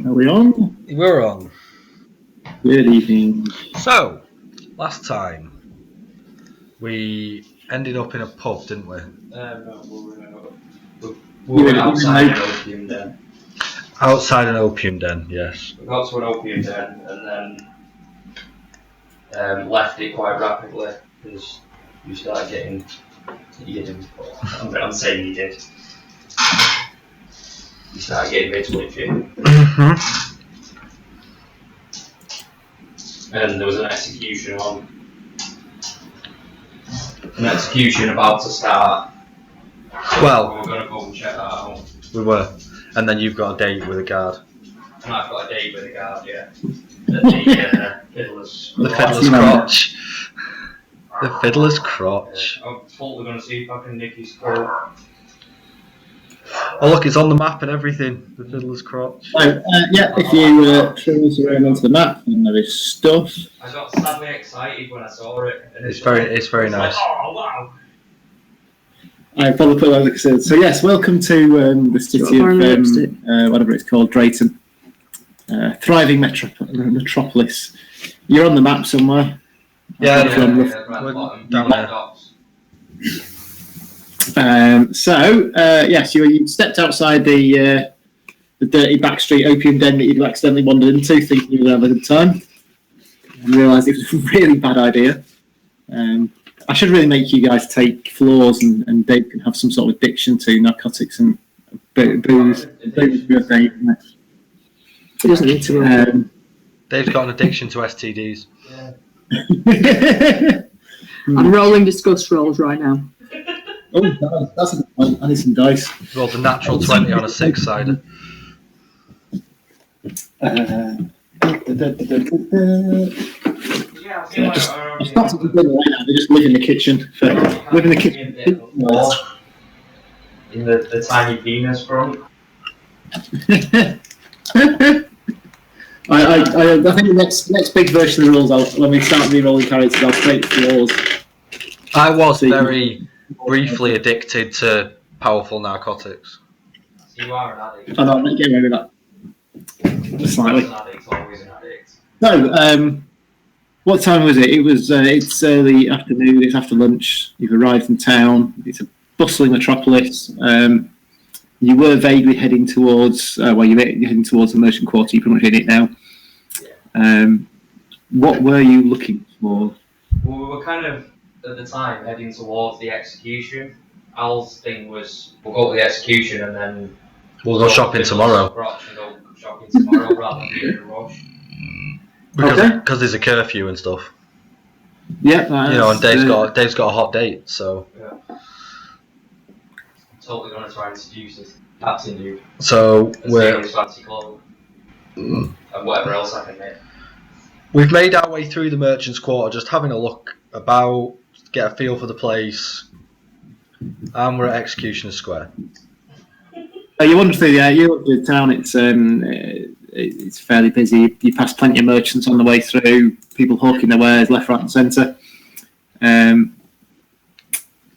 Are we on? We're on. Good evening. So, last time we ended up in a pub, didn't we? No, we were outside an opium den. Outside an opium den, yes. We got to an opium den and then left it quite rapidly because you started getting. You didn't. I'm saying you did. You started getting a bit twitchy. And there was an execution on. An execution about to start. Well, we're going to go and check that out. We were. And then you've got a date with a guard. And I've got a date with a guard, yeah. The Fiddler's The Fiddler's Crotch. The Fiddler's Crotch. I'm totally going to see if I can nick his quote. Oh look, it's on the map and everything. The Fiddler's Crotch. So, if you traverse around onto the map, and there is stuff. I got sadly excited when I saw it. And It's very nice. Like, oh wow! I probably put that like I said. So yes, welcome to the city of whatever it's called, Drayton. Thriving metropolis. You're on the map somewhere. Yeah, Right down there. Yes, you stepped outside the dirty backstreet opium den that you'd accidentally wandered into, thinking you were having a good time, and realised it was a really bad idea. I should really make you guys take floors, and Dave can have some sort of addiction to narcotics and booze. He doesn't need to. Dave's got an addiction to STDs. Yeah. I'm rolling discuss rolls right now. Oh, that's a good point. I need some dice. Rolled a natural 20 on a 6-sider. It's not something good right now. They just live in the kitchen. Live in the kitchen. In the tiny penis front. I think the next big version of the rules, when we start re-rolling characters, I'll create floors. I was very briefly addicted to powerful narcotics. You are an addict. Oh no, I'm not getting away with that. Slightly. An addict's always an addict. So, what time was it? It's early afternoon, it's after lunch, you've arrived in town, it's a bustling metropolis. You were vaguely heading towards, you're heading towards the merchant quarter, you're pretty much in it now. Yeah. What were you looking for? Well, we were kind of, at the time, heading towards the execution. Al's thing was, we'll go to the execution and then... We'll go shopping tomorrow. Crotch and go shopping tomorrow rather than be in a rush. Because there's a curfew and stuff. Yeah. And Dave's got a hot date, so... Yeah. Totally going to try and seduce this captain dude. So we're his fancy clothes and whatever else I can make. We've made our way through the merchant's quarter, just having a look about, get a feel for the place, and we're at Executioner Square. You wander through the town. It's fairly busy. You pass plenty of merchants on the way through. People hawking their wares left, right, and centre.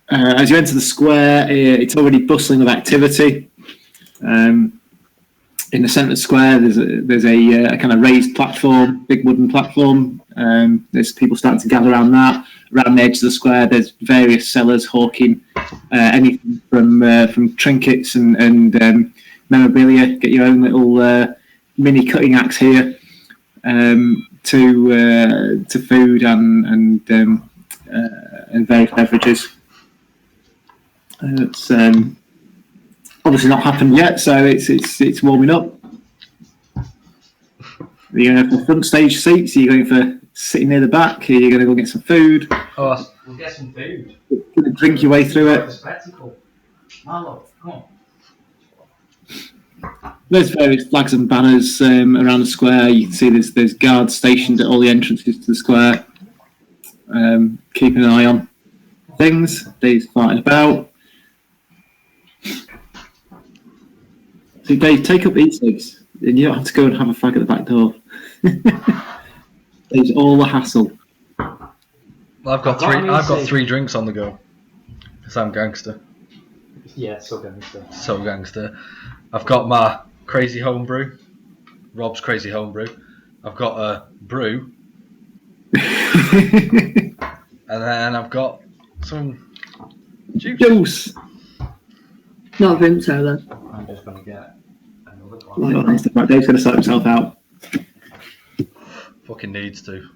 As you enter the square, it's already bustling with activity. In the centre of the square, there's a kind of raised platform, big wooden platform. There's people starting to gather around that. Around the edge of the square, there's various sellers hawking anything from trinkets and memorabilia. Get your own little mini cutting axe here, to food and various beverages. It's obviously not happened yet, so it's warming up. Are you going for front stage seats? Are you going for sitting near the back? Are you going to go get some food? We'll get some food. You're going to drink your way through it. Spectacle. Marlo, come on. There's various flags and banners around the square. You can see there's guards stationed at all the entrances to the square, keeping an eye on things. Dave's fighting about. So Dave, take up e-cigs, and you don't have to go and have a fag at the back door. There's all the hassle. I've got three drinks on the go, because I'm gangster. Yeah, so gangster. So gangster. I've got my crazy homebrew. Rob's Crazy Homebrew. I've got a brew, Juice. and then I've got some Juice. Not Vimto then. I'm just going to get another glass. Oh, nice. Right, Dave's going to sort himself out. Fucking needs to.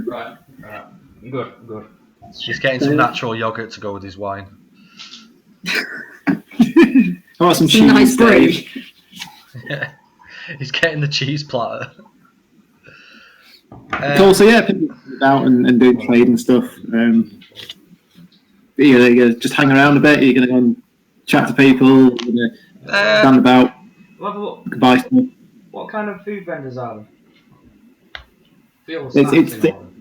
Right. Good. He's getting some natural yogurt to go with his wine. I want some It's a cheese, nice Dave. break. Yeah. He's getting the cheese platter. Cool. So yeah, people out and doing trade and stuff. You're gonna just hang around a bit. You're gonna go and chat to people. You're gonna stand about, buy stuff. What kind of food vendors are there?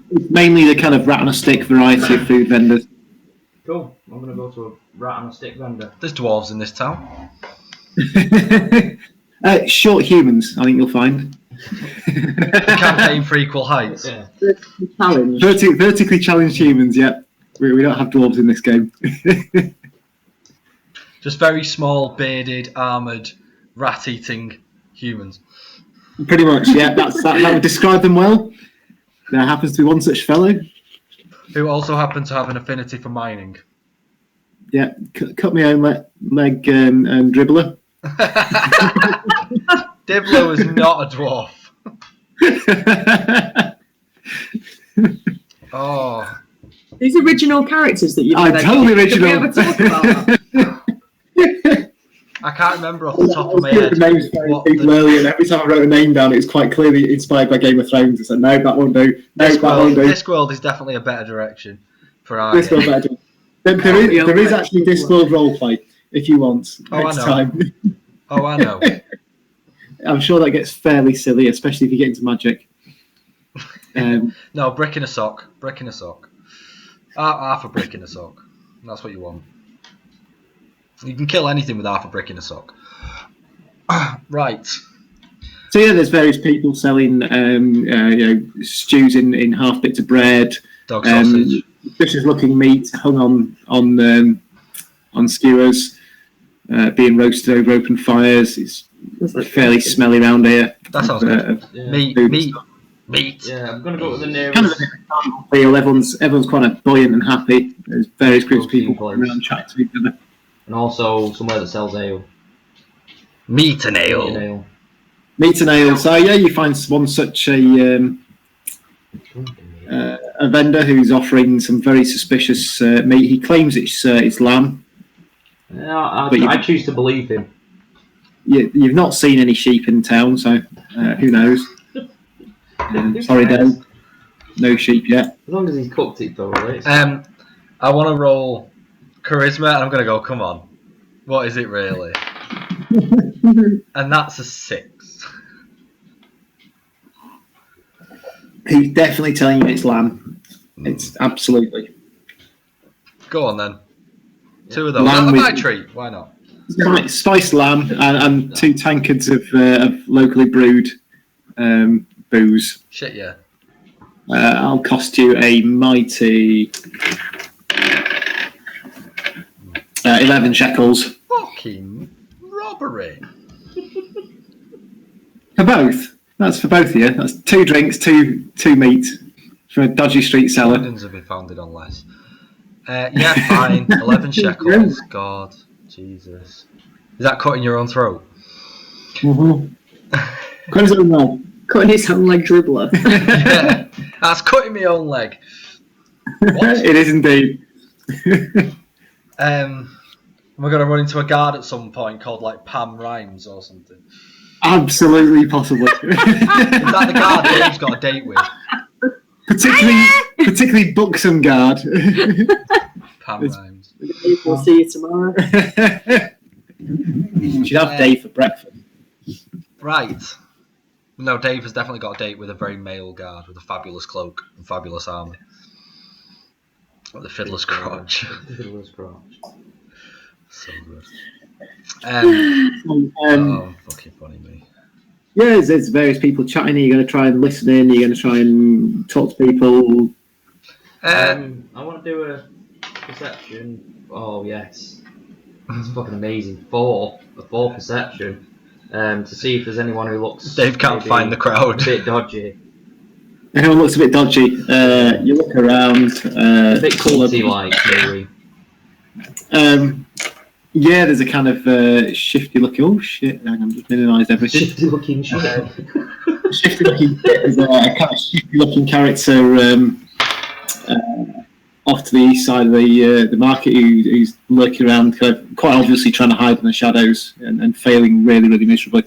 It's mainly the kind of rat on a stick variety of food vendors. Cool. I'm going to go to a rat on a stick vendor. There's dwarves in this town. Short humans, I think you'll find. Campaign for equal heights. Yeah. Challenge. Vertically challenged humans, yeah. We don't have dwarves in this game. Just very small, bearded, armoured, rat-eating humans. Pretty much, yeah. That would describe them well. There happens to be one such fellow. Who also happen to have an affinity for mining. Yeah, cut my own leg dribbler. Dibbler was not a dwarf. Oh. These original characters that you've Totally original. Did we ever talk about that? I can't remember off the top of my head. The names people earlier, and every time I wrote a name down, it was quite clearly inspired by Game of Thrones. I said, no, that won't do. No, that won't do. Discworld is definitely a better direction for our Discworld game. better. There is actually Discworld roleplay if you want next time. Oh, I know. I'm sure that gets fairly silly, especially if you get into magic. No, brick in a sock. Brick in a sock. Half a brick in a sock. That's what you want. You can kill anything with half a brick in a sock. Right. So yeah, there's various people selling stews in half bits of bread, Dog sausage. delicious looking meat hung on skewers, being roasted over open fires. It's fairly smelly round here. That sounds good. Meat. Yeah, I'm going to go with the nearest. Kind of a different feel. Everyone's quite buoyant and happy. There's various groups of people going around chatting to each other. And also somewhere that sells ale. Meat and ale. Meat and ale. So yeah, you find one such a vendor who's offering some very suspicious meat. He claims it's lamb. Yeah, I choose to believe him. You've not seen any sheep in town, so who knows? Sorry, Dave. No sheep yet. As long as he's cooked it thoroughly. I want to roll charisma, and I'm going to go, come on. What is it really? And that's a 6. He's definitely telling you it's lamb. It's absolutely. Go on then. 2 of those. Lamb That's with- my treat. Why not? Spiced lamb and 2 tankards of locally brewed booze. Shit, yeah. I'll cost you a mighty 11 shekels. Fucking robbery. For both. That's for both of you. That's 2 drinks, two meat from a dodgy street seller. London's have been founded on less. Yeah, fine. 11 shekels. God. Jesus. Is that cutting your own throat? Mm-hmm. Cutting his own leg dribbler. Yeah. That's cutting my own leg. What? It is indeed. We're going to run into a guard at some point called like Pam Rhymes or something. Absolutely, possibly. Is that the guard Dave's got a date with? particularly buxom guard. Pam Rhymes. We'll see you tomorrow. She'd have Dave for breakfast. Right. No, Dave has definitely got a date with a very male guard with a fabulous cloak and fabulous armour. Like the Fiddler's Crotch. Fiddler's Crotch. So good. Fucking funny me. Yeah, there's various people chatting. You're going to try and listen in. You're going to try and talk to people. I want to do a perception. Oh yes, it's fucking amazing. 4 perception. to see if there's anyone who looks. Dave can't maybe find the crowd. A bit dodgy. Everyone looks a bit dodgy. You look around. A bit culty-like, maybe. Yeah, there's a kind of shifty looking. Oh shit! Hang on, just minimised everything. Shifty looking shit. Shifty looking. There's a kind of shifty looking character off to the east side of the market who's lurking around, kind of quite obviously trying to hide in the shadows and failing really, really miserably.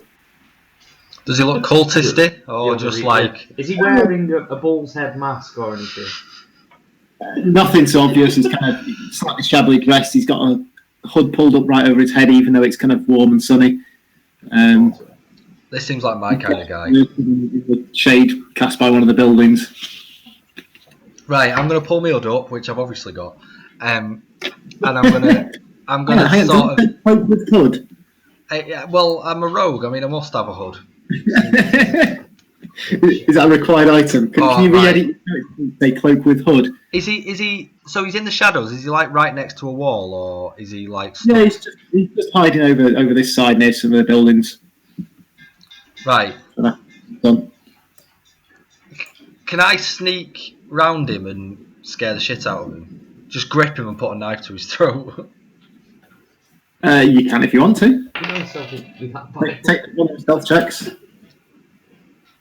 Does he look cultisty, or just like? Is he wearing a bull's head mask or anything? Nothing so obvious. He's kind of slightly shabbily dressed. He's got a hood pulled up right over his head, even though it's kind of warm and sunny. This seems like my kind of guy. The shade cast by one of the buildings. Right, I'm going to pull my hood up, which I've obviously got, and I'm going to sort of. Hood with hood. Well, I'm a rogue. I mean, I must have a hood. Is that a required item? Can you re-edit say cloak with hood? Is he? So he's in the shadows. Is he like right next to a wall, or is he like? Yeah, he's just hiding over this side near some of the buildings. Right. Done. Can I sneak round him and scare the shit out of him? Just grip him and put a knife to his throat. You can if you want to. Take one of the stealth checks.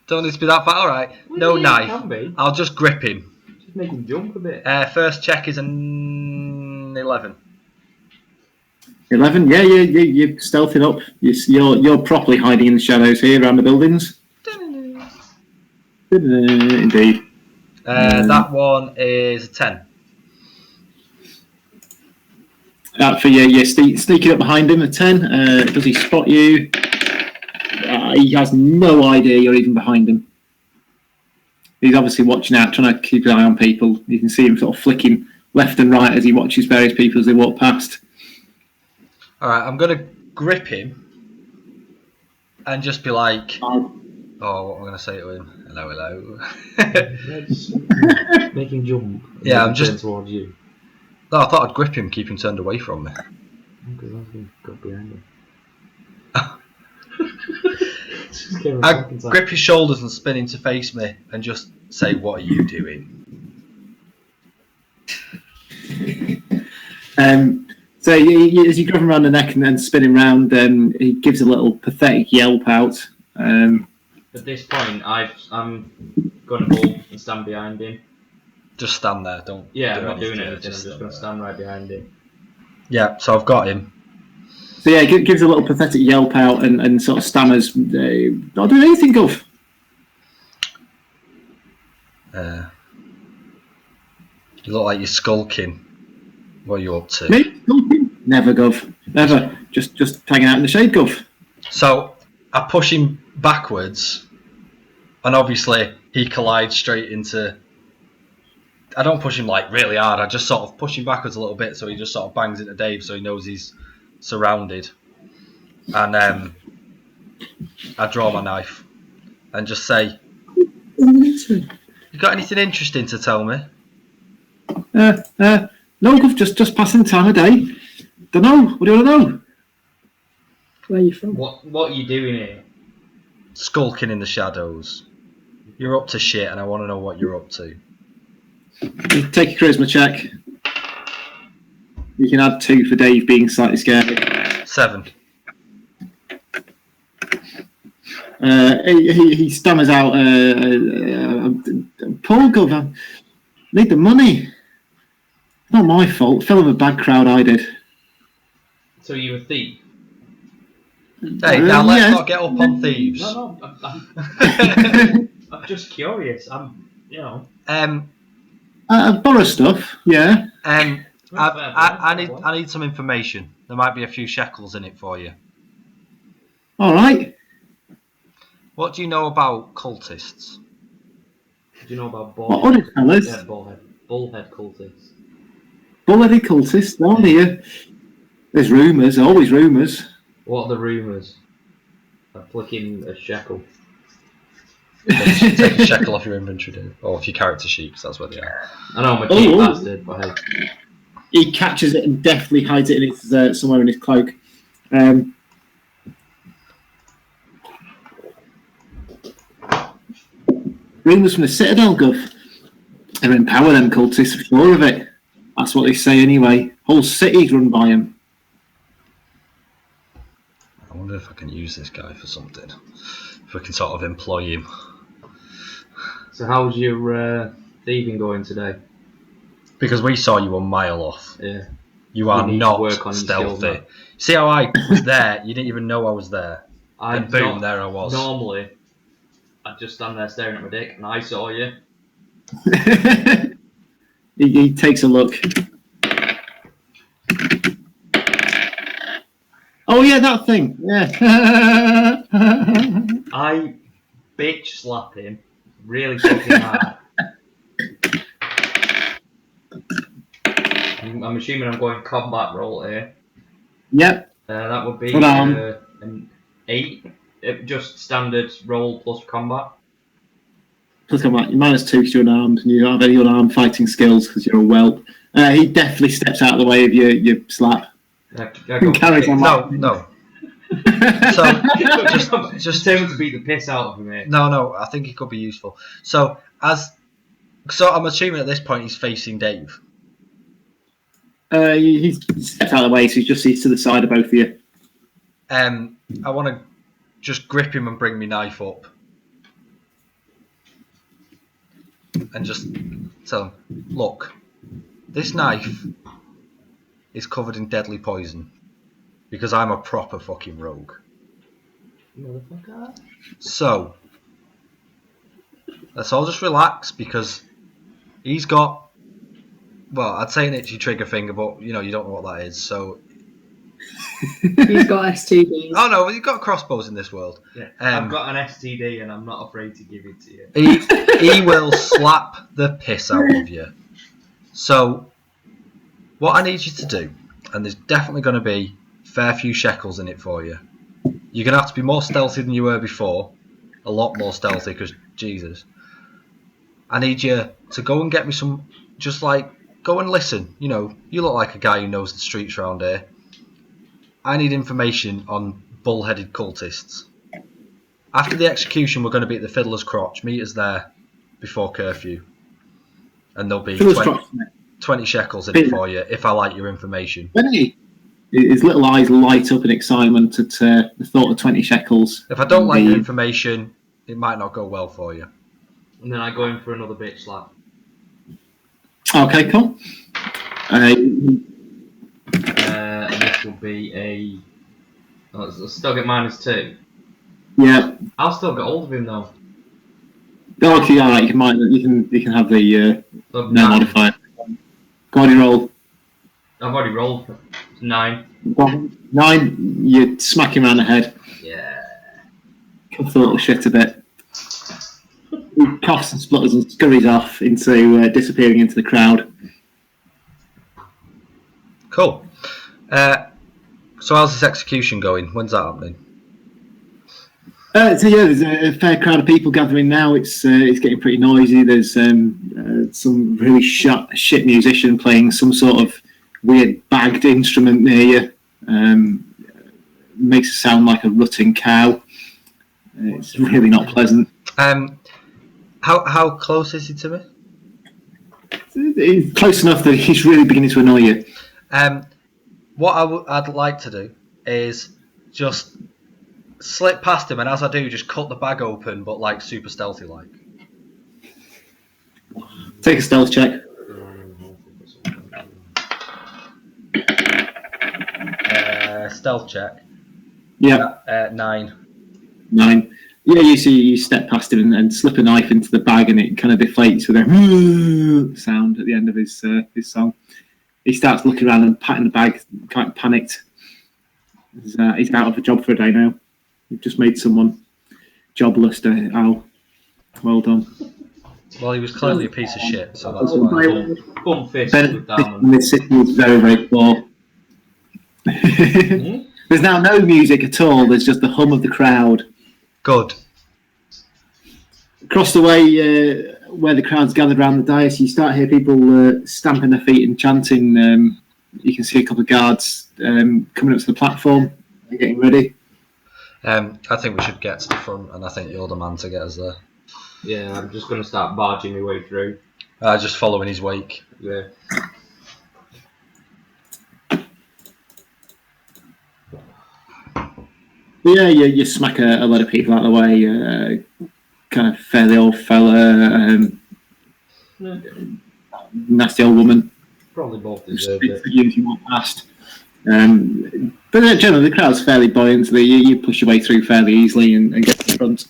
Don't need to be that bad. All right. No knife. I'll just grip him. Just make him jump a bit. First check is an 11. 11. Yeah, you're stealthing up. You're properly hiding in the shadows here around the buildings. Indeed. That one is 10. For you're sneaking up behind him at 10. Does he spot you? He has no idea you're even behind him. He's obviously watching out, trying to keep an eye on people. You can see him sort of flicking left and right as he watches various people as they walk past. All right, I'm going to grip him and just be like, what am I going to say to him? Hello. Make him jump. Yeah, I'm just towards you. No, I thought I'd grip him, keep him turned away from me. Because I was going to go behind him. I grip his shoulders and spin him to face me and just say, "What are you doing?" So as you grab him around the neck and then spin him round, he gives a little pathetic yelp out. At this point, I'm going to move and stand behind him. Just stand there, don't. Yeah, I'm not doing anything. I'm just going to stand right behind him. Yeah, so I've got him. So yeah, he gives a little pathetic yelp out and sort of stammers, "Not doing anything, Gov." You look like you're skulking. What are you up to? Me? Skulking? Never, Gov. Never. Just hanging out in the shade, Gov. So I push him backwards, and obviously he collides straight into. I don't push him like really hard. I just sort of push him backwards a little bit, so he just sort of bangs into Dave, so he knows he's surrounded. And I draw my knife and just say, "You got anything interesting to tell me?" No, Gov. Just passing the time of day. Don't know. What do you want to know? Where are you from? What are you doing here? Skulking in the shadows. You're up to shit, and I want to know what you're up to. Take a charisma check. You can add 2 for Dave being slightly scared. 7. He stammers out, "Poor Gov, I need the money. Not my fault. Fell in a bad crowd, I did." So you're a thief? Hey, now let's not get up on thieves. No, I'm just curious. I borrow stuff, yeah. I need some information. There might be a few shekels in it for you. All right. What do you know about cultists? Do you know about What other fellas? Yeah, bullhead cultists. Bullheaded cultists, down here. There's rumours, always rumours. What are the rumours? I'm flicking a shekel. Take a shekel off your inventory, Dave. Or off your character sheet, because that's where they are. I know, I'm a cheap bastard, but hey. He catches it and deftly hides it in his, somewhere in his cloak. rumours from the Citadel, Gov. They're in power, them cultists, for sure of it. That's what they say anyway. Whole city's run by them. I wonder if I can use this guy for something. If we can sort of employ him. So how's your thieving going today? Because we saw you a mile off. Yeah. You are not work on stealthy. See how I was there? You didn't even know I was there. And boom, there I was. Normally, I'd just stand there staring at my dick, and I saw you. he takes a look. Oh yeah, that thing. Yeah. I bitch slap him really fucking hard. I'm assuming I'm going combat roll here. Yep. That would be an 8. Just standard roll plus combat. Plus combat. You're -2 because you're unarmed, and you don't have any unarmed fighting skills because you're a whelp. He definitely steps out of the way of your slap. Carries on. No. So just him to beat the piss out of him. Mate. No. I think it could be useful. So I'm assuming at this point he's facing Dave. He steps out of the way, so he's to the side of both of you. I want to just grip him and bring my knife up, and just tell him, look, this knife is covered in deadly poison because I'm a proper fucking rogue. Motherfucker. So let's all just relax because he's got, well, I'd say an itchy trigger finger, but you don't know what that is. So He's got STDs. oh no, you've got crossbows in this world. Yeah, I've got an STD and I'm not afraid to give it to you. He will slap the piss out of you. So what I need you to do, and there's definitely going to be a fair few shekels in it for you. You're going to have to be more stealthy than you were before. A lot more stealthy because, Jesus. I need you to go and get me some, just like, go and listen. You look like a guy who knows the streets around here. I need information on bull-headed cultists. After the execution, we're going to be at the Fiddler's Crotch. Meet us there before curfew. And there'll be 20 shekels in it for you if I like your information. His little eyes light up in excitement at the thought of 20 shekels. If I don't like your information, it might not go well for you. And then I go in for another bitch slap. Okay, cool. And this will be a... I'll still get -2. Yeah. I'll still get hold of him though. Oh, okay, alright, you can have the no modifier. Go on, you roll. I've already rolled 9. 9, you smack him around the head. Yeah. Cuff the little shit a bit. He coughs and splutters and scurries off into disappearing into the crowd. Cool. So how's this execution going? When's that happening? So yeah, there's a fair crowd of people gathering now. It's getting pretty noisy. There's some really shit musician playing some sort of weird bagged instrument near you. Makes it sound like a rutting cow. It's really not pleasant. How close is he to me? He's close enough that he's really beginning to annoy you. What I'd like to do is just slip past him, and as I do, just cut the bag open, but like super stealthy like. Take a stealth check. Stealth check. Yeah. 9. 9. Yeah, you step past him and slip a knife into the bag, and it kind of deflates with a sound at the end of his song. He starts looking around and patting the bag, quite panicked. He's out of a job for a day now. You've just made someone jobless, Al. Well done. Well, he was clearly a piece of shit, so that's fine. Bum fist with that. This city is very, very poor. There's now no music at all. There's just the hum of the crowd. Good. Across the way where the crowd's gathered around the dais, you start to hear people stamping their feet and chanting. You can see a couple of guards coming up to the platform. They're getting ready. I think we should get to the front, and I think you're the man to get us there. Yeah, I'm just going to start barging my way through. Just following his wake. Yeah. Yeah, you smack a lot of people out of the way. Kind of fairly old fella, nasty old woman. Probably both deserved it. You walk past. But generally, the crowd's fairly buoyant. You push your way through fairly easily and get to the front.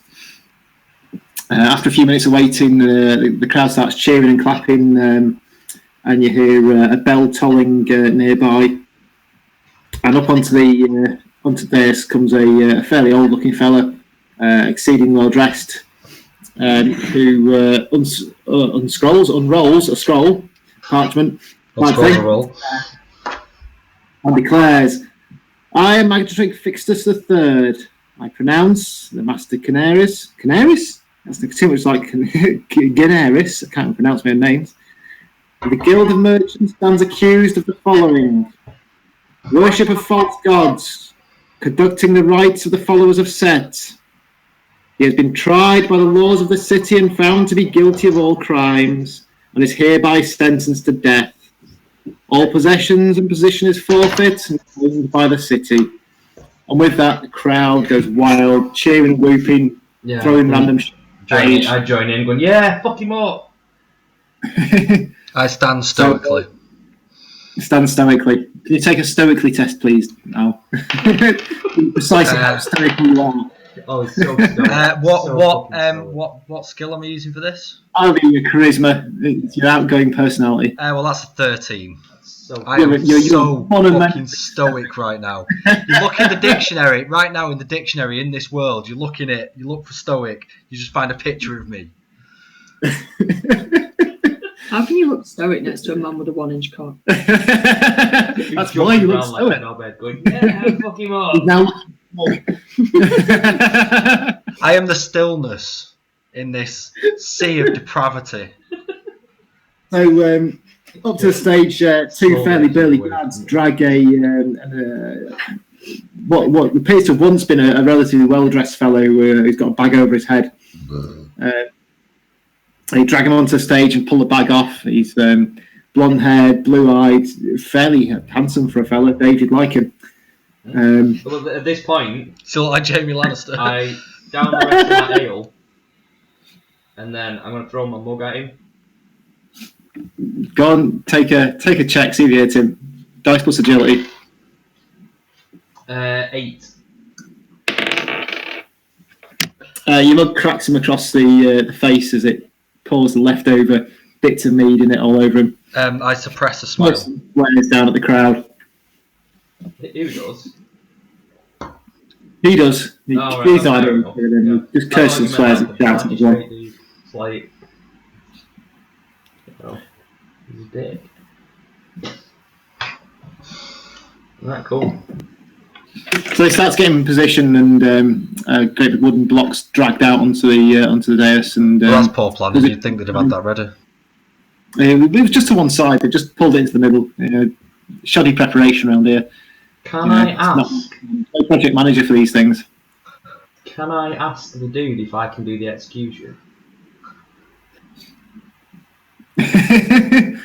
After a few minutes of waiting, the crowd starts cheering and clapping, and you hear a bell tolling nearby. And up onto the dais comes a fairly old-looking fella, exceeding well-dressed, who unrolls a scroll, parchment, and declares, "I am Magistrate Fixtus III. I pronounce the Master Canaris." Canaris? That's too much like Canaris. I can't pronounce my own names. The Guild of Merchants stands accused of the following: worship of false gods, conducting the rites of the followers of Set. He has been tried by the laws of the city and found to be guilty of all crimes, and is hereby sentenced to death. All possessions and position is forfeit and claimed by the city. And with that, the crowd goes wild, cheering, whooping, throwing random shit. I join in, going, "Yeah, fuck him up." I stand stoically. Stand stoically. Can you take a stoically test, please? No. Precisely how stoically you are. Oh, it's so stoic. What skill am I using for this? I'll be your charisma. It's your outgoing personality. Well, that's a 13. So I am so fucking stoic right now. You look in the dictionary right now. In the dictionary in this world, you look for stoic. You just find a picture of me. How can you look stoic next to a man with a 1-inch cock? That's why you look stoic. Going, "Yeah, fuck him up." I am the stillness in this sea of depravity. So, up to the stage, two fairly burly guards drag what appears to have once been a relatively well-dressed fellow who's got a bag over his head. They drag him onto the stage and pull the bag off. He's blonde-haired, blue-eyed, fairly handsome for a fella. David like him. Well, at this point, still like Jamie Lannister. I down the rest of that ale, and then I'm going to throw my mug at him. Go on, take a check, see if you hit him. Dice plus agility. 8. Your mug cracks him across the face as it pours the leftover bits of mead in it all over him. I suppress a smile. Swears down at the crowd. Who does? He does. He's either just curses and swears and shouts as well. It's like, he's a dick. Isn't that cool? So he starts getting in position, and great big wooden blocks dragged out onto the dais. And well, that's poor planning. You'd think they'd have had that ready. It was just to one side. They just pulled it into the middle. Shoddy preparation around here. Can I ask? No project manager for these things. Can I ask the dude if I can do the execution?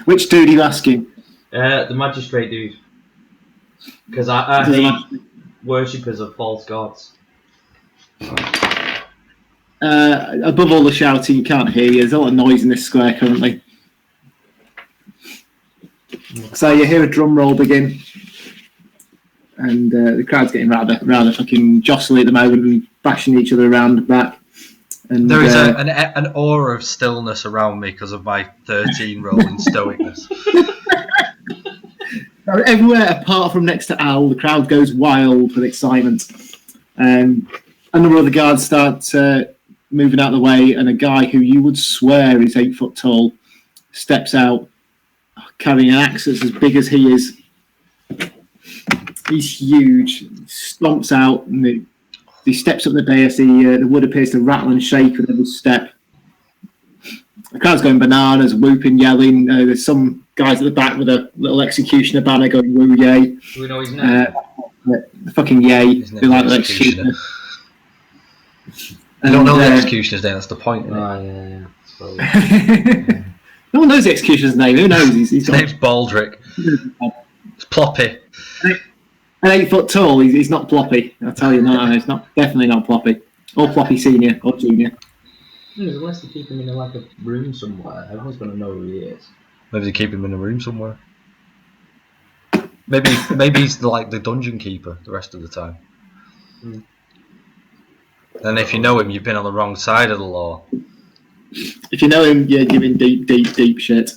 Which dude are you asking? The magistrate dude. Because I hate worshippers of false gods. Above all the shouting, you can't hear you. There's a lot of noise in this square currently. So you hear a drum roll begin, and the crowd's getting rather fucking jostly at the moment and bashing each other around the back. And there is an aura of stillness around me because of my 13 roll in stoicness. Everywhere apart from next to Al, the crowd goes wild with excitement. A number of the guards start moving out of the way, and a guy who you would swear is 8 foot tall steps out, carrying an axe that's as big as he is. He's huge. Stomps out, and he steps up the dais. The wood appears to rattle and shake with every step. The crowd's going bananas, whooping, yelling. There's some guys at the back with a little executioner banner going woo yay. Do we know his name? Fucking yay. They like the executioner. You don't know the executioner's name. That's the point. Yeah. No one knows the executioner's name. Who knows? His name's Baldric. It's Ploppy. At 8 foot tall, he's not Ploppy. I'll tell you now, it's definitely not Ploppy. Or Ploppy Senior or Junior. Unless they keep him in like a room somewhere, everyone's going to know who he is. Maybe they keep him in a room somewhere. Maybe he's like the dungeon keeper the rest of the time. And if you know him, you've been on the wrong side of the law. If you know him, you're giving deep shit.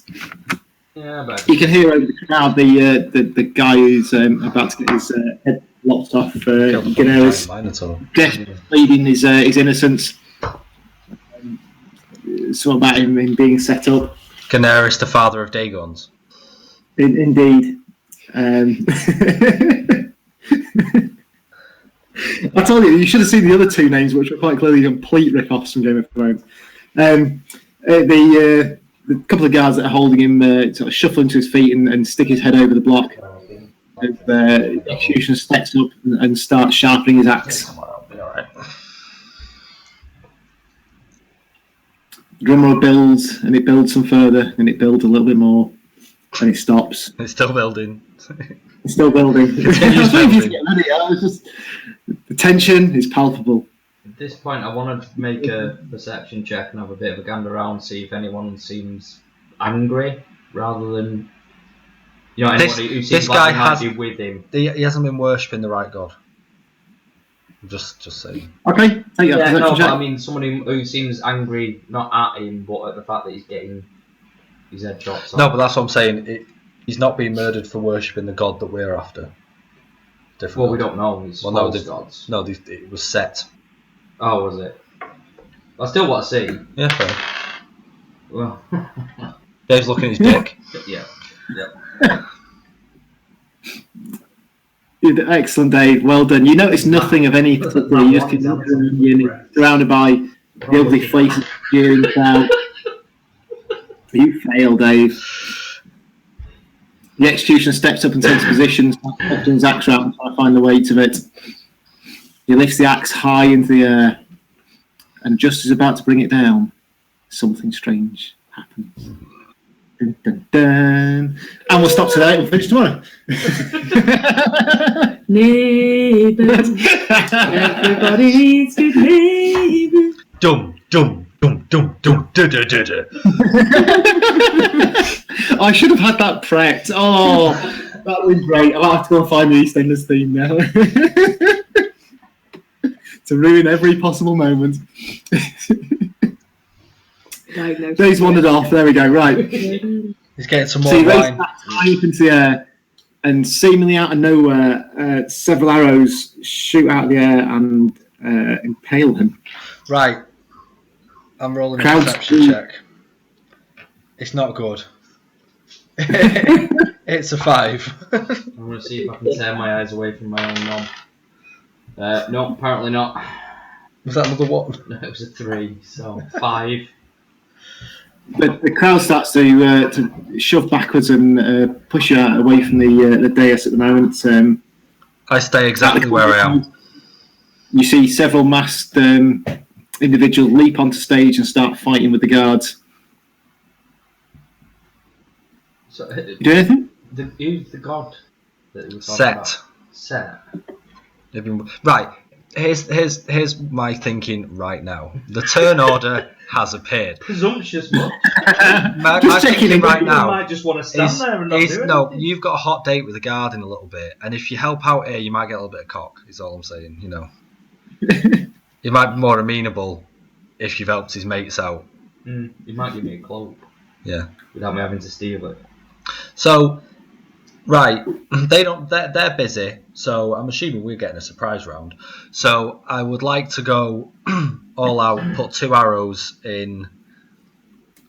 Yeah, but you can hear over the crowd the guy who's about to get his head lopped off. Daenerys pleading his innocence. Something about him being set up. Daenerys, the father of Daegons. Indeed. I told you should have seen the other two names, which were quite clearly complete rip-offs from Game of Thrones. The couple of guards that are holding him sort of shuffle to his feet and stick his head over the block. The executioner steps up and starts sharpening his axe. Drumroll builds, and it builds some further, and it builds a little bit more, and it stops. It's still building. It's still building. Continues building. The tension is palpable. at this point, I want to make a perception check and have a bit of a gander around, see if anyone seems angry rather than, anybody who seems like they might be with him. He hasn't been worshipping the right god. Just saying. Okay, take that. Yeah, no, but I mean someone who seems angry not at him, but at the fact that he's getting his head chopped off. No, but that's what I'm saying. He's not being murdered for worshipping the god that we're after. Different. Well, we don't know. It's false gods. No, it was set. Oh, was it? I still want to see. Yeah, fair. Well, Dave's looking at his dick. Yeah. Excellent, Dave. Well done. You notice nothing of any particular. You just keep surrounded by the ugly faces of the jeering crowd. You fail, Dave. The executioner steps up and takes position, lifting his axe out and trying to find the weight of it. He lifts the axe high into the air, and just as he's about to bring it down, something strange happens. Dun, dun, dun. And we'll stop today and we'll finish tomorrow. Neighbours, everybody needs good neighbours. Dum. I should have had that prepped. Oh, that would be great. I'll have to go and find the EastEnders theme now. To ruin every possible moment. Dave's wandered off. There we go. Right. He's getting some more wine. wine. High up into the air, and seemingly out of nowhere, several arrows shoot out of the air and impale him. Right. I'm rolling a perception check. It's not good. It's a 5. I'm going to see if I can tear my eyes away from my own knob. No, apparently not. Was that another one? No, it was a 3, so 5. The crowd starts to shove backwards and push you away from the dais at the moment. I stay exactly where I am. You see several masked individuals leap onto stage and start fighting with the guards. So, you do anything? Who's the god that we were talking Set. about? Set. Right. Here's my thinking right now. The turn order has appeared. Presumptuous much. My thinking right now. Might just want to stand there and not do anything. No, you've got a hot date with the guard in a little bit, and if you help out here, you might get a little bit of cock. Is all I'm saying. You might be more amenable if you've helped his mates out. He might give me a cloak. Yeah. Without me having to steal it. So, right, they're busy, so I'm assuming we're getting a surprise round. So I would like to go all out, put 2 arrows in.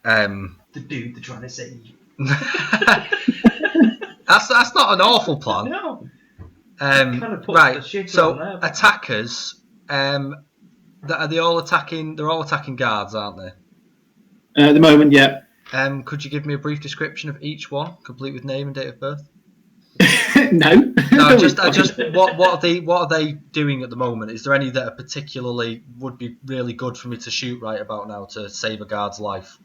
The dude they're trying to save. That's not an awful plan. No. Right, so attackers, are they all attacking? They're all attacking guards, aren't they? At the moment, yeah. Could you give me a brief description of each one, complete with name and date of birth? No. No, just what are they doing at the moment? Is there any that are particularly would be really good for me to shoot right about now to save a guard's life?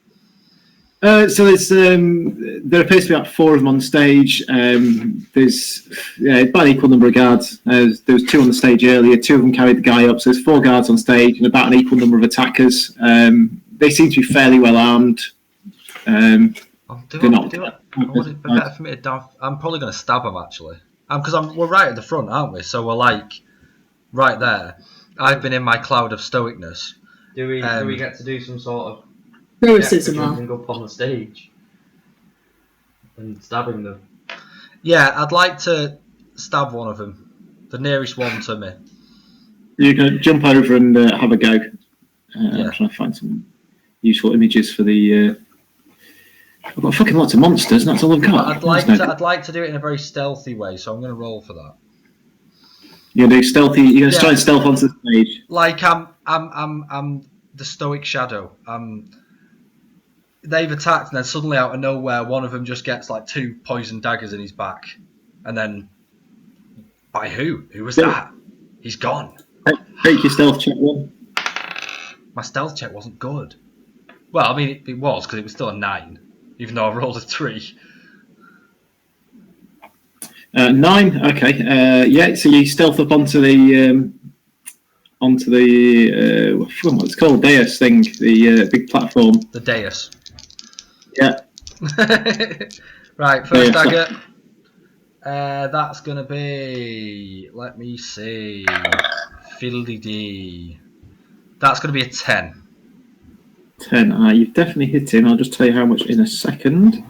So there's there appears to be about 4 of them on stage. There's about an equal number of guards. There was 2 on the stage earlier. 2 of them carried the guy up. So there's 4 guards on stage and about an equal number of attackers. They seem to be fairly well armed. They're not. Would it be better for me to I'm probably going to stab him actually, because we're right at the front, aren't we? So we're like right there. I've been in my cloud of stoicness. Do we get to do some sort of Lyricism up on the stage and stabbing them? Yeah, I'd like to stab one of them, the nearest one to me. You can jump over and have a go. I'm trying to find some useful images for the. I've got fucking lots of monsters, and that's all I've got. I'd like to do it in a very stealthy way, so I'm going to roll for that. You're going to do stealthy. You're going to try and stealth onto the stage. Like I'm the stoic shadow. They've attacked, and then suddenly out of nowhere, one of them just gets like 2 poison daggers in his back, and then by who? Who was that? He's gone. Take your stealth check one. My stealth check wasn't good. Well, I mean it was because it was still a 9. Even though I rolled a 3. 9. Okay. Yeah. So you stealth up onto the what's it called, dais thing, the big platform. The dais. Yeah. Right. First dagger. That's gonna be. Let me see. Fiddly D. That's gonna be a 10. 10. You've definitely hit him. I'll just tell you how much in a second.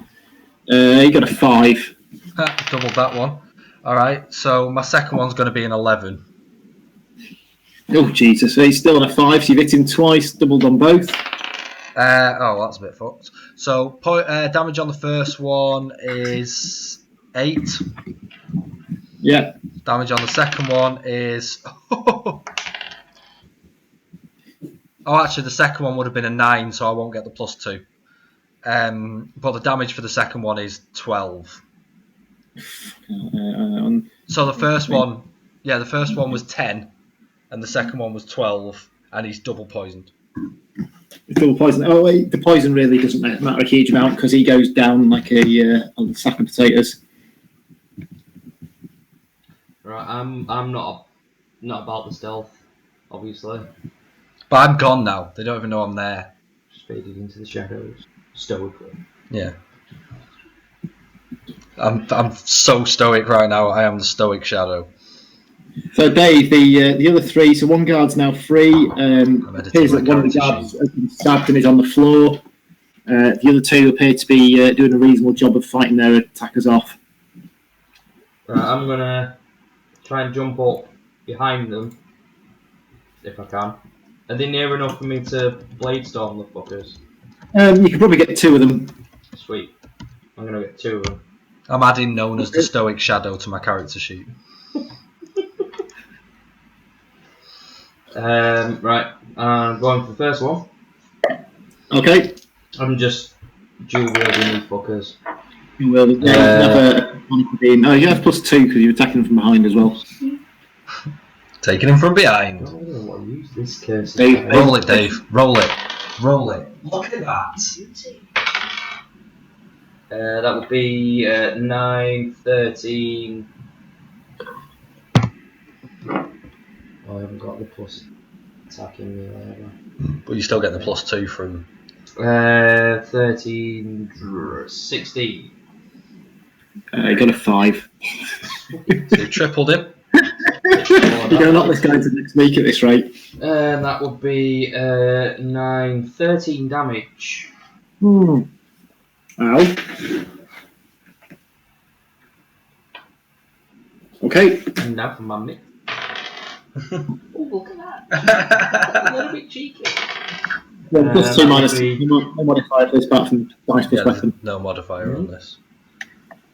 You got a 5. Doubled that one. All right. So my second one's going to be an 11. Oh Jesus! So he's still on a 5. So you've hit him twice, doubled on both. That's a bit fucked. So damage on the first one is 8. Yeah. Damage on the second one is. Oh, actually, the second one would have been a 9, so I won't get the +2. But the damage for the second one is 12. So the first one was 10, and the second one was 12, and he's double poisoned. Double poison. Oh wait, the poison really doesn't matter a huge amount because he goes down like a sack of potatoes. Right, I'm not about the stealth, obviously. But I'm gone now. They don't even know I'm there. Just faded into the shadows, stoically. Yeah. I'm so stoic right now. I am the stoic shadow. So Dave, the other 3. So one guard's now free. Appears that one of the guards has been stabbed and is on the floor. The other 2 appear to be doing a reasonable job of fighting their attackers off. Right, I'm gonna try and jump up behind them if I can. Are they near enough for me to blade storm the fuckers? You can probably get 2 of them. Sweet. I'm gonna get 2 of them. I'm adding known as the stoic shadow to my character sheet. Right, I'm going for the first one. Okay. I'm just dual wielding these fuckers. You will. You have +2 because you're attacking from behind as well. Taking him from behind. I don't know what I use this curse. Roll it, Dave. Roll it. Roll it. Look at that. That would be 9, 13. Oh, I haven't got the plus attacking me either. But you still get the +2 from. 13, 16. You got a 5. So you tripled him. You're going to knock this guy into next week at this rate. That would be 9, 13 damage. Ow. Okay. And now for Mummy. Oh, look at that. A little bit cheeky. Well, +2 minus no modifier for this apart from dice plus weapon. No modifier on this.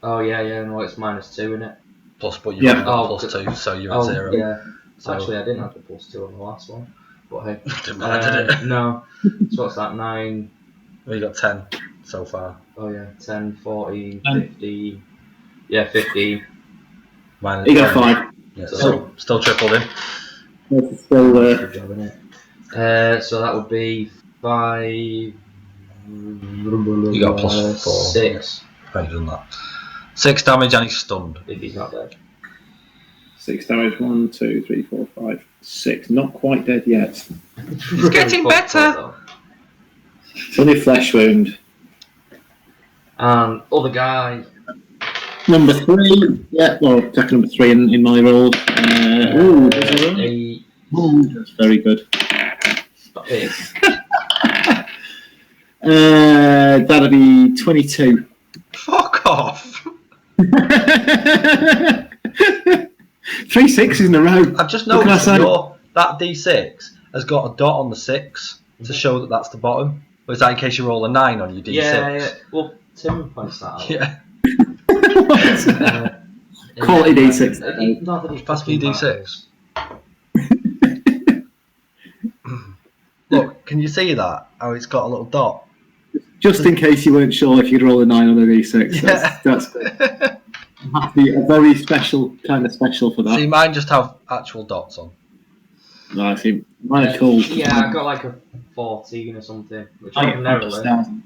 Oh, yeah, no, it's -2, isn't it? Plus, but you've got +2, so you're at 0. Yeah. So, actually, I didn't have the +2 on the last one. But hey. Didn't matter, did it? No. So what's that, 9? Well, you got 10 so far. Oh, yeah, 10, 14, 15. Yeah, 15. He got 5. Yeah, still tripled in. Still, Good job, innit? So that would be 5. You got plus 4. 6. Right, you've done that. 6 damage and he's stunned. If he's not dead. 6 damage. 1, 2, 3, 4, 5, 6. Not quite dead yet. He's getting better. It's only a flesh wound. And other guy. Number 3. Yeah, well, attacker number 3 in my roll. That's very good. Stop it. That'll be 22. Fuck off. 3 6s in a row. I've just noticed that D6 has got a dot on the 6 to show that that's the bottom. Or is that in case you roll a 9 on your D6? Yeah. Well, Tim points that out. Yeah. Quality D6. Not that he's Pass me D6. Look, can you see that? How it's got a little dot? Just in case you weren't sure if you'd roll a 9 on a D6. That's good. You have to be a very special, kind of special for that. See, mine just have actual dots on. No, I see. Mine are cool. Yeah, I got like a 14 or something, which I can never learn.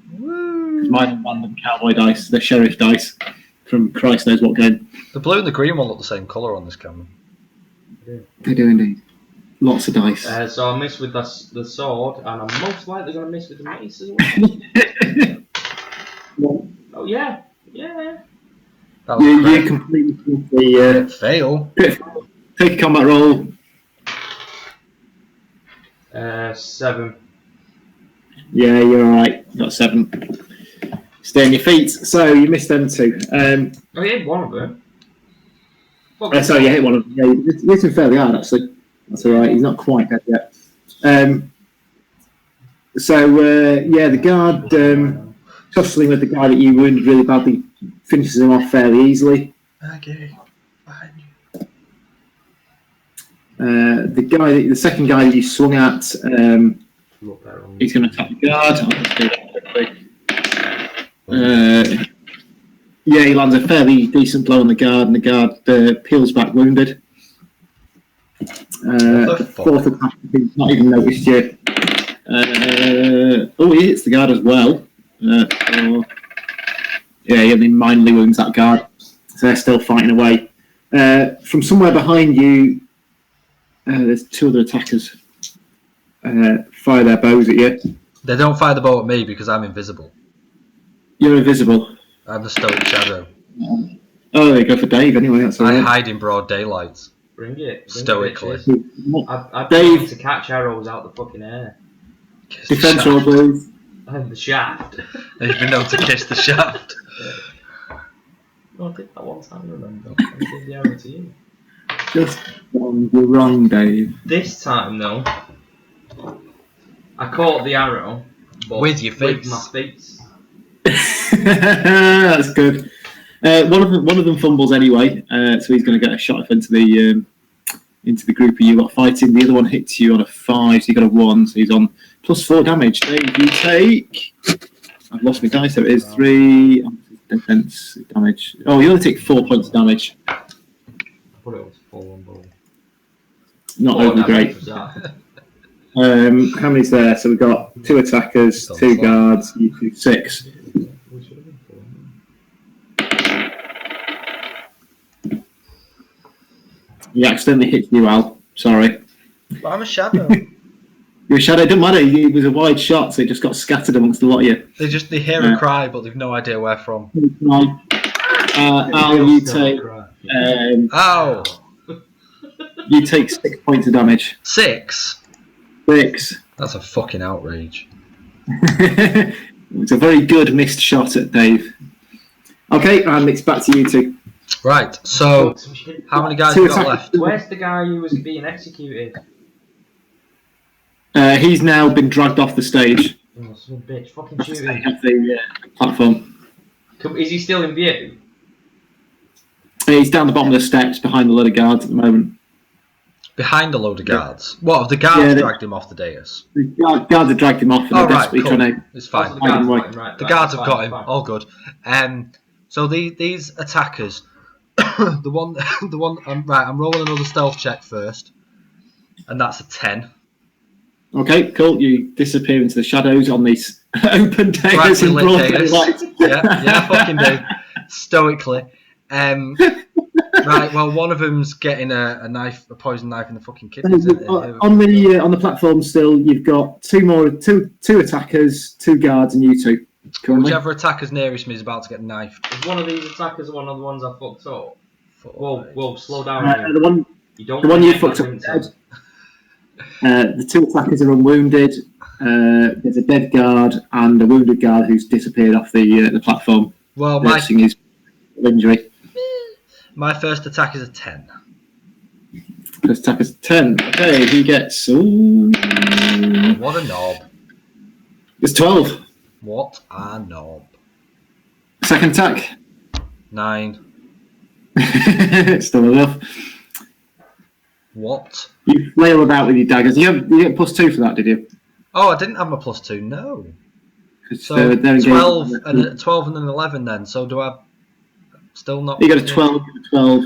Mine are random cowboy dice, the sheriff dice from Christ knows what game. The blue and the green one look the same colour on this camera. They do indeed. Lots of dice. So I miss with the sword, and I'm most likely going to miss with the mace as well. Oh yeah. You completely fail. Take a combat roll. 7. Yeah, you're alright. Got 7. Stay on your feet. So you missed them 2. Oh, he hit one of them. Sorry, you hit one of them. Yeah, you hit him fairly hard actually. That's alright. He's not quite dead yet. The guard tussling with the guy that you wounded really badly finishes him off fairly easily. Okay, behind you. The second guy that you swung at, he's going to attack the guard. I'll just do that quickly. He lands a fairly decent blow on the guard, and the guard peels back wounded. The fourth attack, he's not even noticed you. He hits the guard as well. He only minorly wounds that guard. So they're still fighting away. From somewhere behind you, there's 2 other attackers. Fire their bows at you. They don't fire the bow at me because I'm invisible. You're invisible. I'm the stoic shadow. They go for Dave anyway. That's all I right. hide in broad daylight. Bring it. Stoically. I've been to catch arrows out the fucking air. Defense roll, please. And the shaft. They've been known to kiss the shaft. I did that one time, remember? I gave the arrow to you. Just you're wrong, Dave. This time, though, I caught the arrow. But with your face. With my face. That's good. One of them fumbles anyway, so he's going to get a shot into the group of you lot fighting. The other one hits you on a 5, so you got a 1, so he's on +4 damage. Dave, you take. I've lost my dice, so it is 3 defense damage. Oh, you only take 4 points of damage. I thought it was 4 on ball. Not overly great. How many's there? So we've got 2 attackers, 2 guards, you do 6. You accidentally hit you, Al. Sorry. But I'm a shadow. You're a shadow. It doesn't matter. It was a wide shot, so it just got scattered amongst a lot of you. They hear a cry, but they've no idea where from. Al, you take. Ow! You take 6 points of damage. 6? 6. That's a fucking outrage. It's a very good missed shot at Dave. Okay, and it's back to you 2. Right, so how many guys have we got left? Where's the guy who was being executed? He's now been dragged off the stage. Oh, son of a bitch. Fucking shoot him. Off the platform. Is he still in view? He's down the bottom of the steps behind the load of guards at the moment. Behind a load of guards? What, have the guards dragged him off the dais? The guards have dragged him off and they're desperately trying to... It's fine. The guards have got him. All good. So these attackers the one. Right, I'm rolling another stealth check first, and that's a 10. Okay, cool. You disappear into the shadows on these open days Brightly in lit broad days. daylight. Yeah, I fucking do. Stoically. Right, well, one of them's getting a knife, a poison knife in the fucking kidneys. On the platform still, you've got two attackers, 2 guards, and you 2. Currently. Whichever attacker's nearest me is about to get knifed. Is one of these attackers one of the ones I fucked up? Whoa, slow down. The one you fucked up is dead. The 2 attackers are unwounded. There's a dead guard and a wounded guard who's disappeared off the platform. Well, nursing his injury. My first attack is a 10. First attack is 10. Okay, he gets. Ooh. What a knob. It's 12. What a knob. Second attack. 9. Still enough. What? You flail about with your daggers. You get +2 for that, did you? Oh, I didn't have my +2. No. So they're 12 and 12 and an 11 then. So do I still not? You got a 12. 12.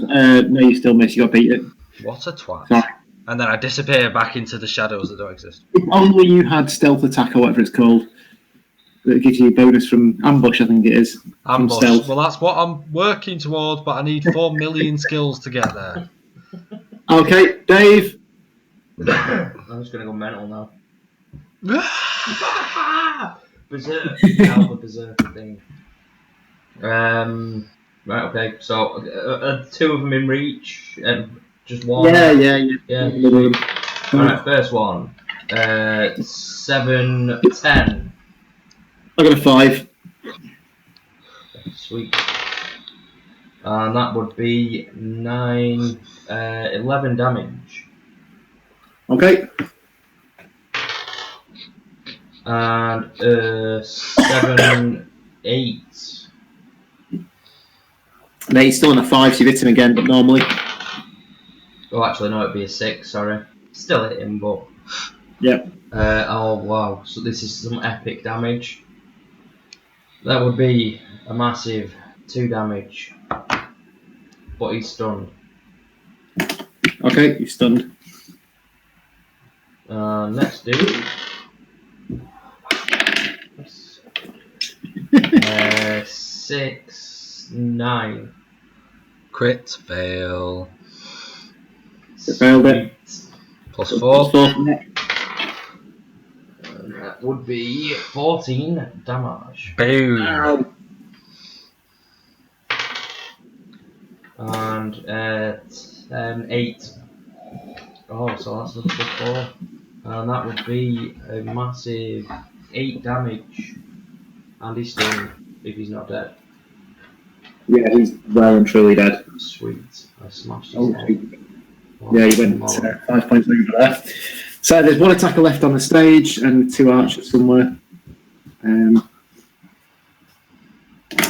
No, you still miss. You got beat it. What a twat. Sorry. And then I disappear back into the shadows that don't exist. If only you had stealth attack or whatever it's called. That gives you a bonus from ambush, I think it is. Ambush. Stealth. Well, that's what I'm working towards, but I need 4 million skills to get there. Okay, Dave. I'm just gonna go mental now. Berserk. Now the berserk thing. Right. Okay. So 2 of them in reach. Just one. Yeah. Alright. First one. 7, 10. I got a 5. Sweet. And that would be 9, 11 damage. Okay. And 7, 8. No, he's still on a 5, so you hit him again, but normally. Oh, actually, no, it'd be a 6, sorry. Still hit him, but. Yep. Oh, wow. So this is some epic damage. That would be a massive 2 damage. But he's stunned. Okay, he's stunned. Next dude. 6, 9. Crit fail. Failed it. +4. And that would be 14 damage. Boom. And 8. Oh, so that's another 4. And that would be a massive 8 damage. And he's stunned if he's not dead. Yeah, he's well and truly dead. Sweet. I smashed his head. Yeah, he went 5 points over there. So there's 1 attacker left on the stage and 2 archers somewhere.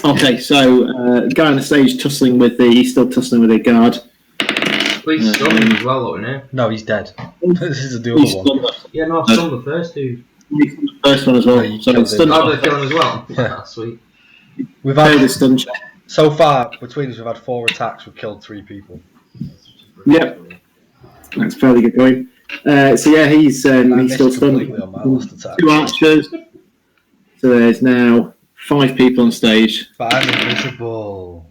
Okay, so guy on the stage he's still tussling with a guard. But he's stunned as well, though, isn't he? No, he's dead. This is the other one. Yeah, no, I've stunned the first dude. He's stunned the first one as well. Yeah, so it's stunned. Oh, they kill him as well? Yeah. That's sweet. We've Failed had his stun check. so far between us. We've had 4 attacks. We've killed 3 people. Yep, that's fairly good going. So yeah, he's still stunned. On my last attack. 2 archers. So there's now 5 people on stage. But I'm invisible.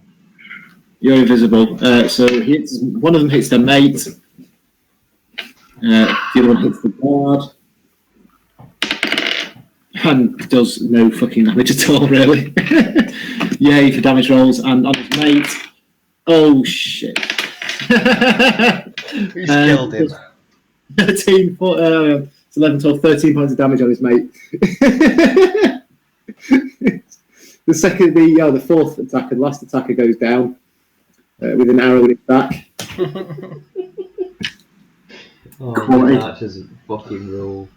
You're invisible. So one of them hits their mate. The other one hits the guard. And does no fucking damage at all, really. Yay for damage rolls. And on his mate. Oh shit. Who's killed him? 13, 11, 12, 13 points of damage on his mate. The 4th attacker, the last attacker goes down with an arrow in his back. That's just a fucking rule.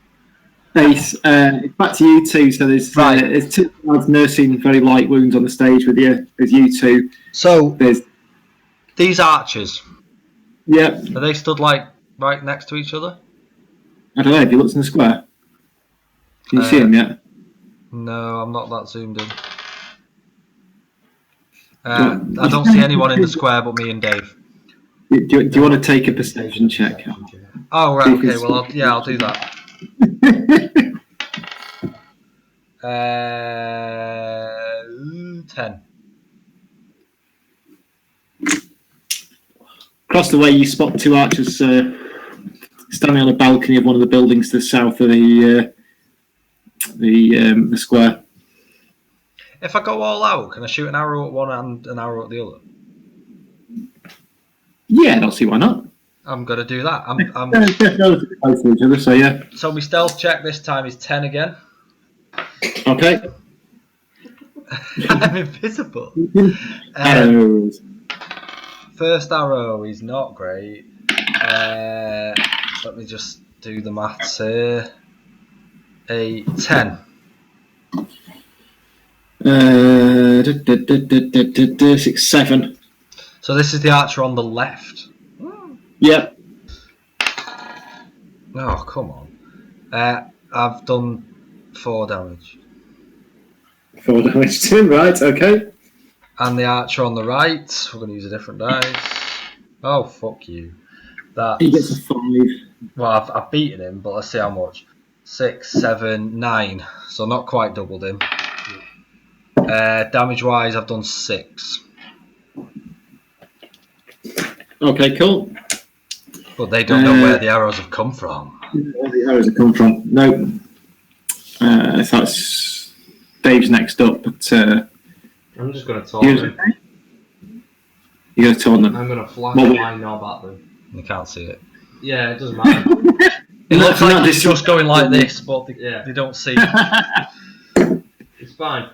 Ace, back to you 2. So there's 2 guards nursing very light wounds on the stage with you. There's you 2. So there's these archers. Yeah. Are they stood like right next to each other? I don't know. Have you looked in the square? Can you see them yet? No, I'm not that zoomed in. I don't see anyone in the square but me and Dave. Do you want to take a perception check? Oh, right, okay, well, I'll do that. 10. Across the way, you spot two archers standing on a balcony of one of the buildings to the south of the square. If I go all out, can I shoot an arrow at one and an arrow at the other? Yeah, I don't see why not. I'm gonna do that. Close to each other, so yeah. So my stealth check this time is 10 again. Okay. I'm invisible. Arrows. First arrow is not great. Let me just do the maths here. A 10. 6, 7. So this is the archer on the left. Yep. Oh, come on. I've done 4 damage. 4 damage to him, right, okay. And the archer on the right, we're going to use a different dice. Oh, fuck you. He gets a 5. Well, I've beaten him, but let's see how much. 6, 7, 9. So not quite doubled him. Damage-wise, I've done 6. Okay, cool. But they don't know where the arrows have come from. Where the arrows have come from? No. That's Dave's next up, but I'm just going to taunt them. You're going to taunt them? I'm going to flash my knob at them. You can't see it. Yeah, it doesn't matter. It looks like it's just going like this, but they don't see it. It's fine.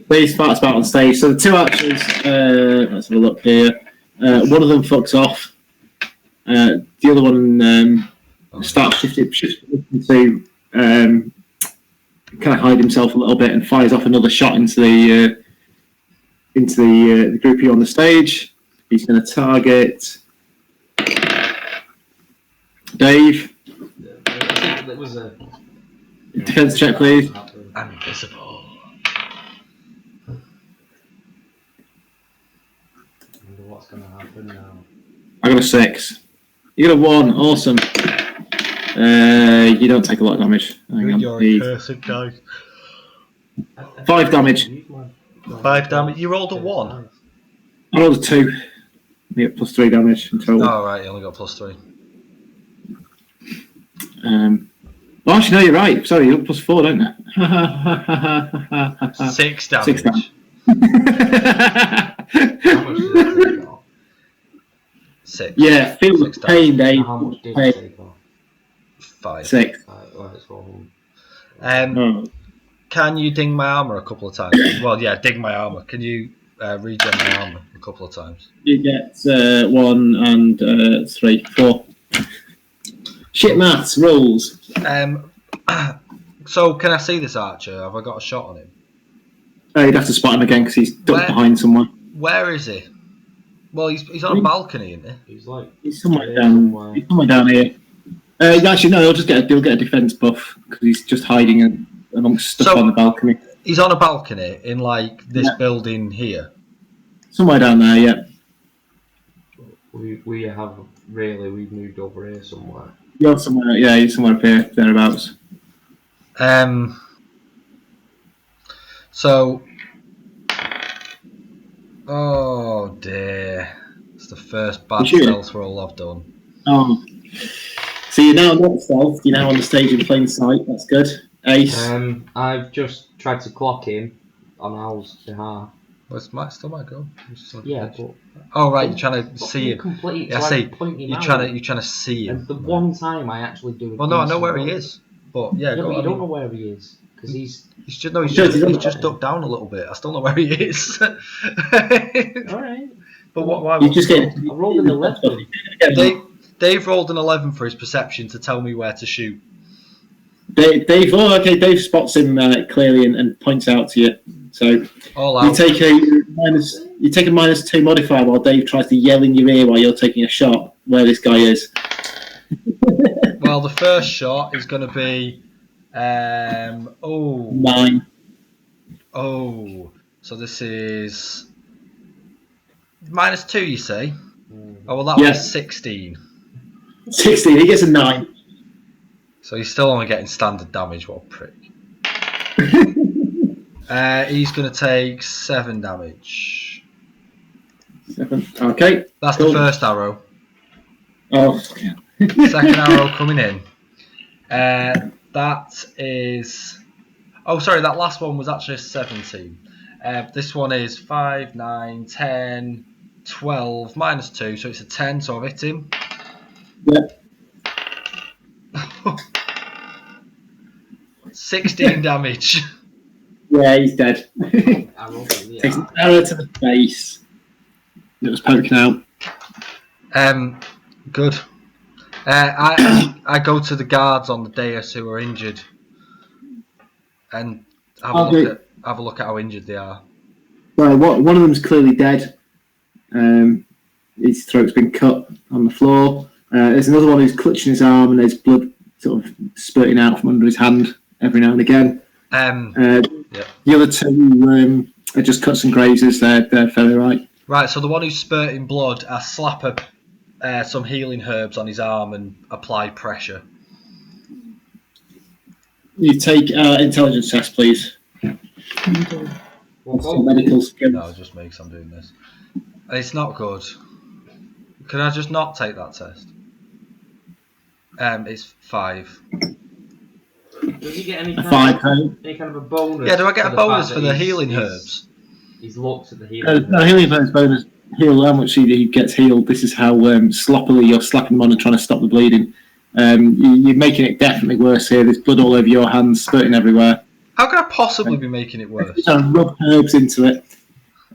These farts about on stage. So the two archers, let's have a look here. One of them fucks off. The other one starts shifting to kind of hide himself a little bit and fires off another shot into the group here on the stage. He's going to target Dave. It was a defense check, please. I'm invisible. What's going to happen now? I got a 6. You got a 1. Awesome. You don't take a lot of damage. You're a cursed guy. 5 damage. 5 damage. You rolled a 1. I rolled a 2. You get plus 3 damage in total. Oh, right. You only got plus 3. Well, actually, no, you're right. Sorry, you got plus 4, don't you? 6 damage. 6 damage. How much did it take off? 6. Yeah, feel the pain, Dave. How much did it take off? 5. 6. Right, it's 4. Can you ding my armor a couple of times? Well, yeah, ding my armor. Can you regen my armor a couple of times? You get 1 and 3, 4. Shit maths, rules. So, can I see this archer? Have I got a shot on him? You'd have to spot him again because he's ducked behind someone. Where is he? Well, he's on a balcony, isn't he? He's somewhere down. He's somewhere down here. Actually, no. He'll get a defense buff because he's just hiding amongst stuff on the balcony. He's on a balcony in like this building here. Somewhere down there, yeah. We've moved over here somewhere. You're somewhere, yeah. He's somewhere up here, thereabouts. So, oh dear, it's the first bad stealth roll I've done. Oh, so you're now not stealth. You're now on the stage in plain sight. That's good. Ace. I've just tried to clock him on Al's behalf. Well, it's still my go. Yeah, but oh right, you're trying to see him. Yeah, I see. You're trying to see him. And the one time I actually do it. Well, no, I know where he is, but yeah, but you don't know where he is because he's just ducked down a little bit. I still know where he is. All right. But why? I rolled an 11. Dave rolled an 11 for his perception to tell me where to shoot. Dave. Oh, okay. Dave spots him clearly and points out to you. So you take a -2 modifier while Dave tries to yell in your ear while you're taking a shot where this guy is. Well, the first shot is going to be 9. Oh, so this is -2, you say? Oh, well, that was 16. 16, he gets a 9. So he's still only getting standard damage, what a prick. He's going to take 7 damage. 7. Okay. That's cool. the first arrow. Oh, yeah. Second arrow coming in. That is... Oh, sorry, that last one was actually a 17. This one is 5, 9, 10, 12, -2, so it's a 10, so I've hit him. Yeah. 16 damage. Yeah, he's dead. Takes an arrow to the face. It was poking out. Good. I go to the guards on the dais who are injured and have a look at how injured they are. Well, one of them's clearly dead. His throat's been cut on the floor. There's another one who's clutching his arm and there's blood sort of spurting out from under his hand every now and again. The other two are just cuts and grazes. They're fairly right. Right, so the one who's spurting blood, I slap some healing herbs on his arm and apply pressure. You take intelligence test, please. Medical skills. No, just me because I'm doing this. It's not good. Can I just not take that test? It's 5. Does he get any A kind 5, any kind of a bonus? Yeah, do I get a bonus for the healing herbs? He's looked at the healing. No, healing herbs bonus. Heal how much he gets healed. This is how sloppily you're slapping him on and trying to stop the bleeding. You're making it definitely worse here. There's blood all over your hands, spurting everywhere. How can I possibly be making it worse? You're trying to rub herbs into it.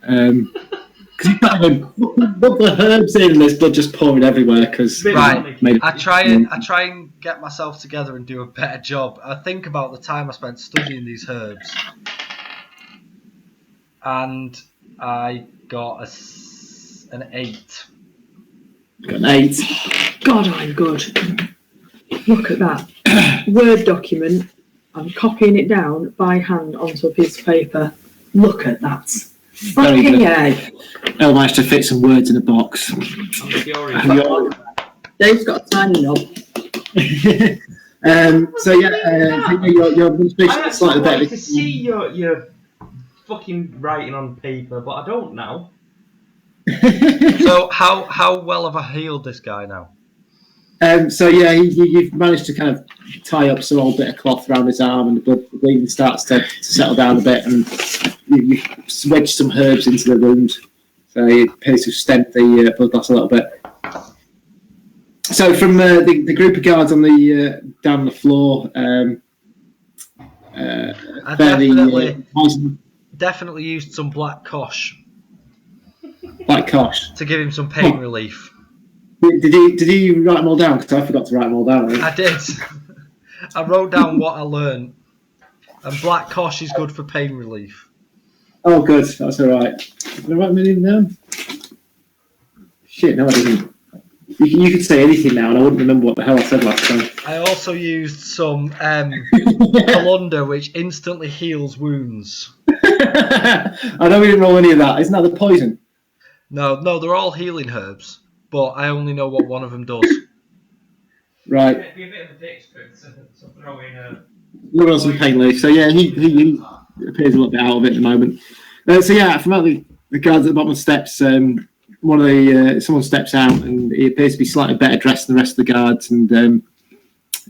Because you can't even rub the herbs in and there's blood just pouring everywhere. Right, I try and get myself together and do a better job. I think about the time I spent studying these herbs, and I got an 8. Got an 8. God, I'm good. Look at that. Word document. I'm copying it down by hand onto a piece of paper. Look at that. Fucking yeah. Elle managed to fit some words in a box. I'm curious. Dave's got a tiny knob. Your administration is slightly better. To see your fucking writing on paper, but I don't now. So how well have I healed this guy now? You've managed to kind of tie up some old bit of cloth around his arm, and the bleeding starts to settle down a bit, and you wedge some herbs into the wound, so it appears to stent the blood loss a little bit. So from the group of guards on the down the floor, I definitely used some black kosh. Black kosh to give him some pain relief. Did he write them all down? Because I forgot to write them all down. I did. I wrote down what I learned. And black kosh is good for pain relief. Oh, good. That's all right. Did I write them down? Shit, no, I didn't. You could say anything now, and I wouldn't remember what the hell I said last time. I also used some colander, which instantly heals wounds. I know we didn't roll any of that. Isn't that the poison? No, they're all healing herbs, but I only know what one of them does. Right. It'd be a bit of a dick to throw in a... Look on some pain leaf. So yeah, he appears a little bit out of it at the moment. From out the guards at the bottom of the steps, someone steps out and he appears to be slightly better dressed than the rest of the guards, and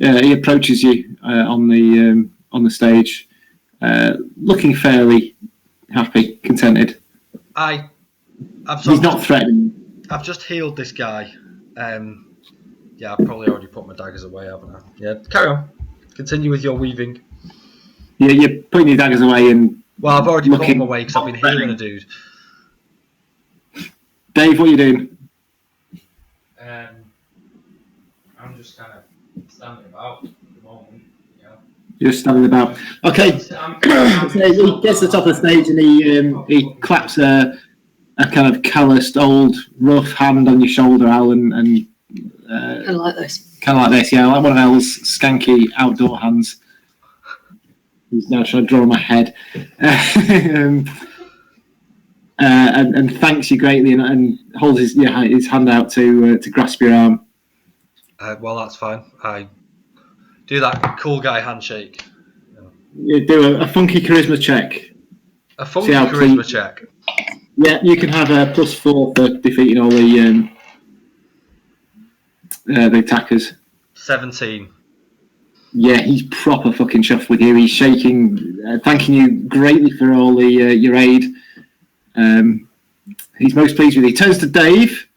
he approaches you on the stage, looking fairly happy, contented. He's not threatening. I've just healed this guy. I've probably already put my daggers away, haven't I? Yeah, carry on. Continue with your weaving. Yeah, you're putting your daggers away and... Well, I've already put them away because I've been healing a dude. Dave, what are you doing? I'm just kind of standing about at the moment. You're standing about. Okay. So he gets to the top of the stage and he claps a kind of calloused, old, rough hand on your shoulder, Al, and Kind of like this. Kind of like this, yeah, like one of Al's skanky outdoor hands. He's now trying to draw my head. and thanks you greatly, and holds his hand out to grasp your arm. Well, that's fine. I do that cool guy handshake. You do a funky charisma check. A funky charisma check. Yeah, you can have a +4 for defeating all the attackers. 17. Yeah, he's proper fucking chuffed with you. He's shaking, thanking you greatly for all your aid. He's most pleased with you. He turns to Dave.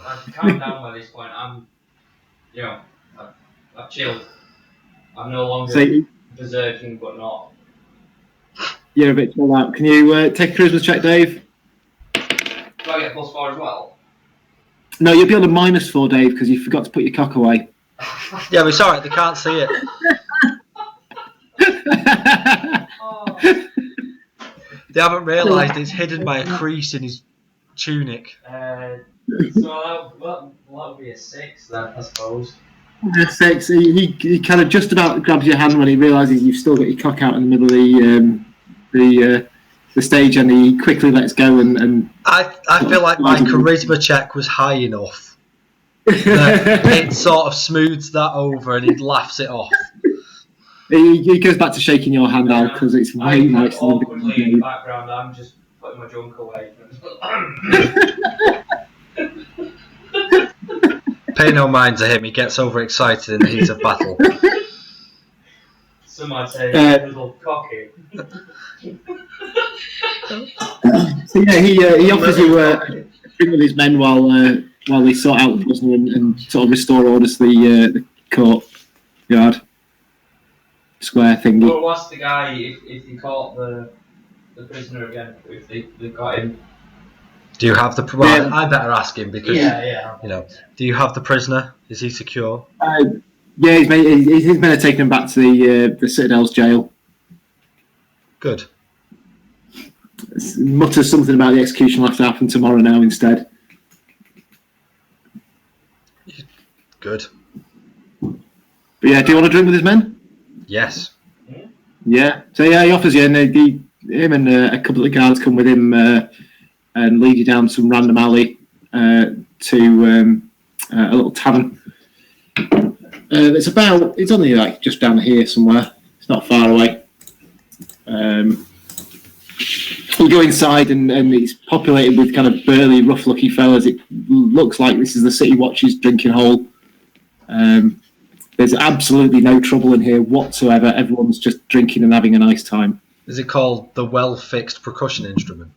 I've calmed down by this point. I've chilled. I'm no longer berserking, but not. You're a bit chilled out. Can you take a charisma check, Dave? Do I get +4 as well? No, you'll be on a -4, Dave, because you forgot to put your cock away. Yeah, but it's alright, they can't see it. Oh. They haven't realised it's hidden by a crease in his tunic. So that would be a 6 then, I suppose. A 6. He kind of just about grabs your hand when he realises you've still got your cock out in the middle of the stage, and he quickly lets go. And I feel like my charisma check was high enough that it sort of smooths that over, and he laughs it off. He goes back to shaking your hand out because it's way nicer than awkwardly in the background. I'm just putting my junk away. Pay no mind to him. He gets overexcited in the heat of battle. Some might say a little cocky. So yeah, he offers you a drink with his men while they sort out the prisoner and sort of restore order to the courtyard square thingy. Well, what's the guy if you caught the prisoner again? If they got him. Do you have the? Well, I better ask him because do you have the prisoner? Is he secure? Yeah, his men are taking him back to the Citadel's jail. Good. Mutters something about the execution will have to happen tomorrow now instead. Good. But yeah, do you want to drink with his men? Yes. Yeah. So yeah, he offers you, and him and a couple of guards come with him and lead you down some random alley to a little tavern. It's only like just down here somewhere. It's not far away. You go inside and it's populated with kind of burly, rough-looking fellas. It looks like this is the City Watch's drinking hole. There's absolutely no trouble in here whatsoever. Everyone's just drinking and having a nice time. Is it called the well-fixed percussion instrument?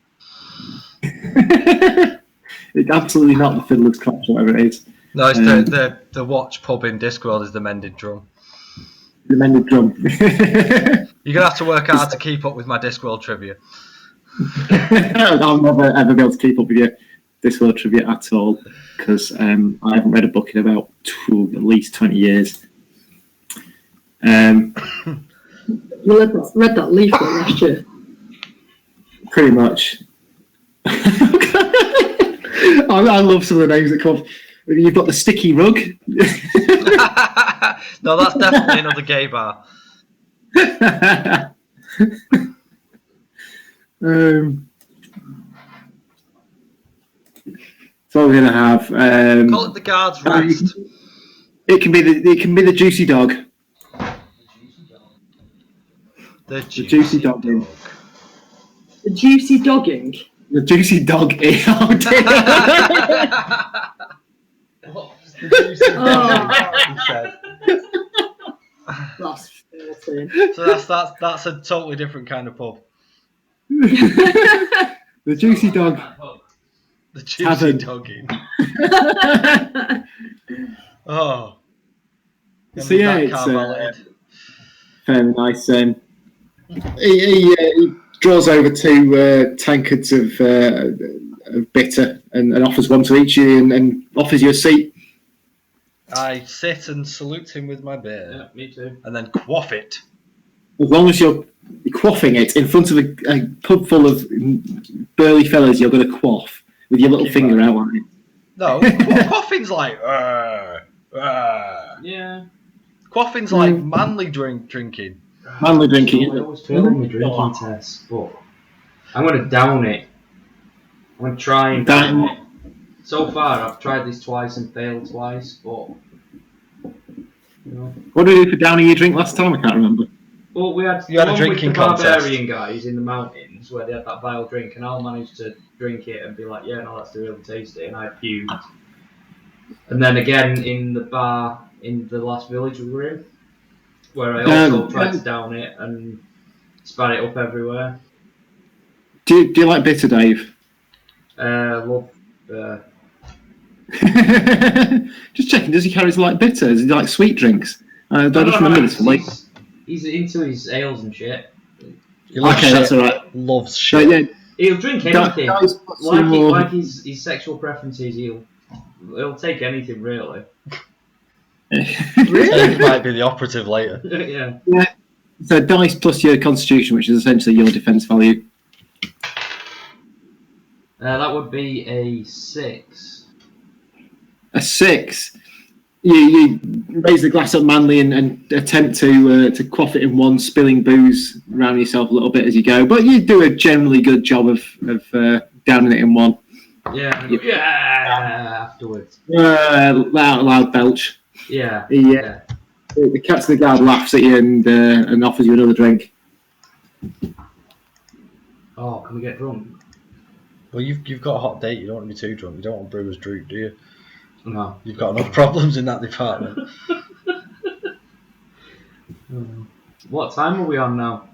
It's absolutely not the Fiddler's Crotch, whatever it is. No, it's the Watch pub in Discworld is the mended drum. The mended drum. You're going to have to work hard to keep up with my Discworld trivia. I'll never ever be able to keep up with your Discworld trivia at all because I haven't read a book in about at least 20 years. You read that leaflet last year. Pretty much. I love some of the names that come up. You've got the sticky rug. No, that's definitely another gay bar. So we're gonna have. Call it the guard's rest. It can be the juicy dog. The juicy dog. The juicy dogging. The juicy dog. Oh, dear. The juicy dog. He said. So that's a totally different kind of pub. The juicy dog. The juicy dogging. Oh. So yeah, it's very nice. He draws over two tankards of bitter and offers one to each of you and offers you a seat. I sit and salute him with my beer. Yeah, me too. And then quaff it. As long as you're quaffing it in front of a pub full of burly fellas, you're going to quaff with your little finger out on it. No, quaffing's like... Yeah. Quaffing's like manly drinking. Manly drinking. I always fail on my drinking test, but I'm going to down it I'm trying. Dan, So far, I've tried this twice and failed twice, but. what did we do for downing your drink last time? I can't remember. Well, we had You had a one drinking with the contest. barbarian guys in the mountains where they had that vile drink, and I'll manage to drink it and be like, yeah, no, that's really tasty, and I fumed. And then again in the bar in the last village we were in, where I also tried to down it and spat it up everywhere. Do you like bitter, Dave? Love. Just checking. Does he carry like bitter? Does he like sweet drinks? I just remember this. He's into his ales and shit. Okay, that's all right. Loves shit. Yeah, He'll drink anything. Like his sexual preferences, he'll take anything really. It might be the operative later. Yeah. So dice plus your constitution, which is essentially your defense value. That would be a 6. A 6. You raise the glass up manly and attempt to quaff it in one, spilling booze around yourself a little bit as you go. But you do a generally good job of downing it in one. Yeah. Afterwards. Loud belch. Yeah. The captain of the guard laughs at you and offers you another drink. Oh, can we get drunk? Well, you've got a hot date. You don't want to be too drunk. You don't want brewers droop, do you? No. You've got enough problems in that department. What time are we on now?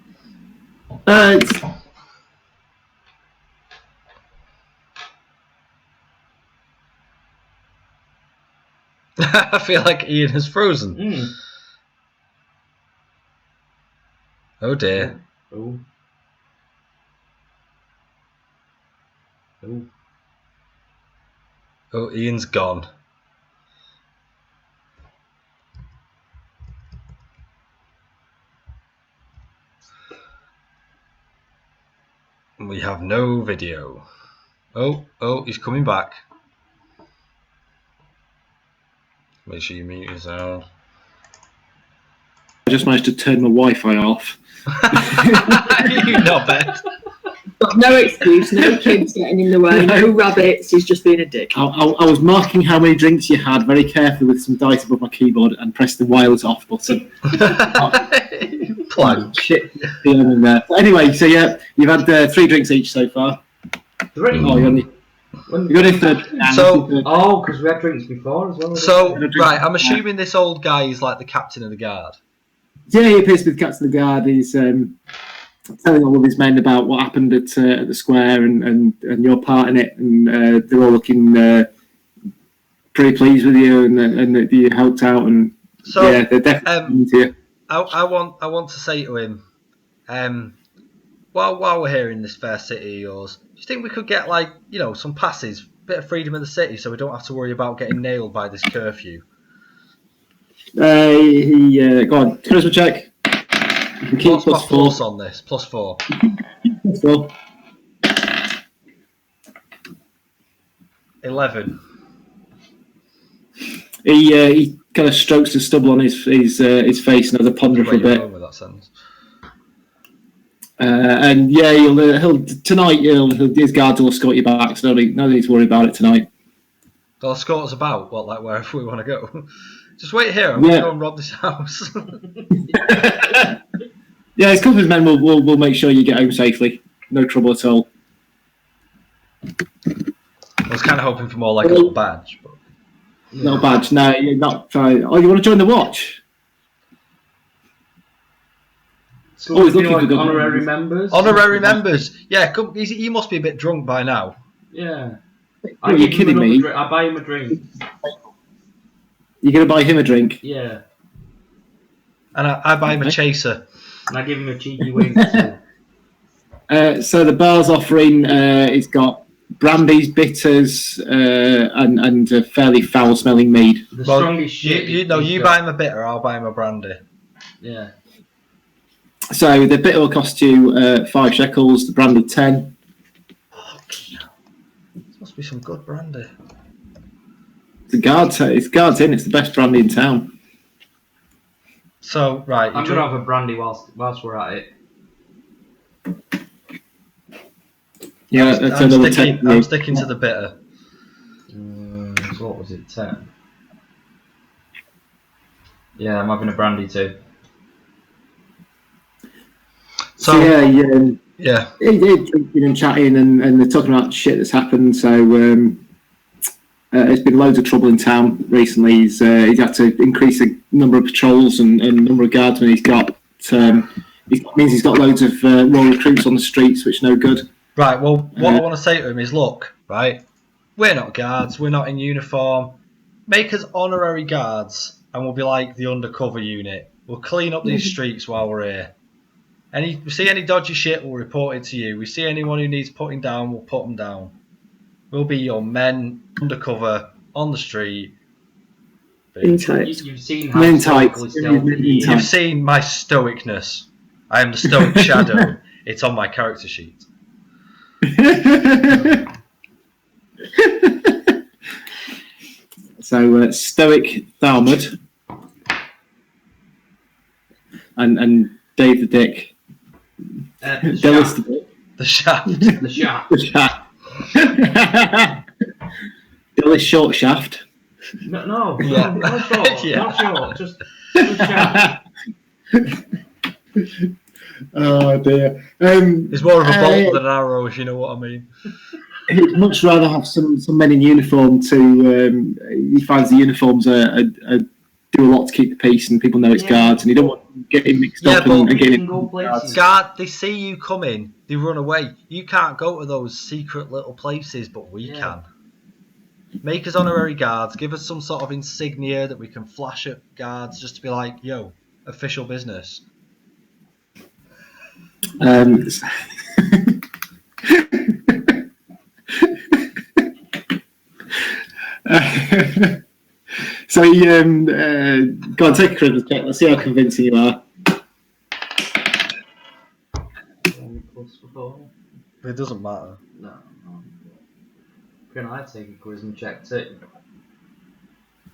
I feel like Ian has frozen. Oh dear. Oh. Oh, Ian's gone. We have no video. Oh, he's coming back. Make sure you mute yourself. I just managed to turn my Wi-Fi off. You not bad. Got no excuse, no kids getting in the way, no rabbits, he's just being a dick. I was marking how many drinks you had very carefully with some dice above my keyboard and pressed the wireless off button. Plank. Shit. Anyway, so yeah, you've had 3 drinks each so far. 3? Oh, you got any third. Because we had drinks before as well. So, right, I'm assuming this old guy is like the captain of the guard. Yeah, he appears to be the captain of the guard. He's telling all of his men about what happened at the square and your part in it, and they're all looking pretty pleased with you and that you helped out, and so, yeah, they're definitely into you. I want to say to him, while we're here in this fair city of yours, do you think we could get some passes, bit of freedom in the city, so we don't have to worry about getting nailed by this curfew? Go on, charisma check. What's my force on this? +4. +4. 11. He kind of strokes the stubble on his face and has a ponder for a bit. With that sentence. And yeah, he'll tonight. His guards will escort you back, so no need to worry about it tonight. They'll escort us about, wherever we want to go. Just wait here. I'm going to go and rob this house. Yeah, his company's men will make sure you get home safely. No trouble at all. I was kind of hoping for more like a little badge. But... Not a badge. No, you're not trying. Oh, you want to join the watch? So he's looking for honorary members. Honorary members. Yeah, he must be a bit drunk by now. Yeah. Are you kidding me? I buy him a drink. You're going to buy him a drink? Yeah. And I buy him a chaser. And I give him a cheeky wink. So the bar's offering, it's got brandies, bitters, and a fairly foul-smelling mead. The strongest shit. You buy him a bitter, I'll buy him a brandy. Yeah. So the bitter will cost you 5 shekels, the brandy 10. This must be some good brandy. It's guards in. It's the best brandy in town. So right, I'm gonna have a brandy whilst we're at it. Yeah, that's another 10. I'm sticking to the bitter. So what was it, 10? Yeah, I'm having a brandy too. So yeah, drinking and chatting, and they're talking about shit that's happened. So there's been loads of trouble in town recently. He's had to increase the number of patrols and number of guardsmen he's got. It means he's got loads of raw recruits on the streets, which is no good. Right. Well, what I want to say to him is, look, right, we're not guards. We're not in uniform. Make us honorary guards, and we'll be like the undercover unit. We'll clean up these streets while we're here. We see any dodgy shit, we'll report it to you. We see anyone who needs putting down, we'll put them down. We'll be your men undercover on the street. In tights. You've seen how stoically stealthy he is. You've seen my stoicness. I am the stoic shadow. It's on my character sheet. So stoic Thalmud and Dave the Dick. The shaft. The shaft. The shaft. Dillis short shaft. No, Yeah. not short. Yeah. Not short. Just shaft. Oh dear. It's more of a bolt than an arrow, if you know what I mean. He'd much rather have some men in uniform to. He finds the uniforms do a lot to keep the peace, and people know it's guards, and he don't want to get him mixed up and get him. Guard, they see you coming, they run away. You can't go to those secret little places, but we can. Make us honorary guards. Give us some sort of insignia that we can flash at guards, just to be like, yo, official business. So go on, take a Christmas check. Let's see how convincing you are. It doesn't matter. No. Can I take a charisma check too?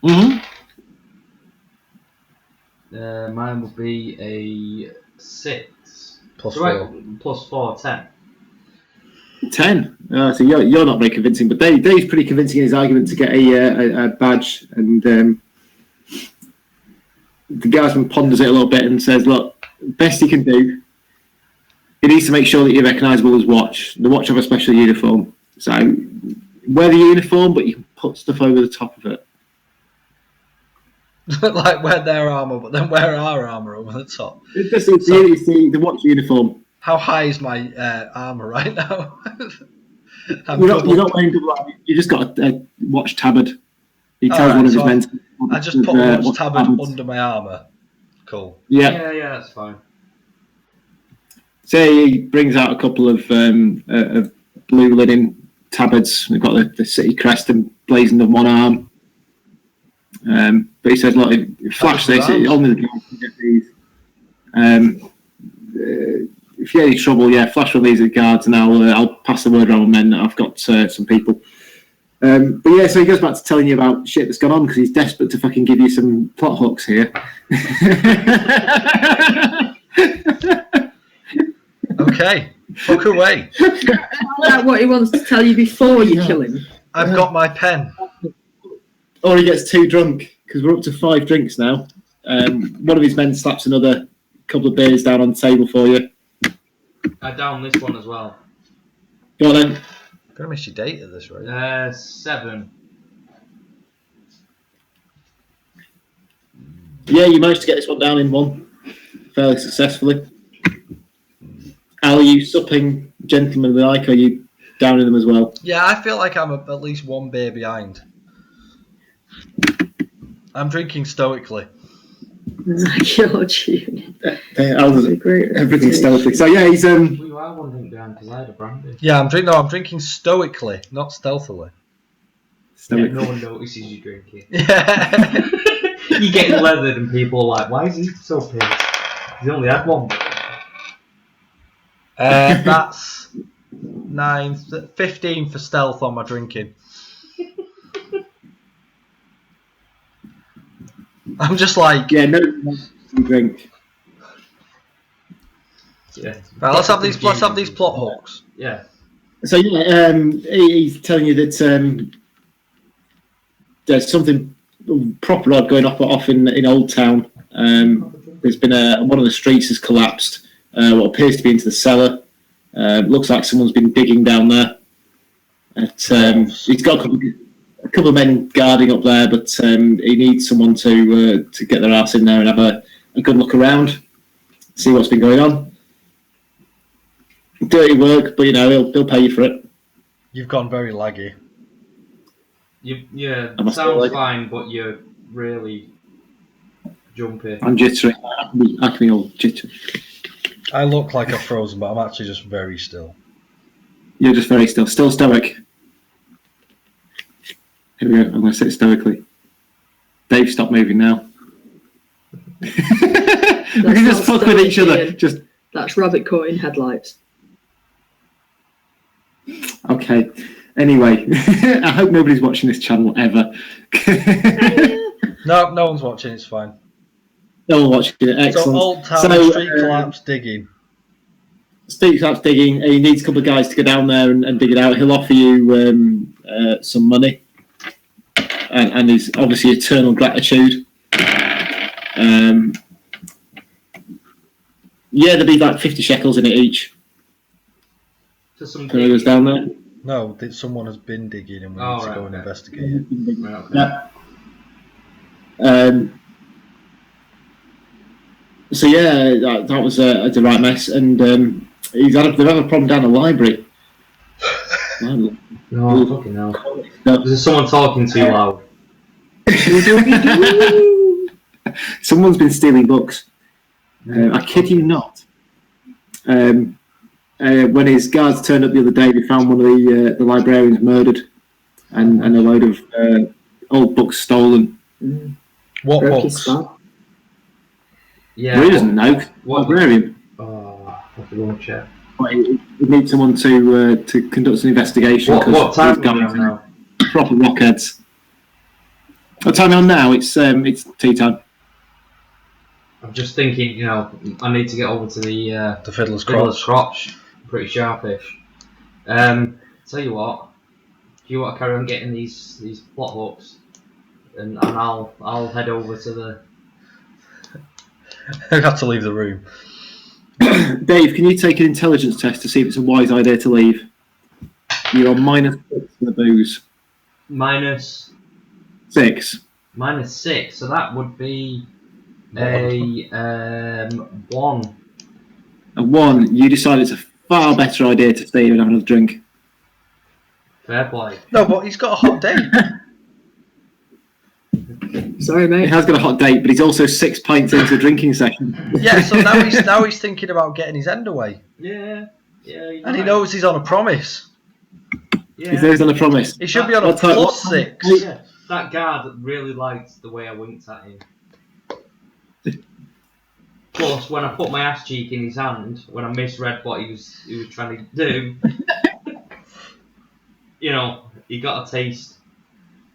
Mm-hmm. Mine will be a 6. Plus So 4. Plus 4, 10. 10. So you're not very convincing, but Dave's pretty convincing in his argument to get a badge, and the guardsman ponders it a little bit and says, "Look, best he can do. He needs to make sure that you're recognisable as Watch. The Watch have a special uniform, so wear the uniform, but you can put stuff over the top of it." Like wear their armour, but then wear our armour over the top. It's the Watch uniform. How high is my armour right now? You're not wearing double armour. You just got a Watch tabard. He tells one of his men. I just put a Watch tabard under my armour. Cool. Yeah, that's fine. So he brings out a couple of blue linen tabards. They've got the city crest emblazoned on one arm. But he says, "Look, flash this. Only the guys can get these. If you have any trouble, flash one of these at guards, and I'll pass the word around with men that I've got some people." But so he goes back to telling you about shit that's gone on because he's desperate to fucking give you some plot hooks here. Okay, fuck away. Is that what he wants to tell you before you kill him? I've got my pen. Or he gets too drunk because we're up to 5 drinks now. One of his men slaps another couple of beers down on the table for you. I down this one as well. Go on then. I'm gonna miss your date at this rate. 7. Yeah, you managed to get this one down in 1 fairly successfully. Al, are you supping gentlemanly like, or are you downing them as well? Yeah, I feel like I'm at least 1 beer behind. I'm drinking stoically. Like your tune. Al does everything stealthy. So yeah, he's You are 1 drink behind because I had a brandy. Yeah, I'm drinking stoically, not stealthily. Yeah, no one notices you drinking. Yeah. You get leathered and people are like, "Why is he so pissed? He's only had 1." That's 9, 15 for stealth on my drinking. I'm just like, no drink. Yeah. right, let's have these plot hooks. Yeah. So yeah, he's telling you that there's something proper odd going off in Old Town. There's been one of the streets has collapsed. What appears to be into the cellar. Looks like someone's been digging down there. He's got a couple of men guarding up there, but he needs someone to get their ass in there and have a good look around, see what's been going on. Dirty work, but he'll pay you for it. You've gone very laggy. Yeah, sounds fine, but you're really jumpy. I'm jittery. I can be all jittery. I look like I've frozen, but I'm actually just very still. You're just very still stoic. Here we go. I'm going to sit stoically. Dave, stop moving now. We can just fuck with each other. That's rabbit caught in headlights. Okay. Anyway, I hope nobody's watching this channel ever. No one's watching. It's fine. No one watching it. Excellent. So Old Town street collapse digging. Street collapse digging. He needs a couple of guys to go down there and dig it out. He'll offer you some money, and his obviously eternal gratitude. Yeah, there'll be like 50 shekels in it each. To some goes down there. No, someone has been digging and we need to go and investigate it. Right, okay. Yeah. So yeah, that was a right mess, and they've had a problem down the library. No, fucking hell. There's someone talking too loud. Someone's been stealing books. I kid you not. When his guards turned up the other day, they found one of the librarians murdered, and a load of old books stolen. What books? Yeah. He doesn't know. Librarian. Oh, I have to go and check. We need someone to conduct an investigation. What time are we on now? Proper rockheads. What time are we on now? It's tea time. I'm just thinking, I need to get over to the Fiddler's Crotch. Pretty sharpish. Tell you what, do you want to carry on getting these plot hooks, and I'll head over to the. I have to leave the room. Dave, can you take an intelligence test to see if it's a wise idea to leave? You're on -6 for the booze. -6. -6. So that would be a 1. A 1. You decide it's a far better idea to stay here and have another drink. Fair play. No, but he's got a hot date. Sorry, mate. He has got a hot date, but he's also 6 pints into a drinking session. Yeah, so now he's thinking about getting his end away. Yeah. And he knows he's on a promise. Yeah. He knows on a promise. He should be on a +6. Yeah. That guard really liked the way I winked at him. Plus, when I put my ass cheek in his hand, when I misread what he was trying to do, he got a taste.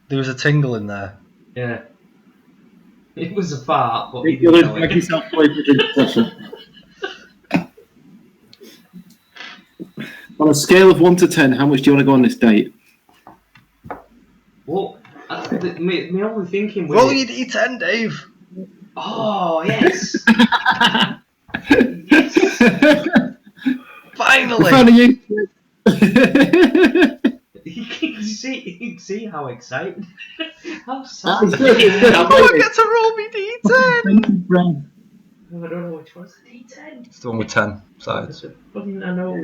There was a tingle in there. Yeah. It was a fart, but he didn't know it. On a scale of 1 to 10, how much do you want to go on this date? Well, my only thinking was... Well, you need 10, Dave. Oh, yes! Finally! Found a use. You can see how excited. How sad. Oh, I get to roll me D10! I don't know which one's the D10. It's the one with 10 sides. I know.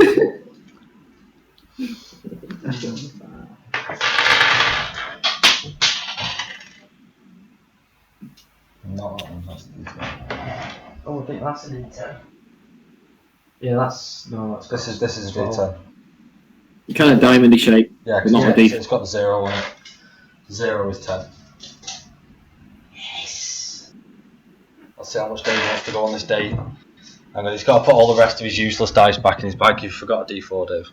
No, that's the D10. Oh, I think that's an D10. Yeah, that's This is a D10. Kind of diamondy shape. Yeah, but not a D. it's got the 0 on it. 0 is 10. Yes. Let's see how much Dave wants to go on this date. And then he's got to put all the rest of his useless dice back in his bag. You forgot a D4, Dave.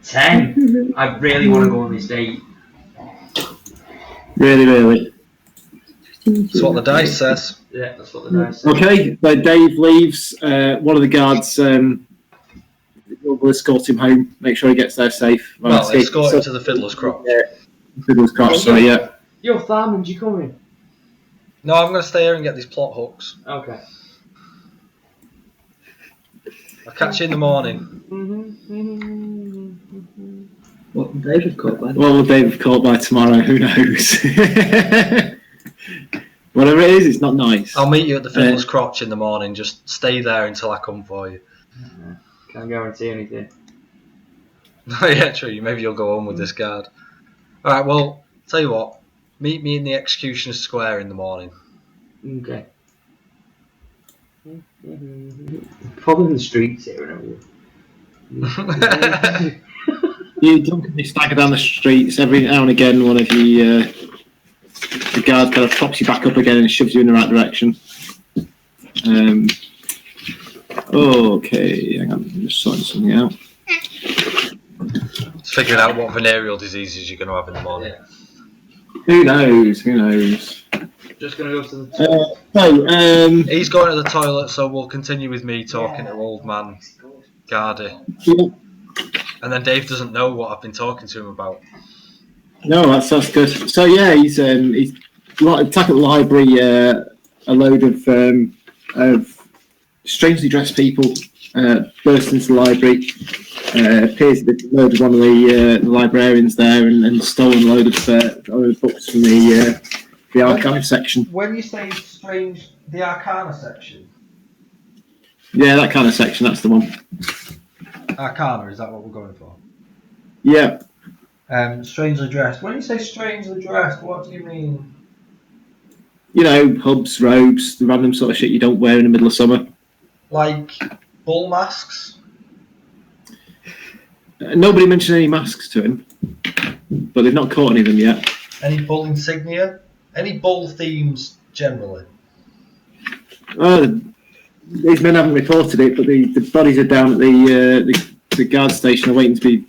10. I really want to go on this date. Really, really. That's what the dice says. Yeah, that's what the dice says. Okay, so Dave leaves. One of the guards will escort him home. Make sure he gets there safe. Well, escort him to the Fiddler's Crotch. Yeah, Fiddler's Crotch. Sorry, yeah. Yo, Tharman, you coming? No, I'm going to stay here and get these plot hooks. Okay. I'll catch you in the morning. What will David caught by? What will David caught by tomorrow? Who knows? Whatever it is, it's not nice. I'll meet you at the Fiddler's Crotch in the morning. Just stay there until I come for you. Can't guarantee anything. Yeah, true. Maybe you'll go on with this guard. All right. Well, tell you what. Meet me in the Executioner's Square in the morning. Okay. Probably in the streets here, aren't you? You drunkenly stagger down the streets. Every now and again, one of the guards kind of props you back up again and shoves you in the right direction. Okay, hang on, I'm just sorting something out. Figuring out what venereal diseases you're going to have in the morning. Yeah. Who knows? Who knows? Just gonna go to the He's going to the toilet, so we'll continue with me talking to old man Gardy. Yeah. And then Dave doesn't know what I've been talking to him about. No, that's good. So yeah, he's attacked at the library. A load of strangely dressed people burst into the library. Appears that they've murdered one of the librarians there and stolen a load of books from the archive section. When you say strange, the Arcana section? Yeah, that kind of section, that's the one. Arcana, is that what we're going for? Yeah. Strangely dressed. When you say strangely dressed, what do you mean? You know, hubs, robes, the random sort of shit you don't wear in the middle of summer. Like bull masks? Nobody mentioned any masks to him, but they've not caught any of them yet. Any bull insignia? Any bull themes generally? These men haven't reported it, but the bodies are down at the guard station, are waiting to be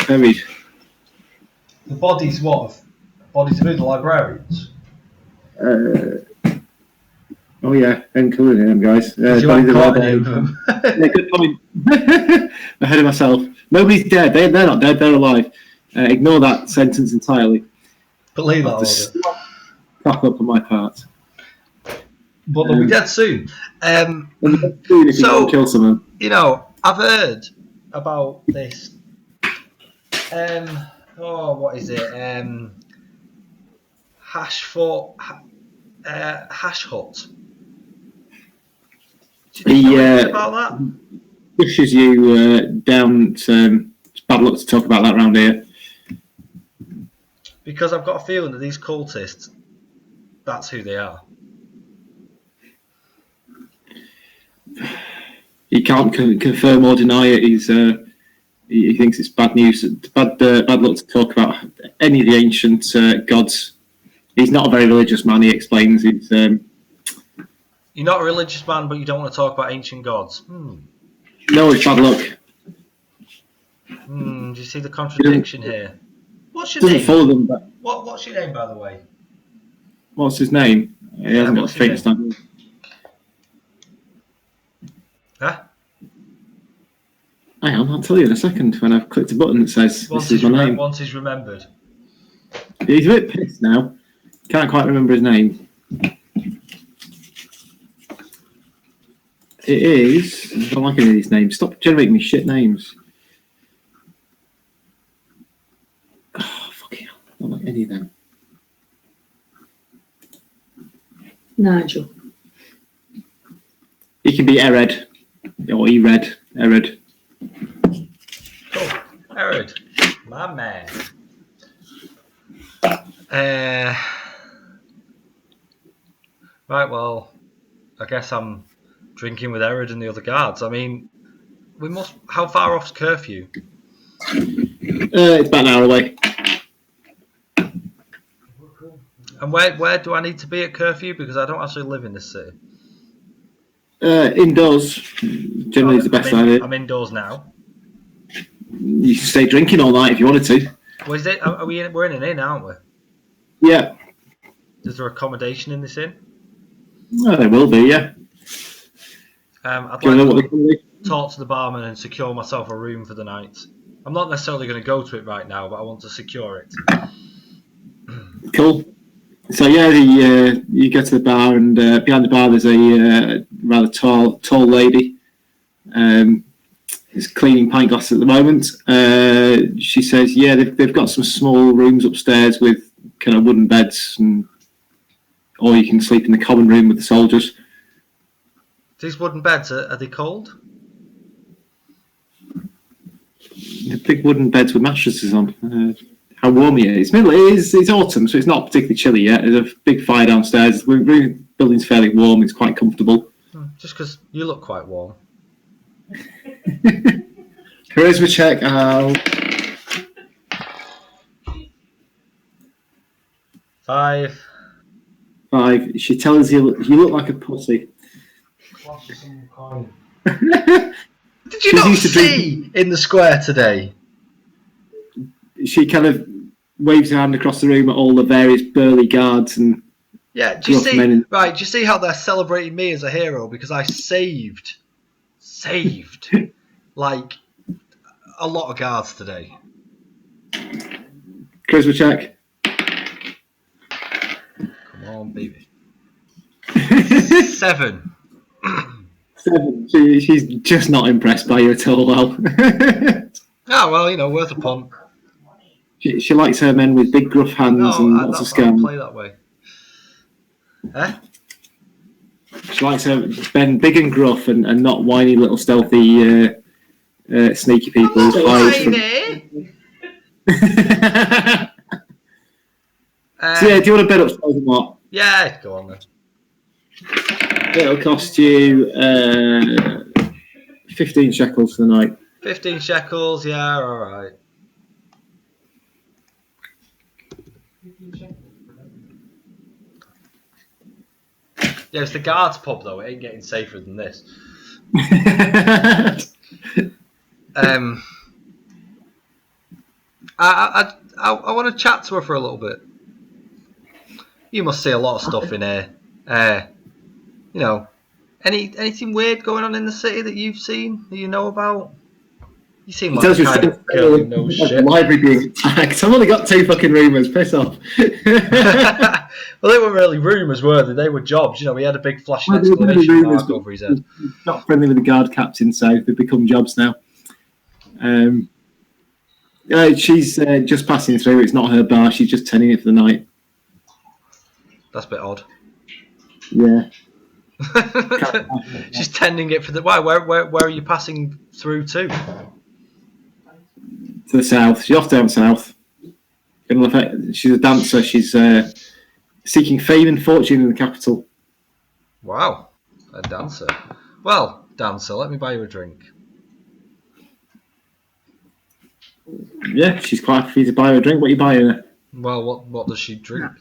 buried. The bodies what? Bodies of who? The librarians? Oh yeah, including them guys. You haven't caught any of them. Yeah, good point. Ahead of myself. Nobody's dead. They're not dead. They're alive. Ignore that sentence entirely. Believe that order. Cock up on my part. But they'll be dead soon. So kill someone. You know, I've heard about this. What is it? Hash hut. Did you know anything about that? Pushes you down. It's bad luck to talk about that around here. Because I've got a feeling that these cultists, that's who they are. He can't confirm or deny it. He thinks it's bad news, bad luck to talk about any of the ancient gods. He's not a very religious man. He explains. You're not a religious man, but you don't want to talk about ancient gods. No, it's bad luck. Do you see the contradiction here? What's your doesn't name? follow them. But What's your name, by the way? what's his name? He hasn't got the faintest idea. Huh? Hang on, I'll tell you in a second when I've clicked a button that says this is my name. Once he's remembered. He's a bit pissed now. Can't quite remember his name. It is. I don't like any of these names. Stop generating me shit names. Oh, fucking hell. I don't like any of them. Nigel. He can be Ered. Or Ered. Ered. Cool. Ered. My man. Right, well, I guess I'm drinking with Ered and the other guards. I mean, we must. How far off's curfew? It's about an hour away. And where do I need to be at curfew? Because I don't actually live in this city. Indoors. Generally, is the best idea. I'm indoors now. You can stay drinking all night if you wanted to. Well, is it? We're in an inn, aren't we? Yeah. Is there accommodation in this inn? Well, there will be, yeah. I'd Do you know like what to talk to the barman and secure myself a room for the night. I'm not necessarily going to go to it right now, but I want to secure it. Cool. So yeah, you go to the bar, and behind the bar there's a rather tall lady. Is cleaning pint glasses at the moment. She says, yeah, they've got some small rooms upstairs with kind of wooden beds, or you can sleep in the common room with the soldiers. These wooden beds, are they cold? The big wooden beds with mattresses on. How warm it is. It's autumn, so it's not particularly chilly yet. There's a big fire downstairs. The building's fairly warm. It's quite comfortable. Just because you look quite warm. Charisma check, Al. 5. 5. She tells you look like a pussy. Did you not see in the square today? She kind of waves her hand across the room at all the various burly guards and do you see? Right, do you see how they're celebrating me as a hero because I saved like a lot of guards today. Charisma check. Come on, baby. 7. 7. She's just not impressed by you at all, Al. Well, worth a punt. She likes her men with big gruff hands and lots of scam. Play that way. She likes her men big and gruff and not whiny little stealthy sneaky people. So yeah, do you want to bet upstairs or what? Yeah, go on then. It'll cost you 15 shekels for the night. 15 shekels, yeah, alright. Yeah, it's the guards pub though, it ain't getting safer than this. I want to chat to her for a little bit. You must see a lot of stuff in here. Anything weird going on in the city that you've seen, that you know about? You seem like the kind of girl who knows shit. The library being attacked. I've only got 2 fucking rumours. Piss off. Well, they weren't really rumours, were they? They were jobs. He had a big flashing exclamation mark over his head. Not friendly with the guard captain, so they've become jobs now. She's just passing through. It's not her bar. She's just tending it for the night. That's a bit odd. Yeah. She's tending it for the... Why? Where are you passing through to? To the south. She's off down south. She's a dancer. She's seeking fame and fortune in the capital. Wow. A dancer. Well, dancer, let me buy you a drink. Yeah, she's quite happy to buy her a drink. What are you buying her? Well, what does she drink?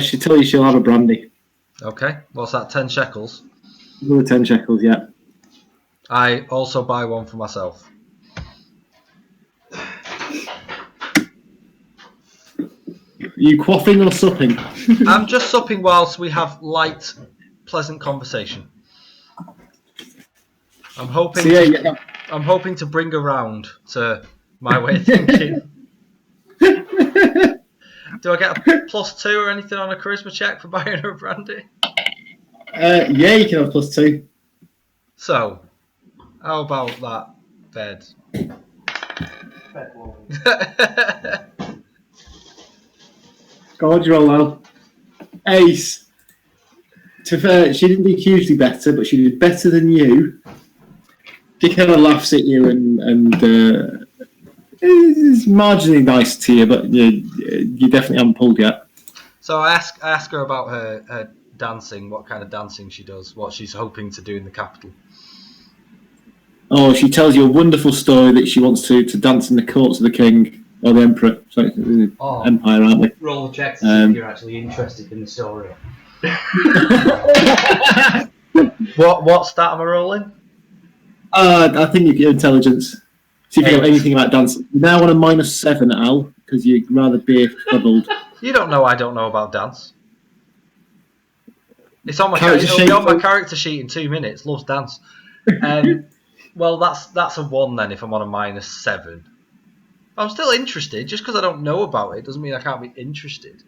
She'll tell you she'll have a brandy. Okay. What's that, 10 shekels? Another 10 shekels, yeah. I also buy one for myself. Are you quaffing or supping? I'm just supping whilst we have light, pleasant conversation. I'm hoping to bring her round to my way of thinking. Do I get a +2 or anything on a charisma check for buying her a brandy? Yeah, you can have +2. So, how about that bed? Go on, roll out. Ace. To be fair, she didn't do hugely better, but she did better than you. She kind of laughs at you and is marginally nice to you, but you definitely haven't pulled yet. So I ask her about her dancing, what kind of dancing she does, what she's hoping to do in the capital. Oh, she tells you a wonderful story that she wants to dance in the courts of the king or the emperor. Sorry, empire, aren't we? Roll the check to see if you're actually interested in the story. What stat am I rolling? I think your intelligence. See if you know anything about dancing. You now on a -7, Al, because you'd rather be befuddled. You don't know I don't know about dance. It's on my Character it'll be on my sheet. character sheet in 2 minutes. Loves dance. Well, that's a 1 then if I'm on a -7. I'm still interested. Just because I don't know about it doesn't mean I can't be interested.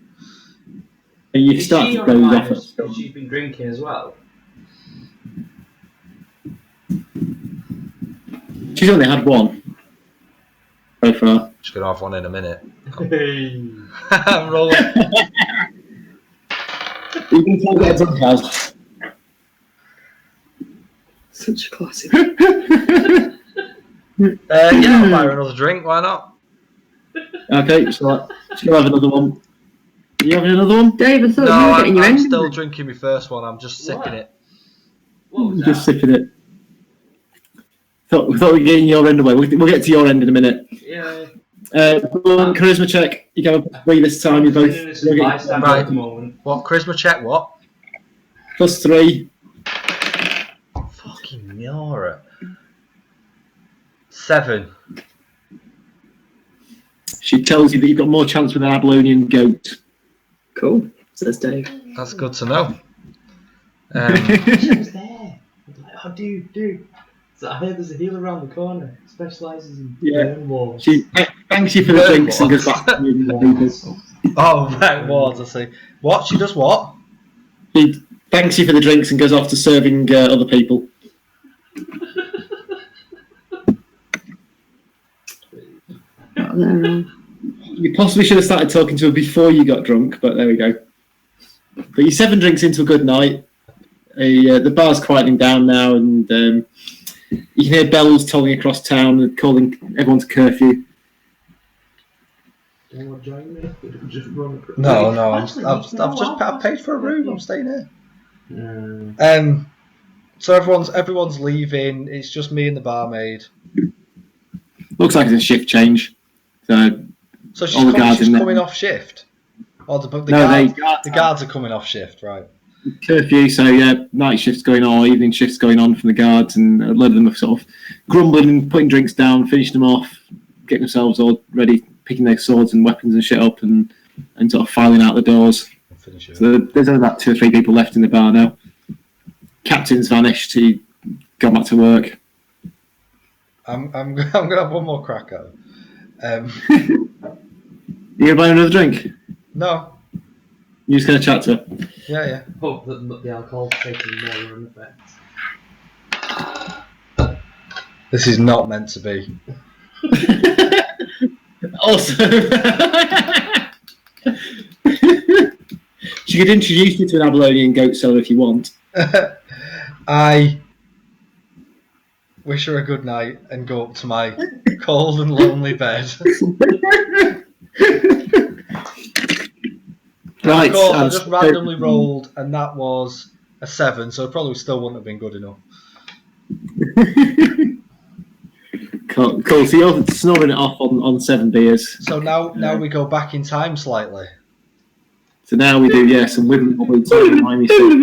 You Is start she to on a doze minus off. because she's been drinking as well? She's only had 1 so far. Just gonna have 1 in a minute. Hey. I'm rolling. You can tell what drunk has. Such a classic. Yeah, I'll buy her another drink. Why not? Okay, so she'll have another one. Are you having another one? Dave, I thought No, you were getting your I'm end. still drinking my first one. I'm just sipping it. What was Just that? sipping it. We thought we were getting your end away. We'll get to your end in a minute. Yeah. Go on, charisma check. You go away this time. You both. It's you're a getting bystander Right. at the moment. What? Charisma check? What? +3. Fucking Miura. 7. She tells you that you've got more chance with an Abalonian goat. Cool, says Dave. That's good to know. She was there. Like, oh, dude. So I heard there's a healer around the corner. Specialises in burn walls. She thanks you for the drinks and goes back to moving the people. Oh, right, wards, I see. What? She does what? She thanks you for the drinks and goes off to serving other people. You possibly should have started talking to her before you got drunk, but there we go. But you're 7 drinks into a good night. The bar's quieting down now, and you can hear bells tolling across town, calling everyone to curfew. Anyone join me? Just run across. No, Actually, I've paid for a room. I'm staying here. Mm. So everyone's leaving. It's just me and the barmaid. Looks like it's a shift change. So All the guards she's in there. coming off shift. Or the guards are coming off shift, right? Curfew, so yeah, night shift's going on, evening shift's going on from the guards, and a lot of them are sort of grumbling, putting drinks down, finishing them off, getting themselves all ready, picking their swords and weapons and shit up, and sort of filing out the doors. So there's only about 2 or 3 people left in the bar now. Captain's vanished. He gone back to work. I'm gonna have one more crack at it. You gonna buy another drink? No. You're just gonna chat to her. Yeah. Hope that the alcohol's taking more of an effect. This is not meant to be. Also, she could introduce you to an Abalonian goat seller if you want. I wish her a good night and go up to my cold and lonely bed. Right. Of course, I just randomly rolled, and that was a 7, so it probably still wouldn't have been good enough. Cool. So you're snoring it off on 7 beers. So now we go back in time slightly. So now we do, some wibbly wobbly timey stuff.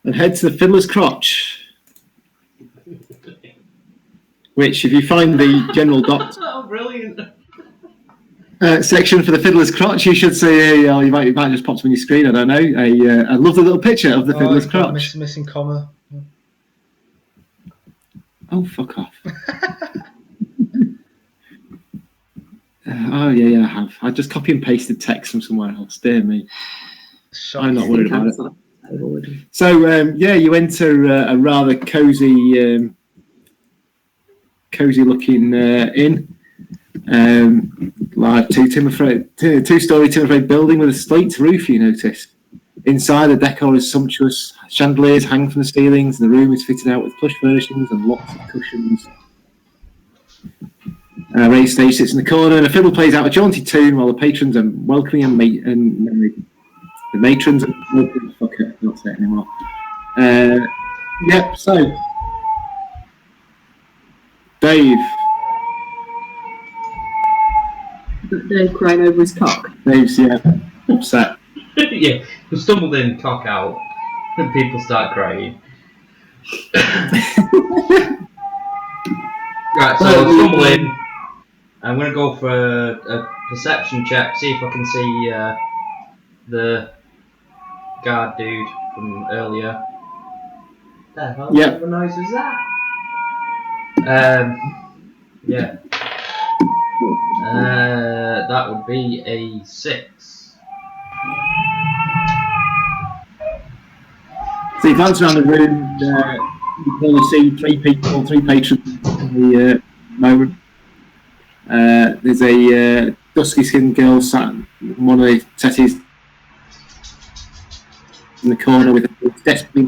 And head to the Fiddler's Crotch. Which, if you find the general doctor Oh, brilliant! section for the Fiddler's Crotch, you should see, you might just pop up on your screen, I don't know, a lovely little picture of the Fiddler's Crotch. Missing comma. Oh, fuck off. Oh, yeah, I have. I just copy and pasted text from somewhere else. Dear me. I'm not worried about it. So, you enter a rather cosy looking inn. Like two-story timber-frame building with a slate roof, you notice. Inside, the decor is sumptuous. Chandeliers hang from the ceilings, and the room is fitted out with plush furnishings and lots of cushions. A raised stage sits in the corner, and a fiddle plays out a jaunty tune while the patrons are welcoming the matrons are welcoming. Fuck it, I'll not say it anymore. So Dave crying over his cock. Dave's upset. Yeah, we stumbled in, cock out, and people start crying. Right, so I stumble in, I'm going to go for a perception check, see if I can see the guard dude from earlier. The hell Yeah. kind of noise was that? Yeah. That would be a 6. So you glance around the room, you can only see 3 people, 3 patrons in the moment. There's a dusky-skinned girl sat in one of the settees in the corner with a desperately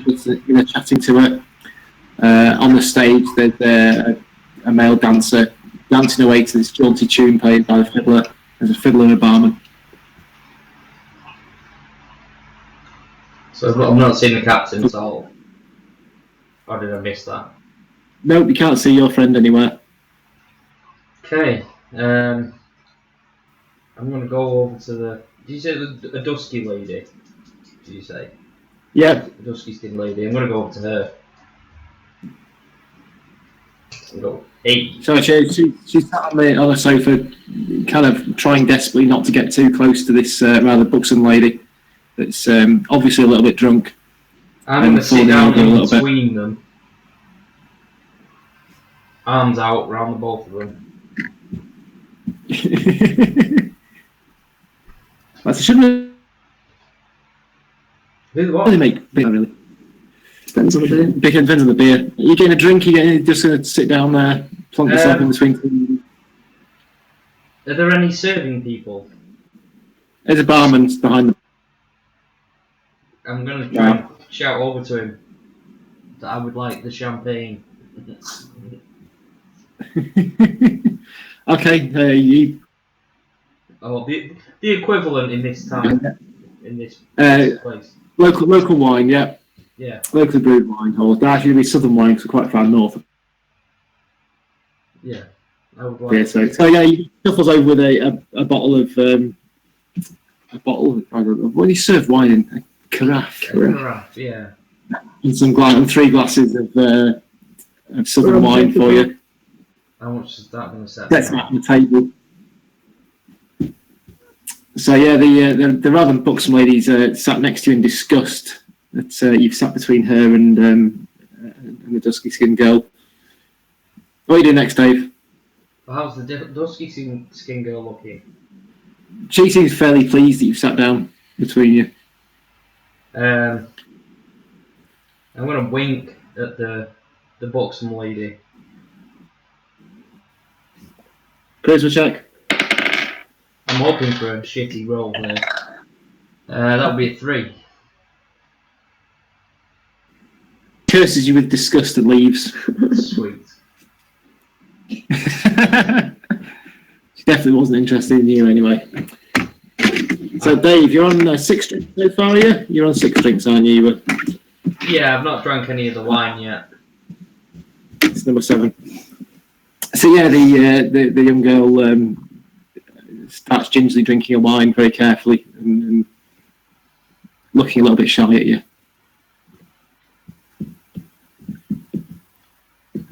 chatting to her. On the stage, there's a male dancer dancing away to this jaunty tune played by the fiddler. There's a fiddler and a barman. So I'm not seeing the captain at all. Or did I miss that? Nope, you can't see your friend anywhere. Okay. I'm going to go over to the... Did you say a dusky lady? Did you say? Yeah. A dusky skinned lady. I'm going to go over to her. And go, hey. So she's sat on the sofa, kind of trying desperately not to get too close to this rather buxom lady that's obviously a little bit drunk. I'm going to sit down in between them. Arms out round the both of them. That's a shouldn't really make beer, really. Depends on the beer. Depends on the beer. Are you getting a drink? You're just going to sit down there, plonk yourself in between. Are there any serving people? There's a barman behind them. I'm going to try and shout over to him that I would like the champagne. Okay, you. Oh, the equivalent in this time, in this place. Local wine, yeah. Yeah. Locally brewed wine, or actually be southern wine because we're quite far north. Yeah, I would like. Yeah, so yeah, he shuffles over with a bottle of when you serve wine in a carafe. Carafe, yeah. And some and 3 glasses of southern wine for you. How much is that going to set? That's on the table. So yeah, the rather buxom lady's sat next to you in disgust that you've sat between her and the dusky-skinned girl. What are you doing next, Dave? Well, how's the dusky-skinned girl looking? She seems fairly pleased that you've sat down between you. I'm going to wink at the buxom lady. Charisma check. I'm hoping for a shitty roll here. That would be a 3. Curses you with disgust and leaves. Sweet. She definitely wasn't interested in you anyway. So Dave, you're on 6 drinks so far, are you? You're on 6 drinks, aren't you? Yeah, I've not drank any of the wine yet. It's number 7. So yeah, the young girl starts gingerly drinking a wine very carefully and looking a little bit shy at you.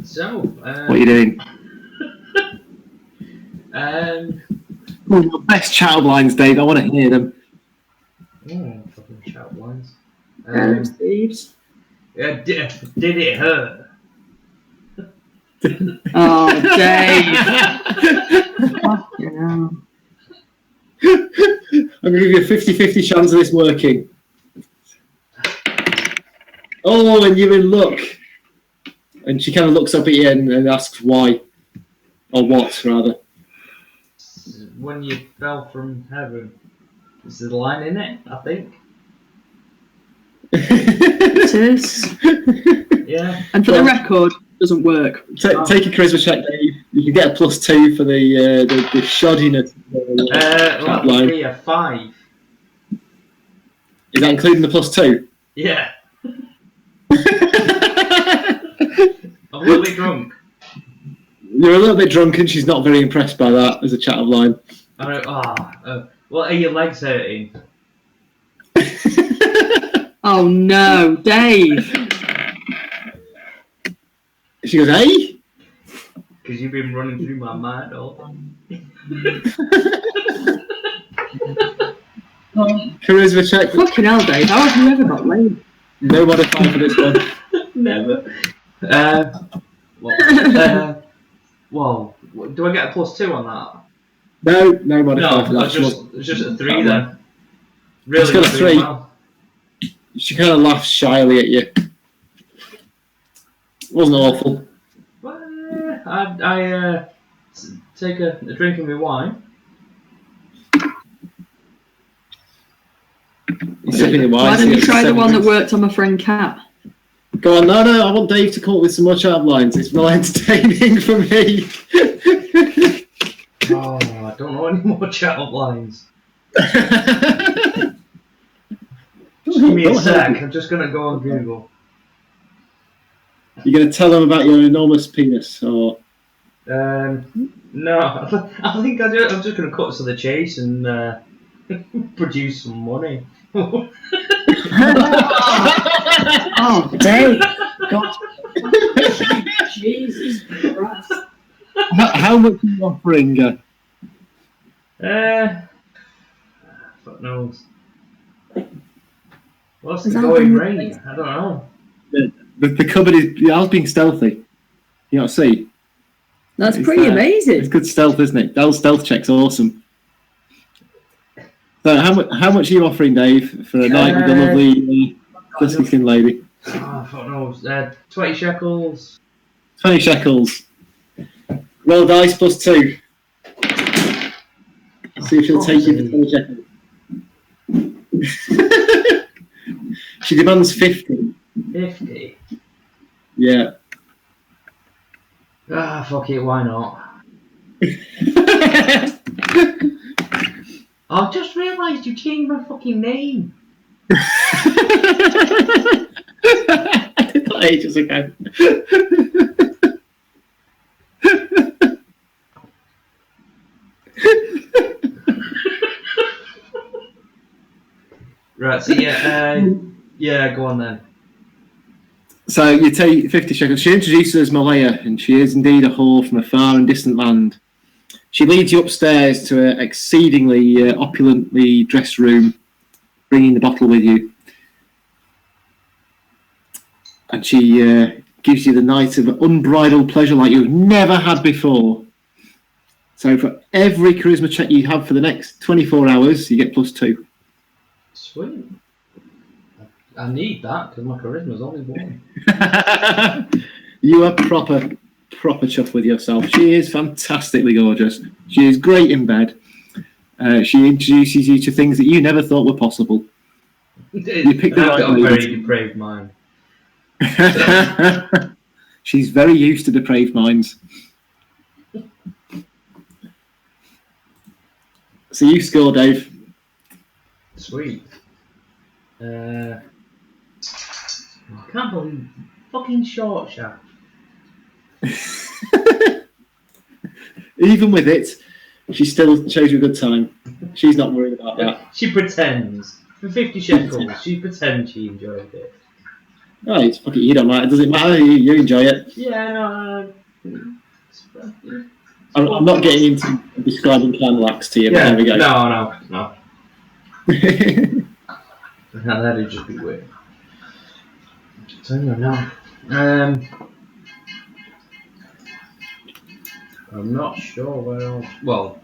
So, what are you doing? Well, your best child lines, Dave. I want to hear them. Oh, fucking child lines. Thieves. Yeah, did it hurt? Oh, Dave. Yeah. I'm going to give you a 50-50 chance of this working. Oh, and you're in luck. And she kind of looks up at you and asks why. Or what, rather. When you fell from heaven. Is there a line in it, I think? It is. Yeah. And for the record, it doesn't work. Take a charisma check, Dave. You can get a +2 for the shoddiness. That would be a 5. Is that including the +2? Yeah. I'm a little bit drunk. You're a little bit drunk and she's not very impressed by that as a chat of line. Well, are your legs hurting? Oh no, Dave. She goes, hey? because you've been running through my mind all time. Charisma check. Fucking hell, Dave. How have you ever got laid? No modifier for this one. Never. Well, do I get a +2 on that? No modifier for No, that. it's just a 3 then. Really It's got a 3. well. She kind of laughs shyly at you. Wasn't awful. Well, I take a drink of my wine. Why don't you try the one that worked on my friend Kat? Go on, no, I want Dave to come up with some more chat lines. It's more entertaining for me. Oh, I don't know any more chat lines. Just give me a sec. I'm just going to go on Google. You're going to tell them about your enormous penis, or? No, I think I'm just going to cut to the chase and produce some money. Oh, Dave. God. Jesus Christ. How much are you offering? Fuck knows. What's the going rate? I don't know. The cupboard is. I was being stealthy. You know, see. That's pretty amazing. It's good stealth, isn't it? Dell's stealth check's awesome. So, how much are you offering, Dave, for a night with the lovely dusky skinned lady? Oh, fuck knows. 20 shekels. 20 shekels. Roll dice +2. See if she'll take you for 20 shekels. She demands 50. 50? Yeah. Ah, fuck it, why not? I've just realised you changed my fucking name. I did that ages ago. Right, so yeah, go on then. So you take 50 shekels. She introduces us as Malaya, and she is indeed a whore from a far and distant land. She leads you upstairs to an exceedingly opulently dressed room, bringing the bottle with you. And she gives you the night of unbridled pleasure like you've never had before. So for every charisma check you have for the next 24 hours, you get +2. Sweet. I need that because my charisma's only 1. You are proper chuffed with yourself. She is fantastically gorgeous. She is great in bed. She introduces you to things that you never thought were possible. You pick the I've right got a lady. very depraved mind. She's very used to depraved minds. So you score, Dave. Sweet. I can't believe fucking short shaft. Even with it, she still shows you a good time. She's not worried about that. She pretends. For 50 shekels, she pretends she enjoyed it. Right, fuck it, you don't mind. It doesn't matter. You enjoy it. Yeah, no. I'm not getting into describing candle acts to you, but there we go. No. No, that'd just be weird. So no. I'm not sure where else. Well,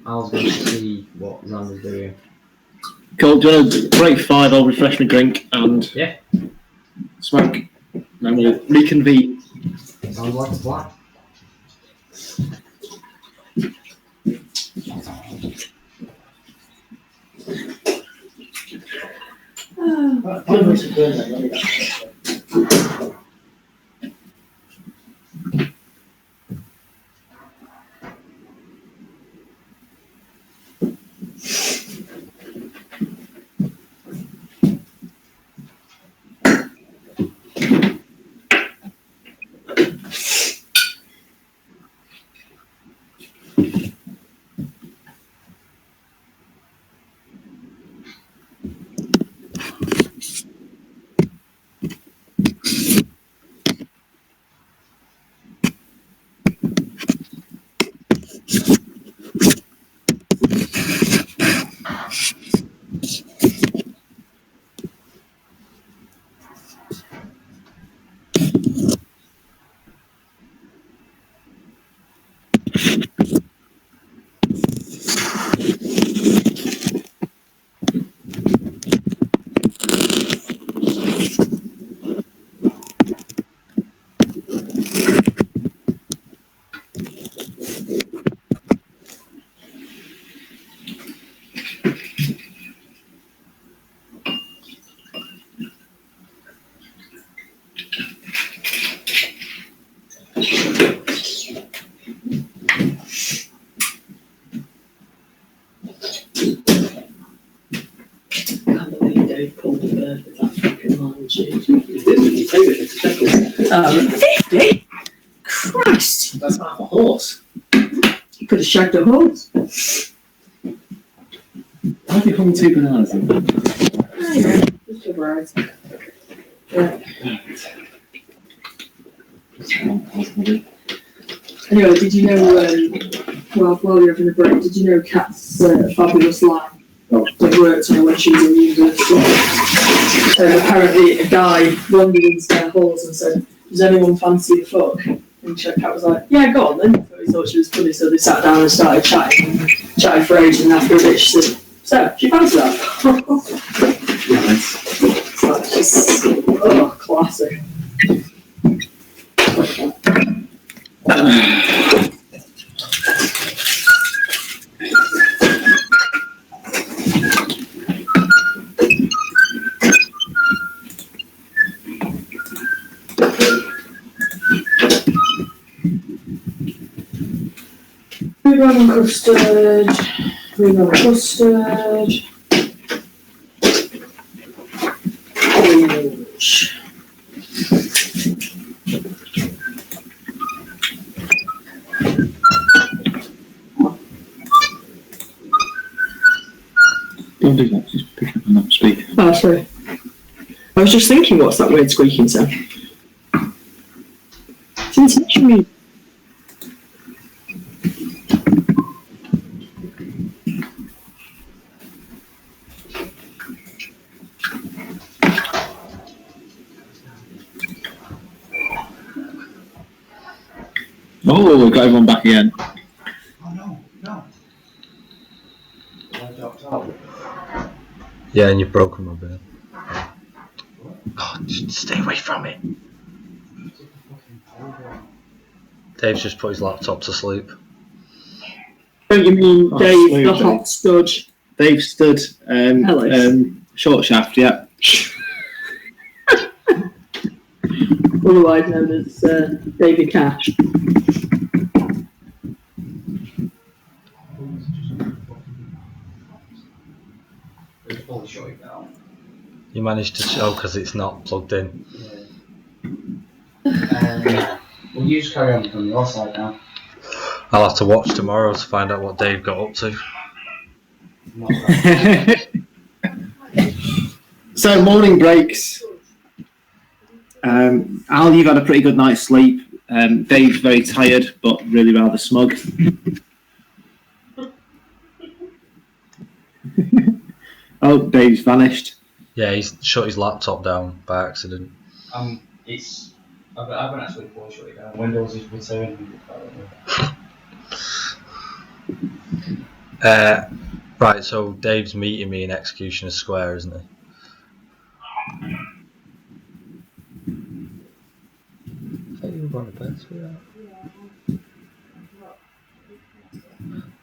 I was going to see what Zan was doing. Cool. Do you want to break 5? I'll refresh my drink and smoke. Then we'll reconvene. Sounds like a plan. Pulled the bird with that fucking line, jeez. 50? Christ! That's half a horse. You could have shagged a horse. Why have you hung 2 bananas in? Anyway, just a variety. Yeah. Anyway, did you know, while you're having a break, did you know Kat's fabulous line that worked on her when she was in university? Apparently a guy wandered into their halls and said, does anyone fancy a fuck? And Kat was like, yeah, go on then. So he thought she was funny, so they sat down and started chatting for ages, and after a bit she said, so, do you fancy that? Nice. So it's just, classic. Rhubarb custard. Orange. Don't do that, just pick up on that speaker. Oh, sorry. I was just thinking, what's that weird squeaking sound? It's me. Oh, we've got everyone back again. Oh no. I dropped out. Yeah, and you've broken my bed. God, just stay away from it. Dave's just put his laptop to sleep. Don't you mean Oh, Dave, smooth, the Dave. hot stud? Dave stood short shaft, yeah. Otherwise known as Baby Cash. You managed to show because it's not plugged in. We'll use carry on from your side now. I'll have to watch tomorrow to find out what Dave got up to. So, morning breaks. Al, you've had a pretty good night's sleep. Dave's very tired, but really rather smug. Oh, Dave's vanished. Yeah, he's shut his laptop down by accident. I haven't actually fully shut it down. Windows is returning. Right, so Dave's meeting me in Executioner Square, isn't he? I thought you were going to bed, sweetheart.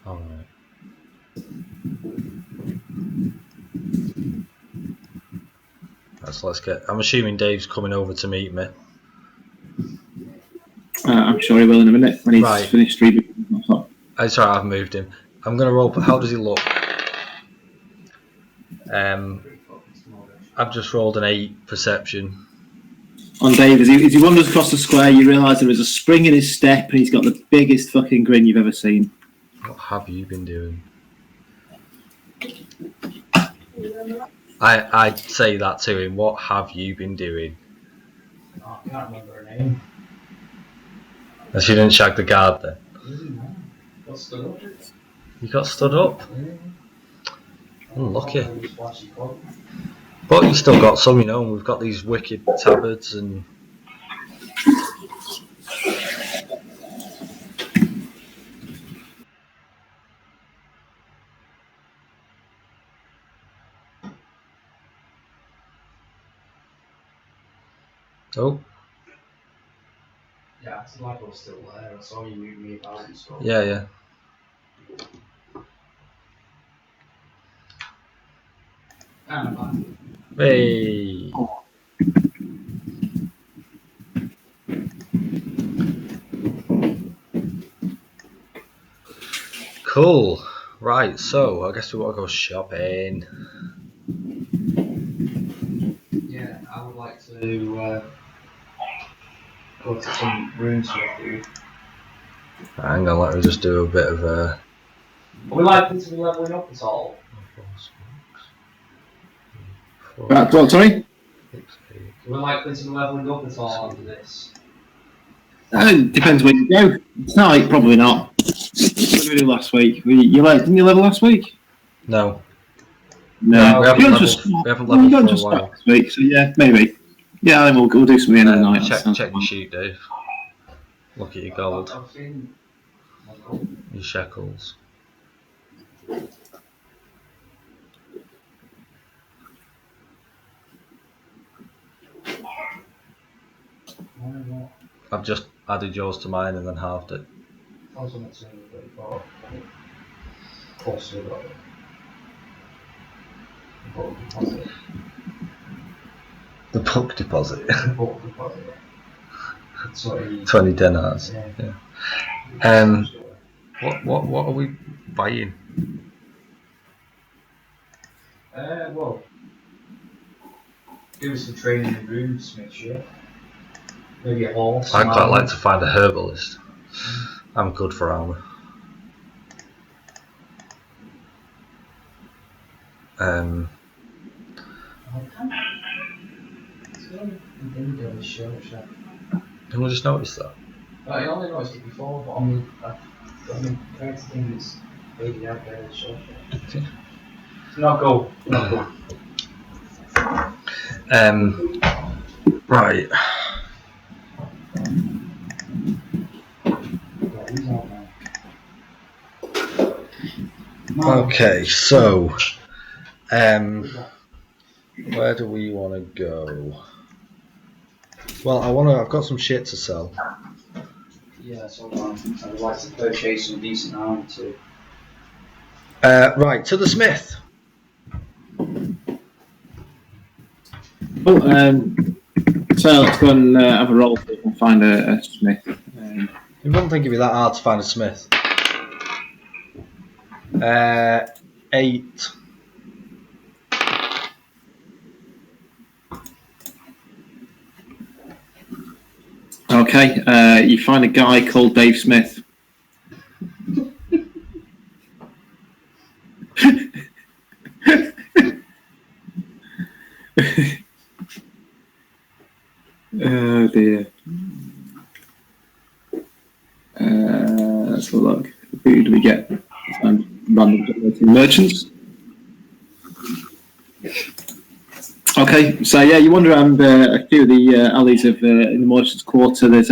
Alright. Let's get. I'm assuming Dave's coming over to meet me. I'm sure he will in a minute when he's finished streaming. Sorry, I've moved him. I'm going to roll. How does he look? I've just rolled an 8 perception. On Dave, as he wanders across the square, you realise there is a spring in his step and he's got the biggest fucking grin you've ever seen. What have you been doing? I'd say that to him. What have you been doing? Oh, I can't remember her name. And she didn't shag the guard then. Got stood up. You got stood up? Unlucky. Flashy cloak. But you still got some, you know, and we've got these wicked tabards and... Oh. Yeah, it's like I was still there. I saw you move me about and stuff. Yeah. And I'm back. Hey. Cool. Right, so I guess we want to go shopping. Yeah, I would like to go to some rooms with you. Hang on, let me just do a bit of a... Are we likely to be levelling up at all? What, sorry? We're likely to be levelling up at all after this. Depends where you go. Tonight, probably not. What did we do last week? Didn't you level last week? No. No. We haven't leveled for a while. Last week, so yeah, maybe. Yeah, I think we'll do something in the night. Check your sheet, Dave. Look at your gold. I've seen Your shekels. I've just added yours to mine and then halved it. I was on it soon, but also got it. The book deposit. The book deposit. 20 dinars. Yeah. What are we buying? Well, do some training in rooms, make sure. Maybe a horse. I'd quite like to find a herbalist. I'm good for armour. Anyone just noticed that? I only noticed it before, but I mean, trying to think it's fading out there in the shop. Not go. Right. Okay, so where do we want to go? Well, I've got some shit to sell. Yeah, so I would like to purchase some decent armor too. Right, to the smith. So let's go and have a roll so we can find a smith. You wouldn't think it'd be that hard to find a smith. 8. Okay, you find a guy called Dave Smith. Oh dear. Let's have a look. Who do we get? Random merchants. Okay, so yeah, you wander around a few of the alleys of in the merchants' quarter. There's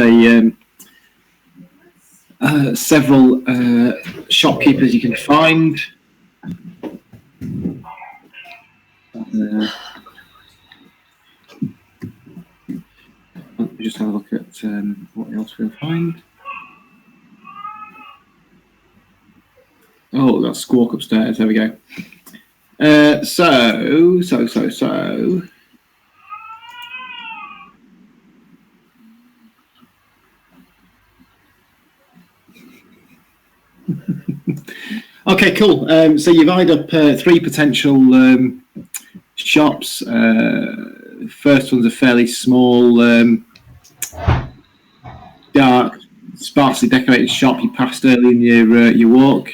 several shopkeepers you can find. Let me just have a look at what else we'll find. Oh, that's Squawk upstairs. There we go. So. Okay, cool. So you've eyed up 3 potential shops. First one's a fairly small, dark, sparsely decorated shop you passed early in your walk.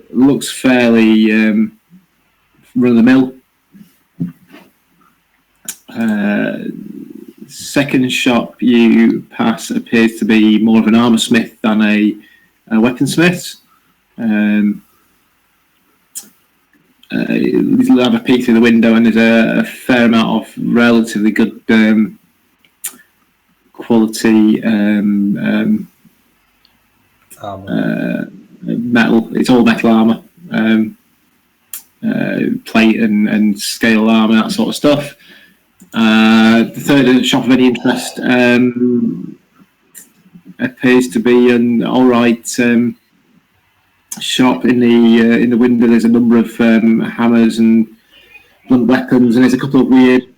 Looks fairly run-of-the-mill. Second shop you pass appears to be more of an armour smith than a weaponsmith. You have a peek through the window, and there's a fair amount of relatively good quality metal. It's all metal armour, plate and scale armour, that sort of stuff. The third shop of any interest appears to be an alright shop. In the window there's a number of hammers and blunt weapons, and there's a couple of weird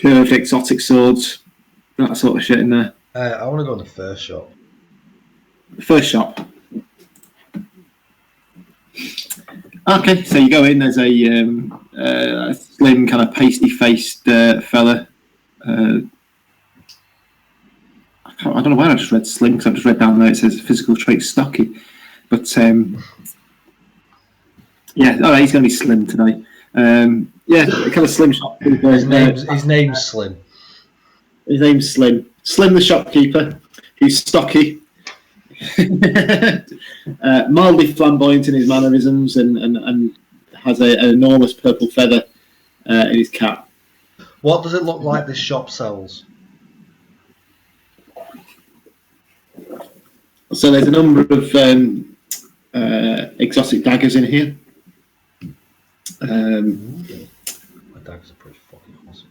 curved exotic swords, that sort of shit in there. I want to go in the first shop. First shop. Okay, so you go in. There's a slim, kind of pasty-faced fella. I don't know why I just read slim, because I've just read down there it says physical trait stocky. But yeah, all right, he's going to be slim today. Yeah, kind of slim shopkeeper. His name's Slim. His name's Slim. Slim the shopkeeper. He's stocky. Mildly flamboyant in his mannerisms, and has an enormous purple feather in his cap. What does it look like this shop sells? So there's a number of exotic daggers in here. My daggers are pretty fucking awesome.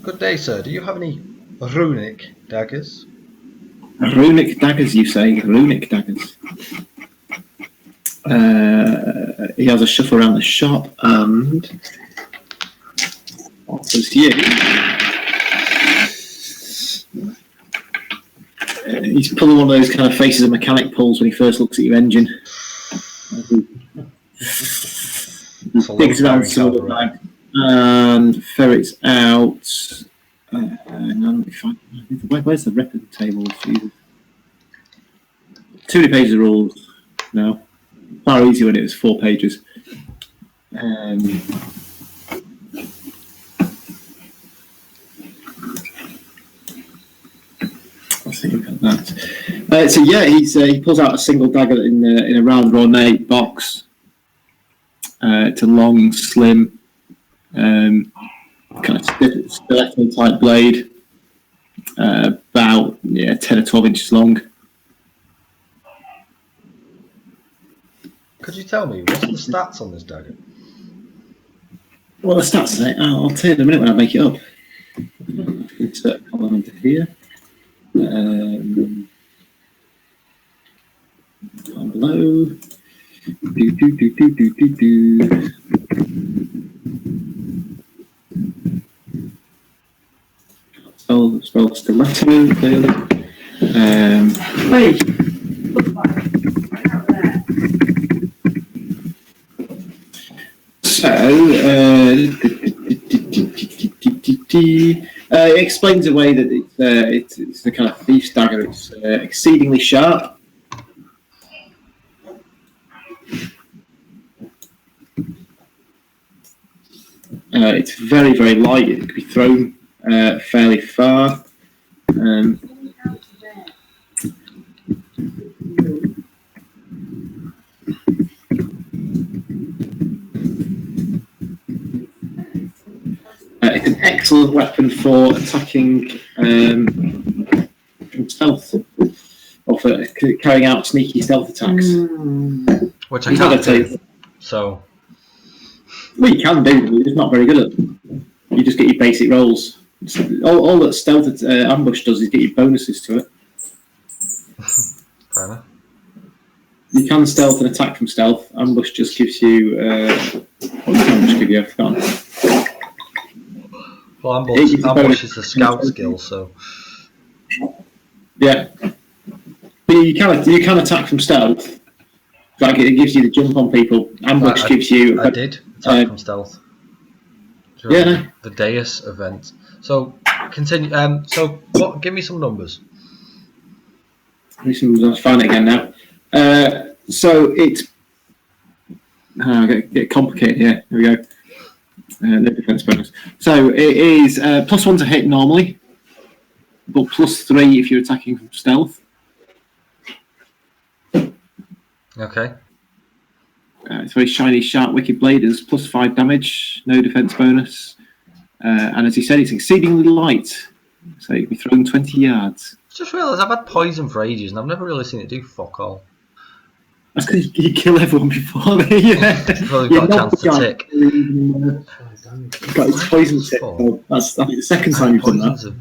Good day, sir. Do you have any runic daggers? Runic daggers, you say? Runic daggers. He has a shuffle around the shop, and offers you. He's pulling one of those kind of faces a mechanic pulls when he first looks at your engine. Digs around some of the bag and ferrets out. Where's the record table? Jesus. Too many pages of rules. No. Far easier when it was 4 pages. Let's think about that. So yeah, he pulls out a single dagger in a rather ornate box. It's a long, slim, kind of stiletto type blade, about 10 or 12 inches long. Could you tell me what's the stats on this dagger? Well, the stats, I'll tell you in a minute when I make it up. Insert column into here. Down below. Spell stiletto, clearly. Hey! So, it explains away that it's the kind of thief's dagger. It's exceedingly sharp. It's very, very light. It can be thrown fairly far. It's an excellent weapon for attacking from stealth, or for carrying out sneaky stealth attacks. Which I can't do. So, well, you can do, but you're just not very good at them. You just get your basic rolls. All that stealth ambush does is get you bonuses to it. Fair enough. You can stealth and attack from stealth. Ambush just gives you. What does ambush give you? I've forgotten. Well, ambush is a scout skill, so. Yeah. But you can attack from stealth. Like it gives you the jump on people. Ambush gives you. I did attack from stealth. Yeah. The Deus event. So continue. So what? Give me some numbers. Let's find it again now. So it's get complicated here. Here we go. No defense bonus. So it is +1 to hit normally, but +3 if you're attacking from stealth. Okay. It's very shiny, sharp, wicked blade. It's +5 damage, no defense bonus. And as he said, it's exceedingly light. so you can be thrown 20 yards. Just realised I've had poison for ages and I've never really seen it do fuck all. That's because you kill everyone before they Before they've got a chance to tick. Got his poison tick. So that's the second time you've done that.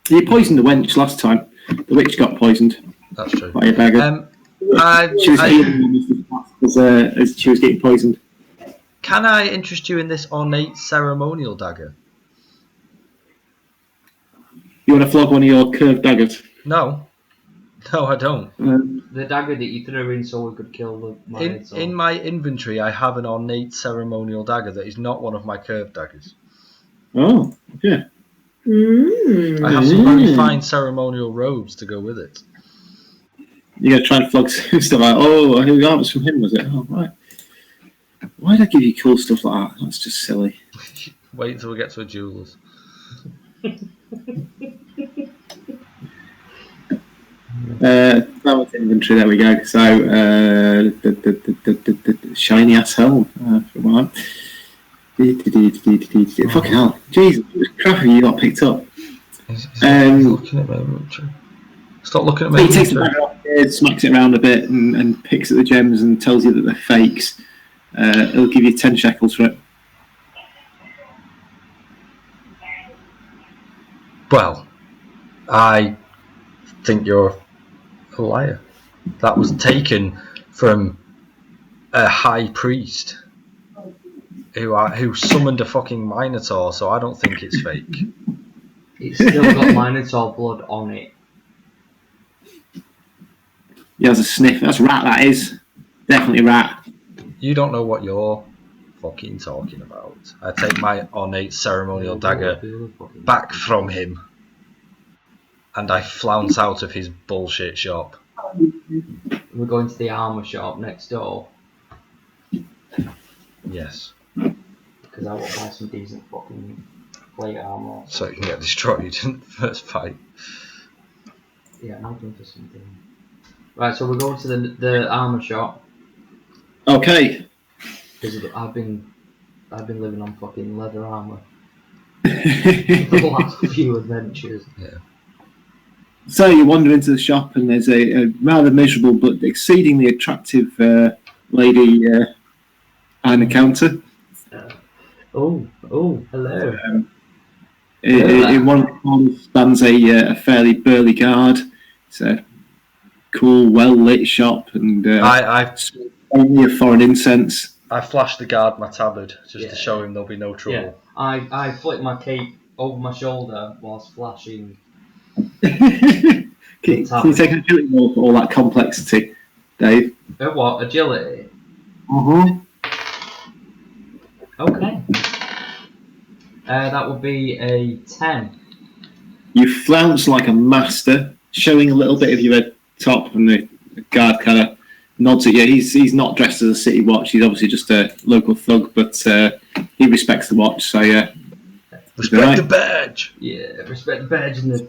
You poisoned the wench last time. The witch got poisoned. That's true. By a dagger. She was healing as she was getting poisoned. Can I interest you in this ornate ceremonial dagger? You want to flog one of your curved daggers? No, I don't. The dagger that you threw in so we could kill the Minotaur. In my inventory, I have an ornate ceremonial dagger that is not one of my curved daggers. Oh, yeah. I have some very fine ceremonial robes to go with it. You're going to try and flog stuff like, oh, that was from him, was it? Oh, right. Why did I give you cool stuff like that? That's just silly. Wait until we get to a jeweller's. That was inventory, there we go. So, shiny ass helm. Fucking hell. Jesus, crap have you got picked up? He's looking at my inventory. Stop looking at my inventory. He takes the bag off, smacks it around a bit and picks at the gems and tells you that they're fakes. He'll give you 10 shekels for it. Well, I think you're a liar. That was taken from a high priest who summoned a fucking Minotaur, so I don't think it's fake. It's still got Minotaur blood on it. He has a sniff. That's rat, that is. Definitely rat. You don't know what you're fucking talking about. I take my ornate ceremonial dagger back from him and I flounce out of his bullshit shop. We're going to the armour shop next door. Yes. Because I want to buy some decent fucking plate armour. So you can get destroyed in the first fight. Yeah, I'm looking for something. Right, so we're going to the armour shop. Okay. Because I've been living on fucking leather armour for the last few adventures. Yeah. So you wander into the shop and there's a rather miserable but exceedingly attractive lady behind the counter. Oh, hello. In one of the corners stands a fairly burly guard. It's a cool, well-lit shop and only a foreign incense. I flash the guard my tabard just to show him there'll be no trouble. Yeah. I flick my cape over my shoulder whilst flashing. Can you take an agility roll for all that complexity, Dave? What? Agility? Okay. That would be a 10. You flounce like a master, showing a little bit of your top, and the guard kind of nods at you. He's not dressed as a city watch. He's obviously just a local thug, but he respects the watch. So yeah, respect the badge. Yeah, respect the badge and the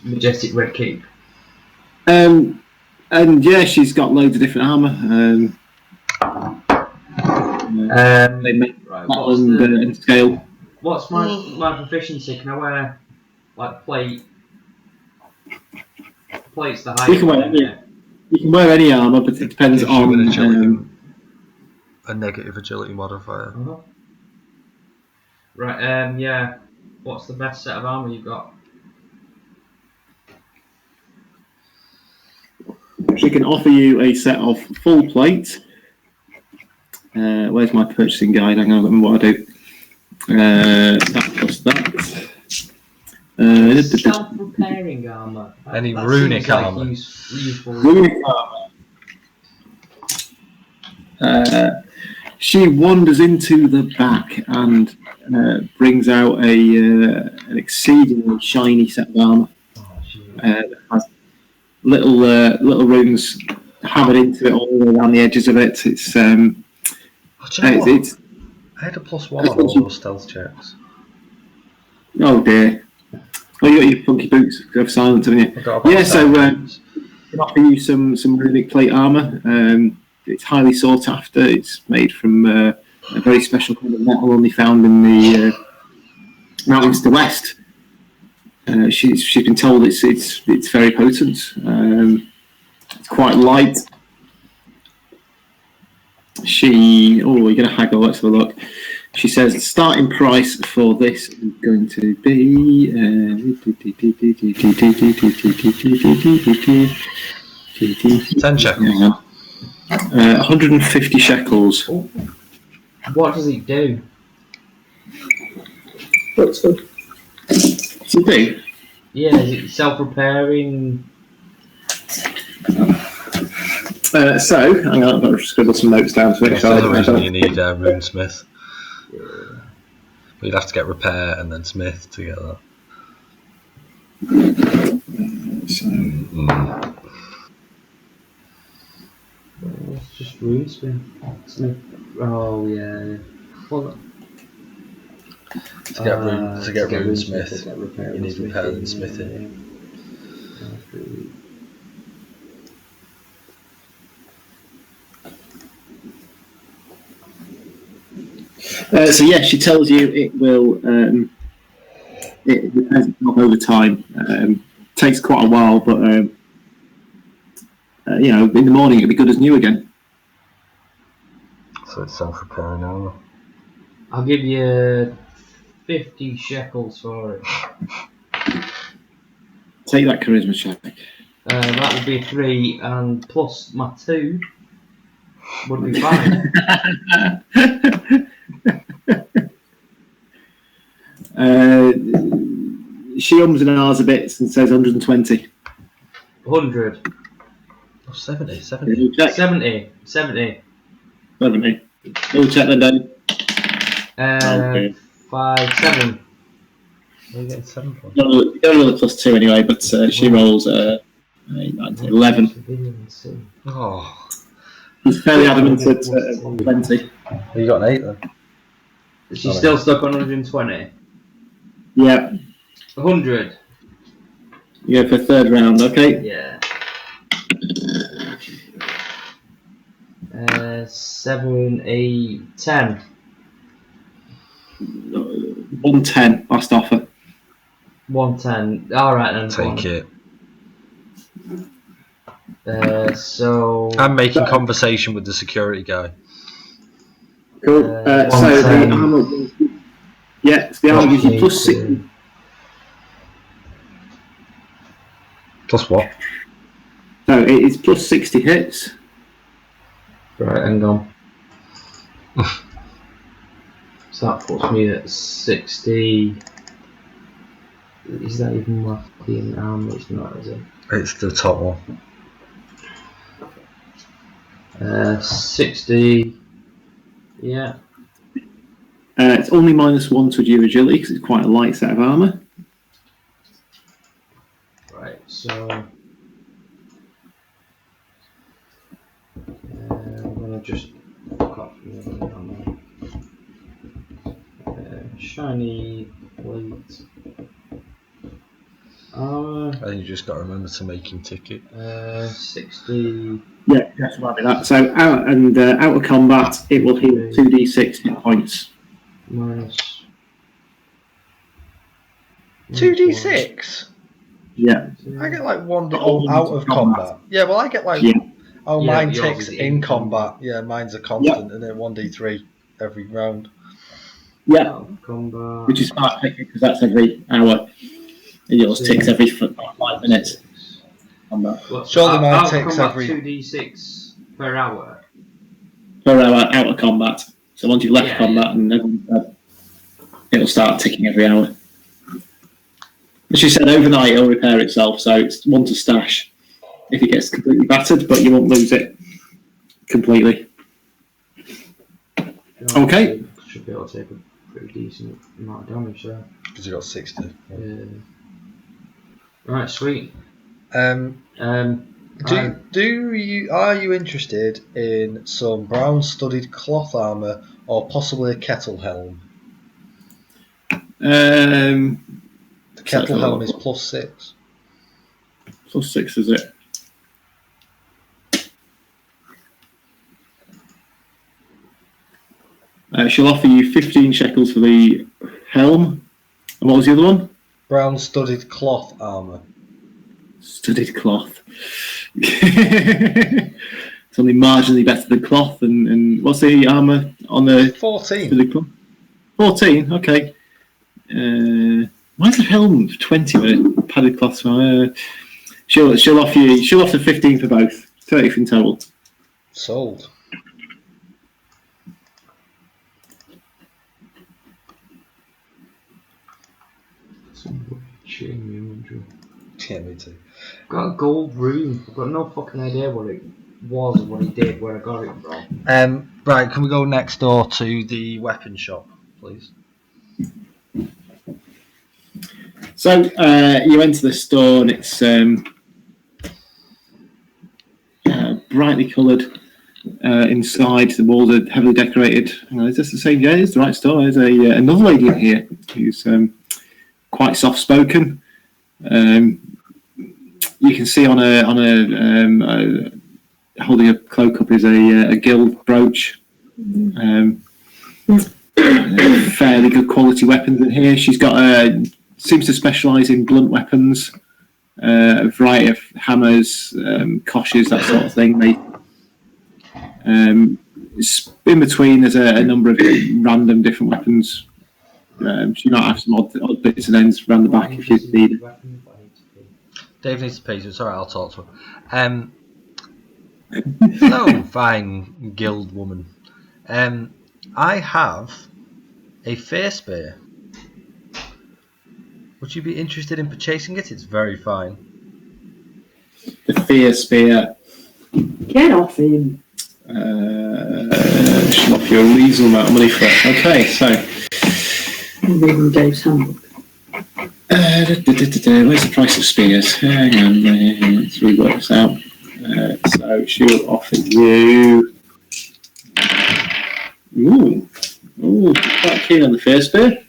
majestic red cape. And yeah, she's got loads of different armour. They make metal and scale. What's my proficiency? Can I wear like plates the height? You can wear any armour, but it depends on a negative agility modifier. Uh-huh. Right. Yeah. What's the best set of armour you've got? She can offer you a set of full plate. Where's my purchasing guide? Hang on, I remember what I do. That plus that. Self-repairing armour. Any runic armour? Runic armour. She wanders into the back and brings out an exceedingly shiny set of armour. That has little runes hammered into it all around the edges of it. It's I had a +1 on all those stealth checks. Oh dear. Well, you got your funky boots of silence, haven't you? Yeah, so I can offer you some runic plate armour. It's highly sought after. It's made from a very special kind of metal only found in the mountains to the west. She's been told it's very potent. It's quite light. We're going to haggle. Let's have a look. She says the starting price for this is going to be 10 shekels. 150 shekels. What does it do? Looks good. What's it do? Yeah, is it self-repairing? So, hang on, I've got to scribble some notes down to make That's sure. the reason you need runesmith. But you'd have to get repair and then smith to get that. It's just runesmith. Oh yeah. Well, to get runesmith, you need repair and smithing. So yeah, she tells you it will. It depends over time. Takes quite a while, but in the morning it'll be good as new again. So it's self-repairing now. I'll give you 50 shekels for it. Take that charisma check. That would be 3, and plus my 2 would be 5. She ums and ahs a bit and says 120. 100. Oh, 70. 70. 70. 70. We'll check then, Dave. 5, 7. You're getting 7 points. You got another +2 anyway, but she rolls 8, 9, 10, 11. Oh. He's fairly adamant at 120. You got an 8 then. She's still stuck on 120. Yeah. 100. You go for a third round, okay? Yeah. 7, 8, 10. 110, last offer. 110. Alright then. Take it. So. I'm making conversation with the security guy. Cool. So the armor. Yeah, so the armor gives you +60. Plus what? So it is +60 hits. Right, hang on. So that puts me at 60. Is that even lucky in armor? It's not, is it? It's the top one. 60. Yeah. It's only -1 to your agility because it's quite a light set of armor. Right, so. I'm gonna just fuck off from the other armor. Shiny plate. Armor. I think you just got to remember to make him ticket. 60. Yeah, that's right. That. So out of combat, it will heal 2d6 hit points. Minus 2d6? Yeah. I get like 1 out of combat. Yeah, well I get like... Yeah. Oh, Yeah, mine yours takes is in in combat. Yeah, mine's a constant, and then 1d3 every round. Yeah. Combat. Which is smart because that's every hour. Yours ticks every 5 minutes. Combat. Surely mine out of takes combat, every... 2d6 per hour. Per hour out of combat. So once you've left combat and everyone's dead, it'll start ticking every hour. As you said, overnight it'll repair itself, so it's one to stash if it gets completely battered, but you won't lose it completely. Okay. Should be able to take a pretty decent amount of damage there. Because you got 60. Yeah. Right, sweet. Are you interested in some brown studded cloth armour or possibly a kettle helm? The kettle helm is +6. +6 is it? She'll offer you 15 shekels for the helm. And what was the other one? Brown studded cloth armour. Studded cloth. It's only marginally better than cloth. And what's the armour on the 14. studded cloth? 14. Okay. Why is the helm 20 with padded cloth? She'll offer 15 for both. 30 in total. Sold. Yeah, me too. I've got a gold room. I've got no fucking idea what it was or what he did, where I got it from. Right, can we go next door to the weapon shop, please? So you enter the store and it's brightly coloured inside. The walls are heavily decorated. Is this the same? Yeah, it's the right store. There's another lady in here who's quite soft-spoken. You can see on a holding a cloak up is a guild brooch. Fairly good quality weapons in here. She's got seems to specialise in blunt weapons, a variety of hammers, koshes, that sort of thing. In between, there's a number of random different weapons. She might have some odd bits and ends around the back if you need it. Dave needs to pay, so it's alright, I'll talk to her. Hello, fine guild woman. I have a fair spear. Would you be interested in purchasing it? It's very fine. The fear spear. Get off him. She'll offer you a reasonable amount of money for it. Okay, so. I'm reading Dave's handbook. Where's the price of spears? Hang on, let's rework this out. So she'll offer you. Quite keen on the fair spear.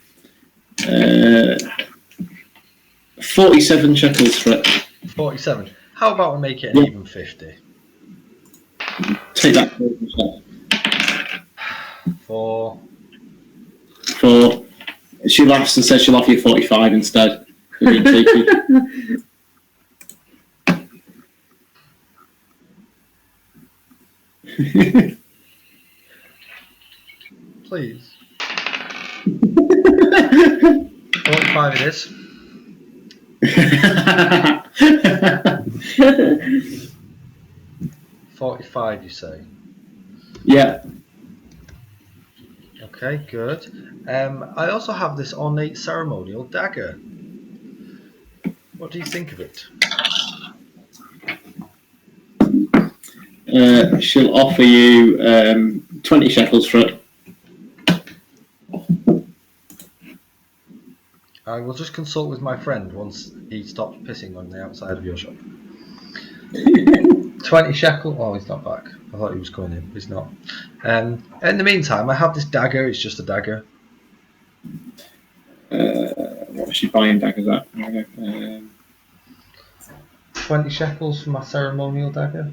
47 shekels for it. 47. How about we make it an even 50? Take that for. She laughs and says she'll offer you 45 instead. Please. 45 it is. $45, you say? Yeah. Okay, good. I also have this ornate ceremonial dagger. What do you think of it? She'll offer you 20 shekels for it. I will just consult with my friend once he stops pissing on the outside of your shop. 20 shekel? Oh, he's not back. I thought he was coming in. He's not. In the meantime, I have this dagger. It's just a dagger. What was she buying daggers at? 20 shekels for my ceremonial dagger.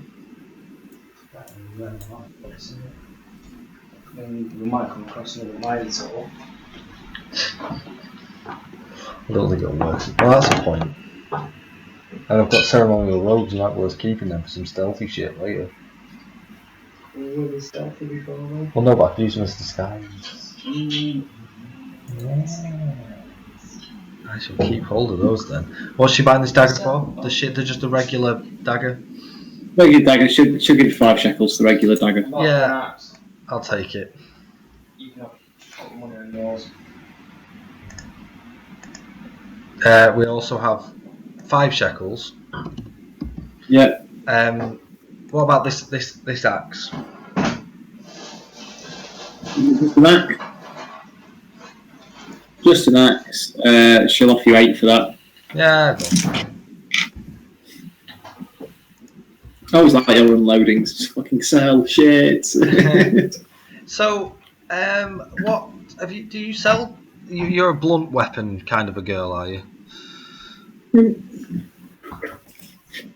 We might come across another mines or. I don't think it'll work. Well, that's the point. And I've got ceremonial robes, and that worth keeping them for some stealthy shit later. Were they stealthy before though? Well, no, but I can use them as disguise. I shall keep hold of those then. What's she buying this dagger for? They're just a regular dagger? Regular dagger should give you 5 shekels, the regular dagger. Yeah, I'll take it. You can put money on yours. We also have 5 shekels. Yeah. What about this axe? Just an axe. She'll offer you 8 for that. Yeah. I always like your unloadings. Just fucking sell shit. So, what have you? Do you sell? You're a blunt weapon kind of a girl, are you?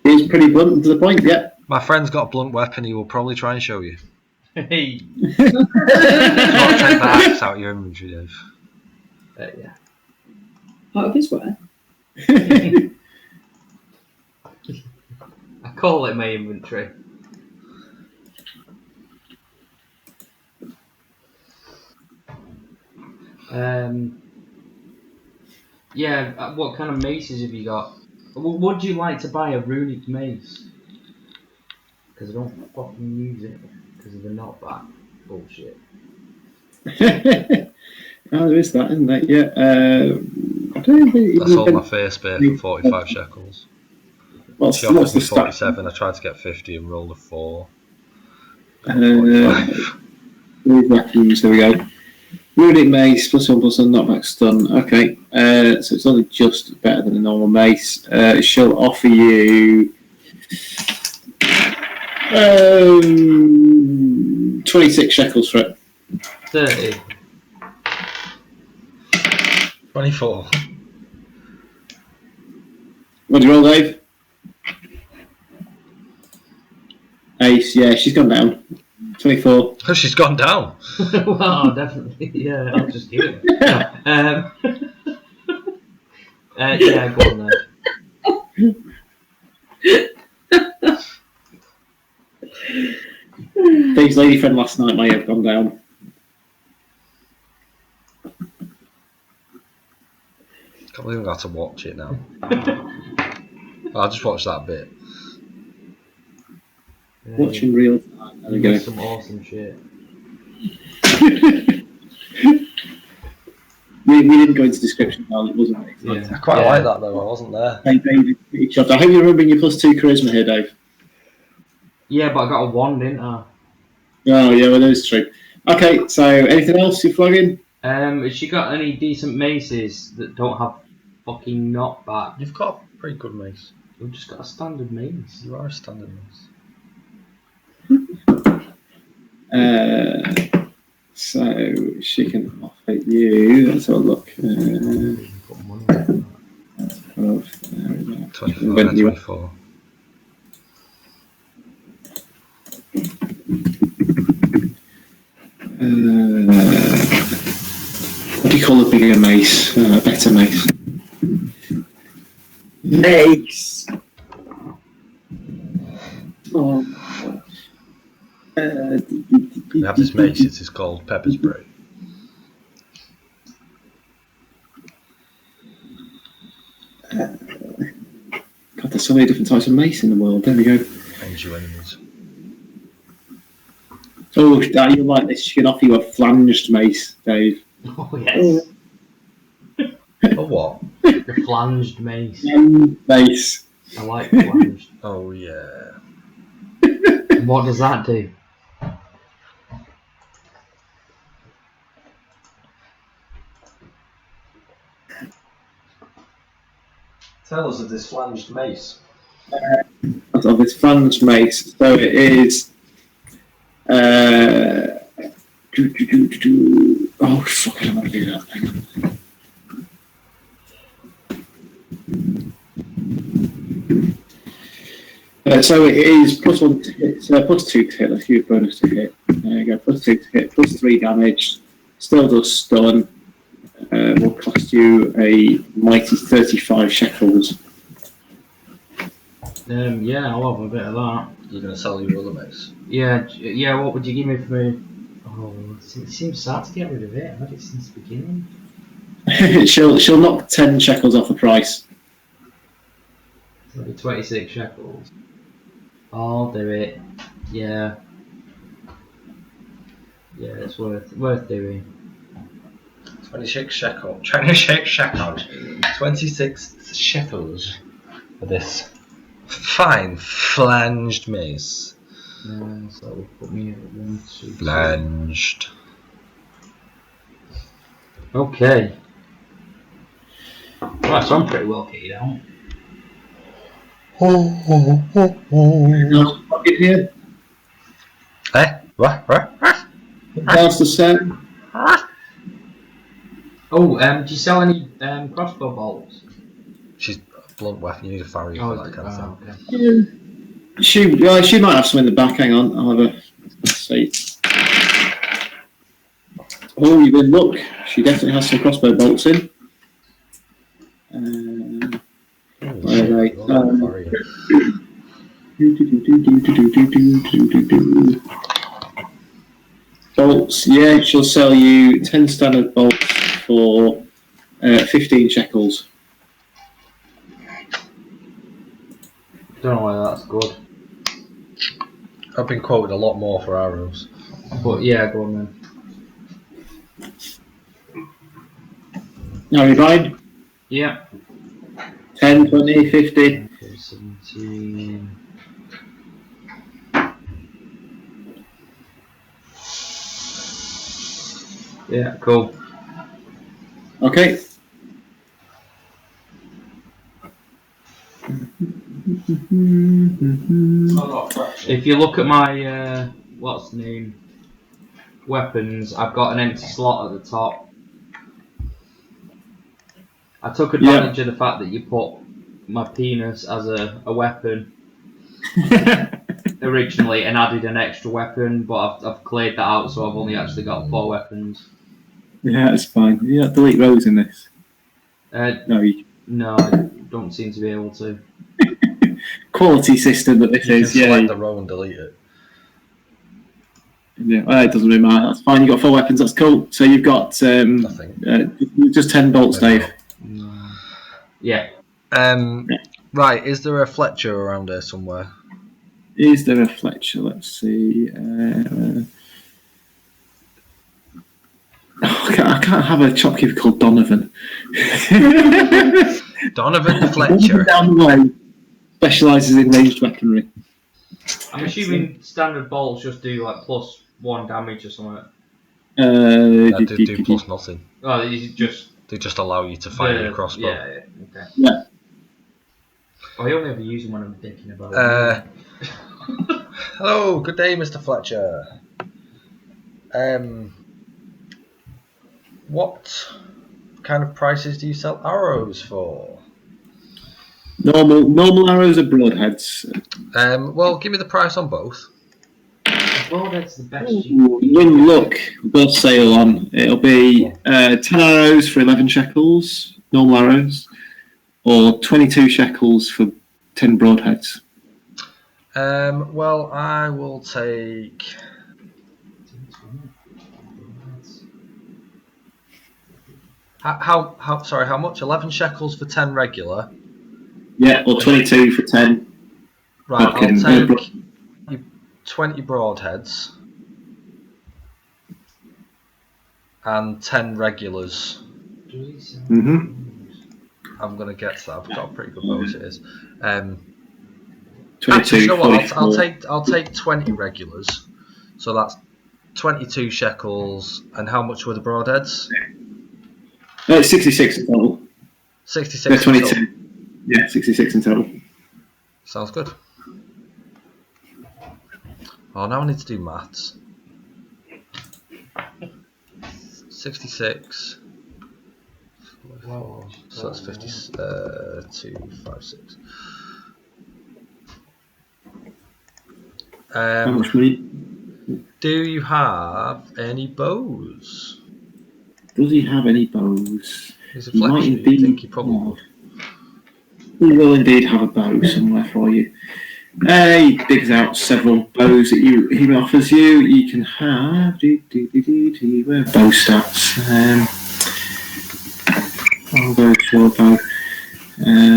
He's pretty blunt and to the point. Yeah. My friend's got a blunt weapon. He will probably try and show you. Hey. Take the axe out of your inventory, Dave. Yeah. Out of his way? I call it my inventory. Yeah, what kind of maces have you got? Would you like to buy a runic mace? Because I don't fucking use it because of the knockback bullshit. Oh, there is that, isn't there? Yeah. I don't think I sold my first bear for 45 shekels. She offered me 47. I tried to get 50 and rolled a 4. There we go. Runic mace +1/+1 knockback stun. Okay, so it's only just better than a normal mace. She'll offer you 26 shekels for it. 30. 24. What do you roll, Dave? Ace, yeah, she's gone down. 24. Oh, she's gone down. Well, definitely. Yeah, I'll just do it. Yeah, go on then. Dave's lady friend last night may have gone down. Can't believe I've got to watch it now. I'll just watch that bit. Watching real time. There we go. Some awesome shit. we didn't go into description, well, it wasn't very exciting. I quite like that though, I wasn't there. Hey, Dave, I hope you're remembering your +2 charisma here, Dave. Yeah, but I got a 1, didn't I? Oh, yeah, well, that is true. Okay, so anything else you're flagging? Has she got any decent maces that don't have fucking knockback? You've got a pretty good mace. We've just got a standard mace. You are a standard mace. So she can offer you. Let's have a look. 24. What do you call a bigger mace? A better mace? Mace. Oh. We have this mace, it is called pepper spray. God, there's so many different types of mace in the world. There we go. Thank you, enemies. Oh, you like this? She can offer you a flanged mace, Dave. Oh, yes. A what? The flanged mace. Mace. I like flanged. Oh, yeah. What does that do? Tell us of this flanged mace. Of this flanged mace. So it is. Oh, fuck, I'm going to do that. Hang on. So it is +1 to hit, +2 to hit, let's use bonus to hit. There you go, +2 to hit, +3 damage, still does stun, will cost you a mighty 35 shekels. Yeah, I'll have a bit of that. You're going to sell your other mace? Yeah, what would you give me for me? Oh, it seems sad to get rid of it. I've had it since the beginning. she'll knock 10 shekels off the price. It'll be 26 shekels. I'll do it. Yeah. Yeah, it's worth doing. 26 shekels. 26 shekels. 26 shekels for this fine flanged mace. So that will put me at 1, 2, 3. Flanged. Okay. Right, so I'm pretty well kitted out. Here. Eh? What? Else to say? Oh, do you sell any crossbow bolts? She's a blunt weapon, you need a farrier for that kind of thing. Okay. She might have some in the back, hang on, I'll have a see. Oh, you've been look. She definitely has some crossbow bolts in. Right. Bolts, yeah, she'll sell you 10 standard bolts for 15 shekels. Don't know why that's good. I've been quoted a lot more for arrows. But yeah, go on then. Are you buying? Yeah. 10, 20, 50? Okay, 17. Yeah, cool. Okay. If you look at my what's the name weapons, I've got an empty slot at the top. I took advantage of the fact that you put my penis as a weapon originally and added an extra weapon, but I've cleared that out, so I've only actually got 4 weapons. Yeah, that's fine. You don't delete rows in this. No, I don't seem to be able to. Quality system that this You is. can select the row and delete it. Yeah, well, it doesn't really matter. That's fine. You've got 4 weapons. That's cool. So you've got just 10 bolts, Dave. Yeah. Right. Is there a Fletcher around here somewhere? Is there a Fletcher? Let's see. I can't have a shopkeeper called Donovan. Donovan the Fletcher. Down the way. Specialises in ranged weaponry. I'm assuming standard bolts just do like +1 damage or something. They do plus nothing. Oh, they just allow you to fire your crossbow. Yeah. Okay. Yeah. I only ever use them when I'm thinking about it. Hello, good day, Mr. Fletcher. What kind of prices do you sell arrows for? Normal arrows are broadheads. Well, give me the price on both. Broadhead's the best. When look, both sale on. It'll be 10 arrows for 11 shekels, normal arrows, or 22 shekels for 10 broadheads. Well, I will take. How much? 11 shekels for 10 regular? Yeah, or 22 for 10. Right, I'll take 20 broadheads and 10 regulars. Mm-hmm. I'm going to get to that. I've got a pretty good bow as it is. 22, actually, you know what? 44. I'll take 20 regulars. So that's 22 shekels. And how much were the broadheads? 66 in total. 66 22. in total. Yeah, 66 in total. Sounds good. Oh, now I need to do maths. 66. So that's 256. How much money? Do you have any bows? Does he have any bows? He's a Fletcher. I think he probably would. He will indeed have a bow somewhere for you. He digs out several bows that he offers you. You can have where are bow stats. I'll go to your bow.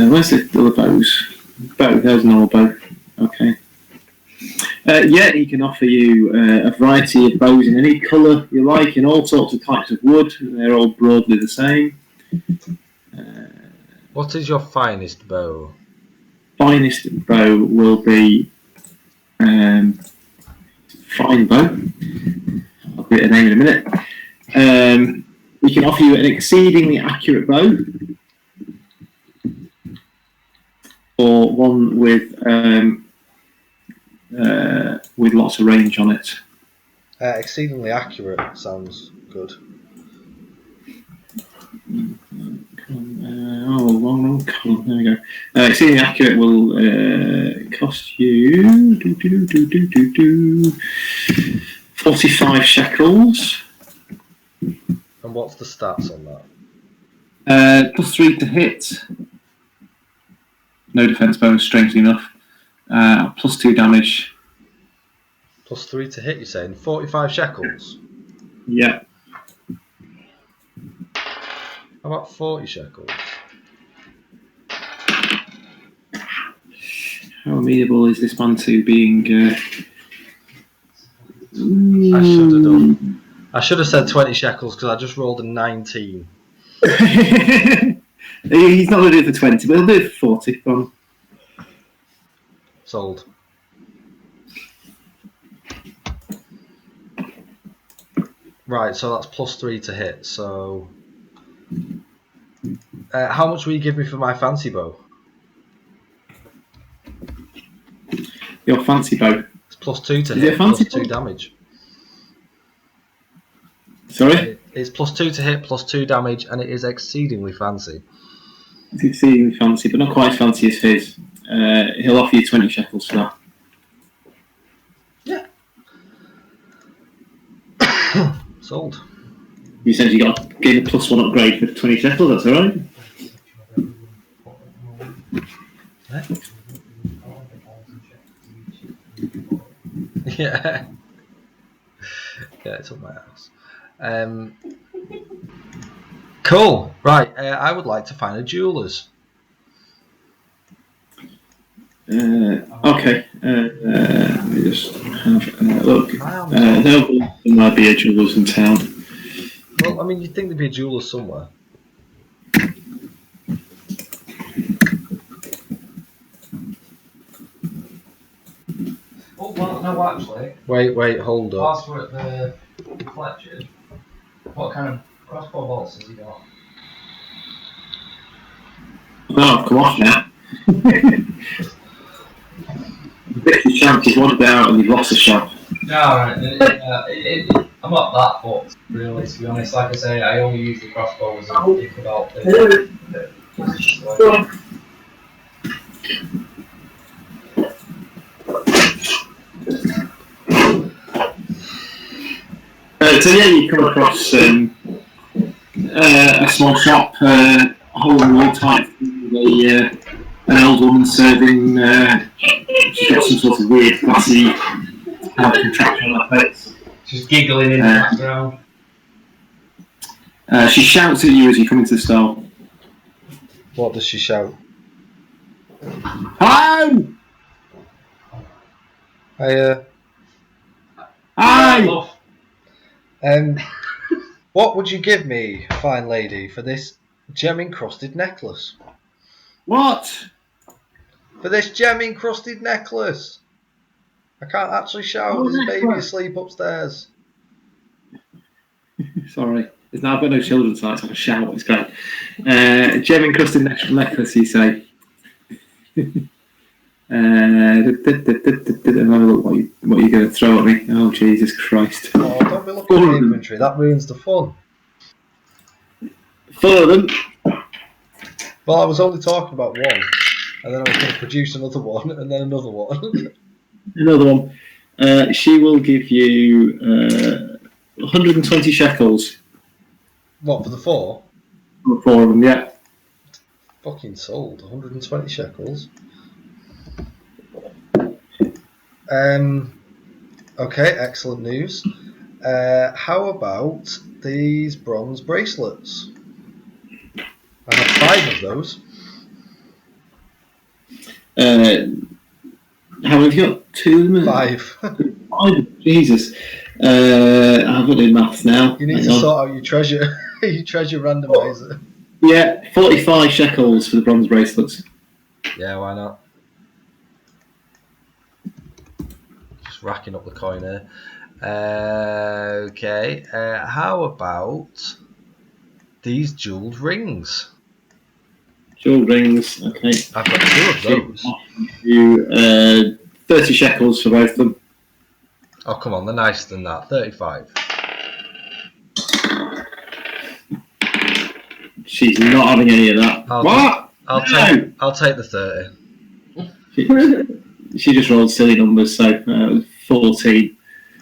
Where's the other bows? Bow. There's an old bow. Okay. Yeah, he can offer you a variety of bows in any colour you like, in all sorts of types of wood. They're all broadly the same. What is your finest bow? Finest bow will be Fine Bow. I'll give it a name in a minute. We can offer you an exceedingly accurate bow, or one with lots of range on it. Exceedingly accurate sounds good. Wrong column. There we go. Exceedingly accurate will cost you 45 shekels. And what's the stats on that? +3 to hit. No defense bonus, strangely enough. +2 damage. +3 to hit, you're saying? 45 shekels? Yeah. How about 40 shekels? How amenable is this man to being... I should have said 20 shekels because I just rolled a 19. He's not going to do it for 20, but he'll do it for 40. Go on. Sold. Right, so that's +3 to hit. So, how much will you give me for my fancy bow? Your fancy bow? It's +2 to hit, +2 damage. Sorry? It's +2 to hit, +2 damage, and it is exceedingly fancy. It's exceedingly fancy, but not quite as fancy as his. He'll offer you 20 shekels for that. Yeah. Sold. You said you got to gain a +1 upgrade for 20 shekels, that's alright? Yeah. Yeah, it's up my house. Cool. Right. I would like to find a jeweller's. Okay. Let me just have a look. There might be a jeweller's in town. Well, I mean, you'd think there'd be a jeweller's somewhere. Oh, well, no, actually. Wait, hold up. Whilst we're at the collection, what kind of crossbow bolts has he got? Oh, come on now. Victor's chances want to be out and you've lost the shot. No, right. I'm not that fucked, really, to be honest. Like I say, I only use the crossbow as a dick about it. So yeah, you come across a small shop, hole in the wall type, with an old woman serving. She's got some sort of weird, glassy contraption on her face. She's giggling in the background. She shouts at you as you come into the store. What does she shout? Hello! Hi! What would you give me, fine lady, for this gem-encrusted necklace? What? For this gem-encrusted necklace! I can't actually shout, there's a baby asleep upstairs. Sorry. I've got no children tonight, so I can shout, it's great. Gem-encrusted necklace, you say? Another look what you're going to throw at me. Oh, Jesus Christ. Oh, don't be looking at the inventory, that ruins the fun. 4 of them. Well, I was only talking about one, and then I was going to produce another one, and then another one. Another one. She will give you 120 shekels. What, for the 4? For 4 of them, yeah. Fucking sold. 120 shekels. Okay, excellent news. How about these bronze bracelets? I have 5 of those. How many have you got? 2 of them? 5. 5? Jesus. I haven't done maths now. You need to sort out your treasure. Your treasure randomizer. Yeah, 45 shekels for the bronze bracelets. Yeah, why not? Just racking up the coin here. Okay. How about these jeweled rings? Jeweled rings, okay. I've got 2 of those. You 30 shekels for both of them. Oh, come on, they're nicer than that. 35. She's not having any of that. I'll take the 30. She just rolled silly numbers, so 14.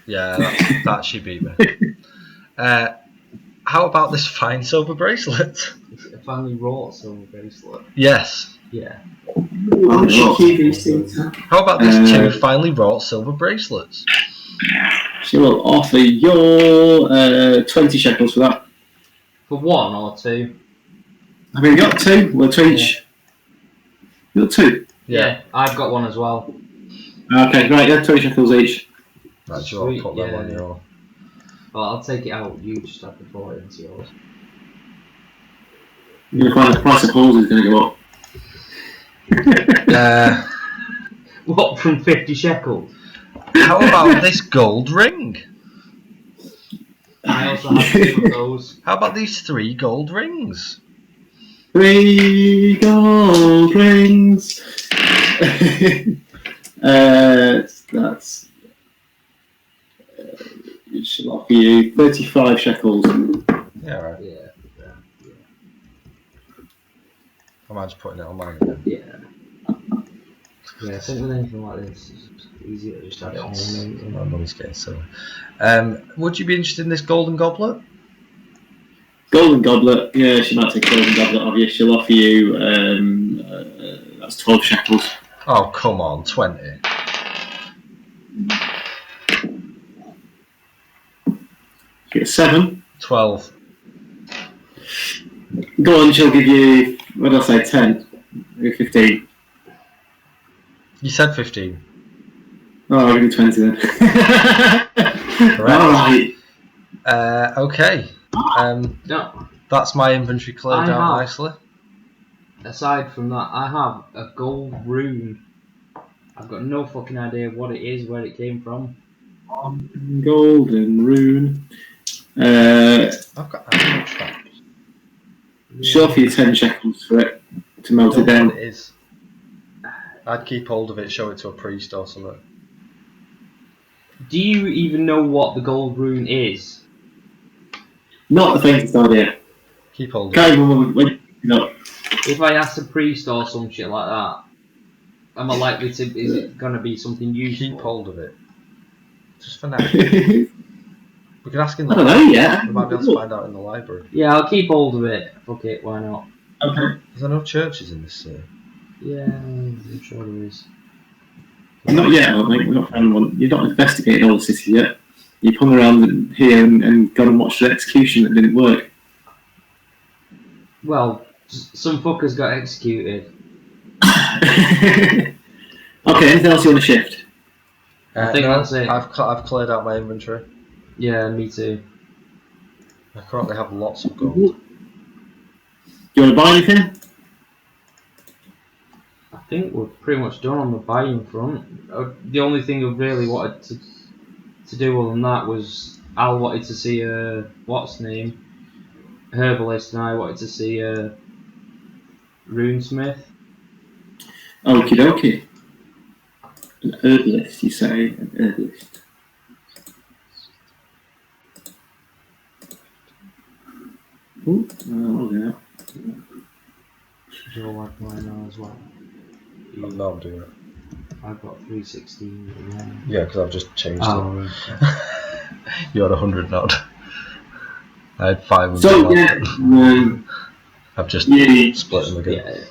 Yeah, that she beat me. How about this fine silver bracelet? Is it a finely wrought silver bracelet? Yes. Yeah. I should keep these things. How about these two finely wrought silver bracelets? She will offer your 20 shekels for that. For one or two? I mean, you got two. Well, two each. You got two. Yeah, I've got one as well. Okay, right. Yeah, 20 shekels each. Right, do you want to put them on your? Well, I'll take it out. You just have to put it into yours. You're going to find the price of holes is going to go up. What, from 50 shekels? How about this gold ring? I also have two of those. How about these 3 gold rings? 3 gold rings. That's. It should offer you 35 shekels. Yeah, right. Yeah. I might just putting it on mine again. Yeah, I think with anything like this, it's easier to just have it. My money's getting silly. Would you be interested in this golden goblet? Golden goblet, yeah, she might take a golden goblet of you. She'll offer you, that's 12 shekels. Oh, come on, 20. Get 7. 12. Go on, she'll give you, what did I say, 10? 15. You said 15. Oh, I'll give you 20 then. Correct. Alright. Okay. No, That's my inventory cleared out nicely. aside from that, I have a gold rune. I've got no fucking idea what it is, where it came from. Golden rune. I've got animal traps. She'll offer you 10 shekels for it to melt it Don't know down. what it is. I'd keep hold of it, show it to a priest or something. Do you even know what the gold rune is? Not the faintest idea. Keep hold of Can't it. even when no. If I ask a priest or some shit like that, am I likely to? Is it gonna be something useful? Keep hold of it. Just for now. I We can ask in the don't know yet. We might be able to find out in the library. Yeah, I'll keep hold of it. Fuck it, why not? Okay. Is there no churches in this city? Yeah, I'm sure there is. Not yet, I don't think. We've not found one. You've not investigated all the cities yet. You've hung around here and gone and watched an execution that didn't work. Well, some fuckers got executed. Okay, anything else you want to shift? I think that's it. I've cleared out my inventory. Yeah, me too. I currently have lots of gold. Do you want to buy anything? I think we're pretty much done on the buying front. The only thing I really wanted to do other than that was Al wanted to see what's name? Herbalist, and I wanted to see Runesmith. Okie dokie. An herbalist, you say? An herbalist. Ooh, look at that. Do you like mine now as well? No, I'm doing it. I've got 316. Yeah, because I've just changed Oh, it. right. You had 100 now. I had 500. So, yeah, I've just you, split them again. Yeah.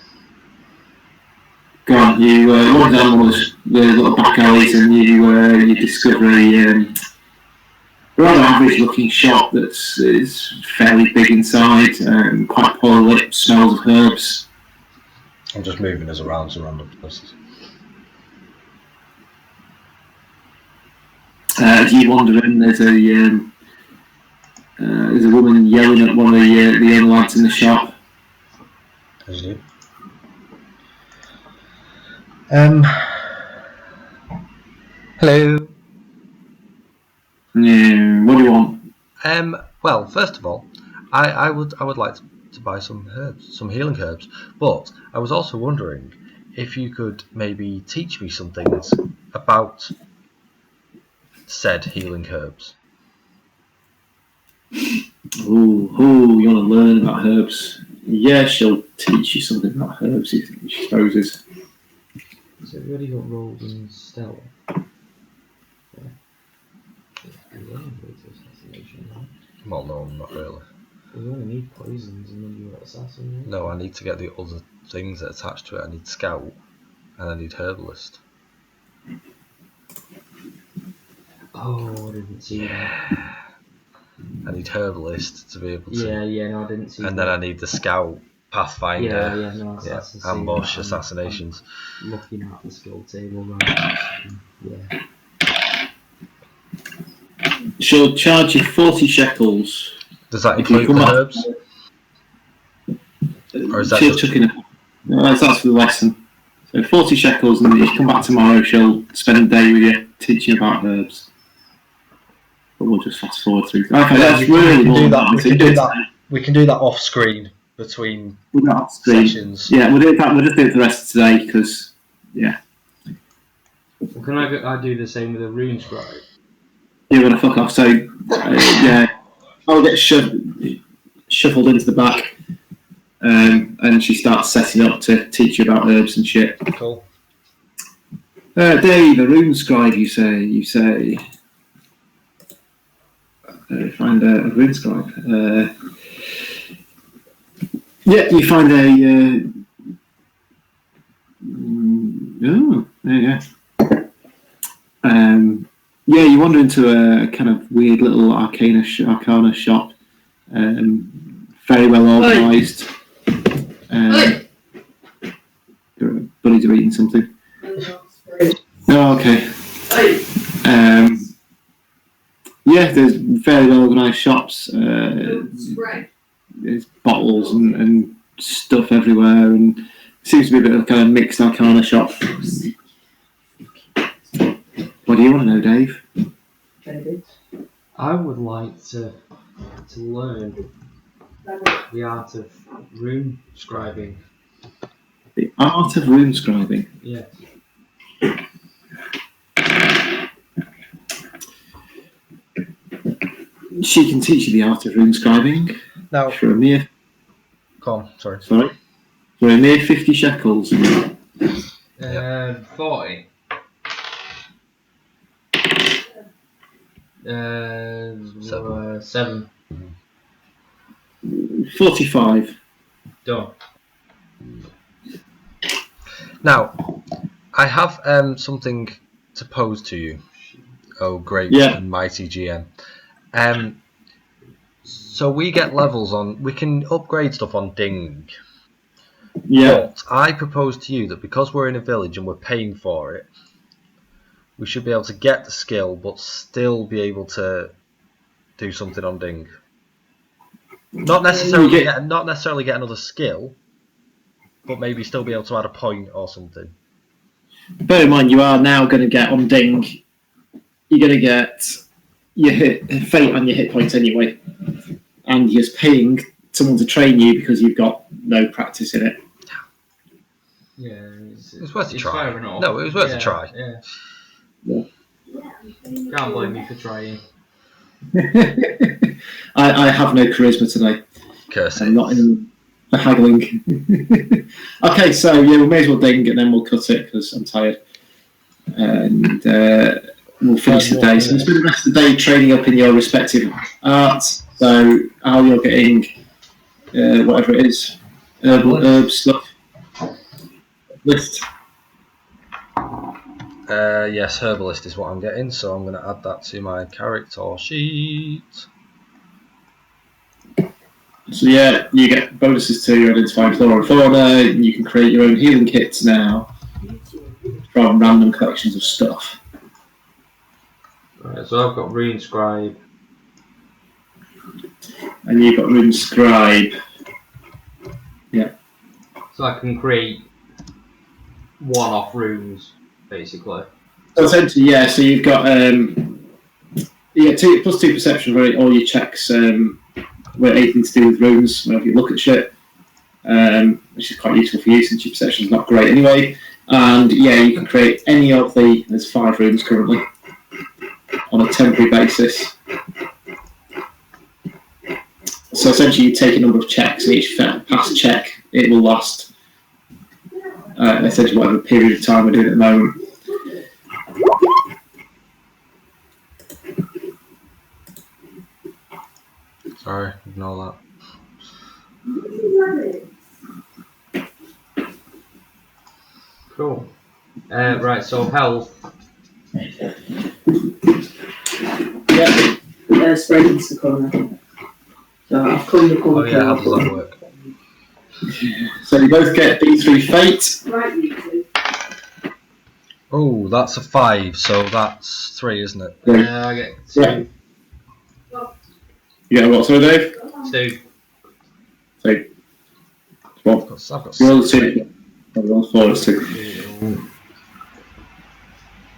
go on, you walk down one of the little back alleys and you discover a rather average looking shop is fairly big inside, quite poor lit, smells of herbs. I'm just moving us around to random places. As you wander in, there's a woman yelling at one of the young lads in the shop. As you do. Hello. Yeah, what do you want? Well, first of all, I would like to buy some herbs, some healing herbs. But I was also wondering if you could maybe teach me some things about said healing herbs. Ooh, you want to learn about herbs? Yeah, she'll teach you something about herbs, she supposes. So we've already got rolled in Stella. Well, no, not really. You only need poisons and then you're assassin. No, I need to get the other things that attach to it. I need Scout and I need Herbalist. Oh, I didn't see that. I need Herbalist to be able to. No, I didn't see and that. then I need the Scout, Pathfinder, ambush, assassinations. Looking at the skill table right. Yeah. She'll charge you 40 shekels. Does that include the herbs? Or is that she'll just... chuck in that's for the lesson. So 40 shekels, and then if you come back tomorrow, she'll spend a day with you teaching about herbs. But we'll just fast forward through. Okay, that's really we can do that off screen between sessions. Yeah, we'll just do it the rest of today because, yeah. Well, can I do the same with a rune scribe? You're gonna fuck off. So yeah, I'll get shuffled into the back, and she starts setting up to teach you about herbs and shit. Cool. Dave, a rune scribe. You say. Find a rune scribe. Yeah, you find a. Oh, there you go. Yeah, you wander into a kind of weird little arcana shop. Very well organised. Buddies are eating something. Oh, okay. Yeah, there's very well organised shops. There's bottles and stuff everywhere, and it seems to be a bit of a kind of mixed arcana shop. What do you want to know, Dave? I would like to learn the art of rune scribing. The art of rune scribing? Yeah. She can teach you the art of rune scribing. Now, for a mere... Come on, sorry. For a mere 50 shekels. 40. 7. 45. Done. Now, I have something to pose to you. Oh, great and mighty GM. So we get levels on. We can upgrade stuff on Ding. Yeah. But I propose to you that because we're in a village and we're paying for it, we should be able to get the skill, but still be able to do something on Ding. Not necessarily get another skill, but maybe still be able to add a point or something. Bear in mind, you are now going to get on Ding. You're going to get your fate on your hit points anyway, and you're paying someone to train you because you've got no practice in it. Yeah, it's worth a try. Fair enough. No, it was worth a try. Yeah. Can't blame me for trying. I have no charisma today. Curse I'm not in the haggling. Okay, so yeah, we may as well Ding and then we'll cut it because I'm tired. And we'll finish the day. So we'll spend the rest of the day training up in your respective arts. So how you're getting whatever it is, herb stuff. List. Yes, Herbalist is what I'm getting, so I'm going to add that to my character sheet. So yeah, you get bonuses to your identifying flora and fauna. You can create your own healing kits now from random collections of stuff. Right, so I've got Rune Scribe. And you've got Rune Scribe. Yeah. So I can create one-off runes, basically. So essentially, yeah. So you've got +2 perception for all your checks. Where anything to do with runes, whenever you look at shit, which is quite useful for you since your perception is not great anyway. And yeah, you can create any of there's 5 runes currently on a temporary basis. So essentially, you take a number of checks, and each pass check it will last essentially whatever period of time we're doing at the moment. Sorry, ignore that. Cool. Right, so health. Yeah. Spread into the corner. So I've come the corner. Oh yeah, how does that work? So you both get D3 fate. Right, you two. Oh, that's a 5, so that's 3, isn't it? Yeah, I get 2. Yeah. You get what, sorry, Dave? 2. So, what? I've got Roll 6. 2. Roll 4 is 2.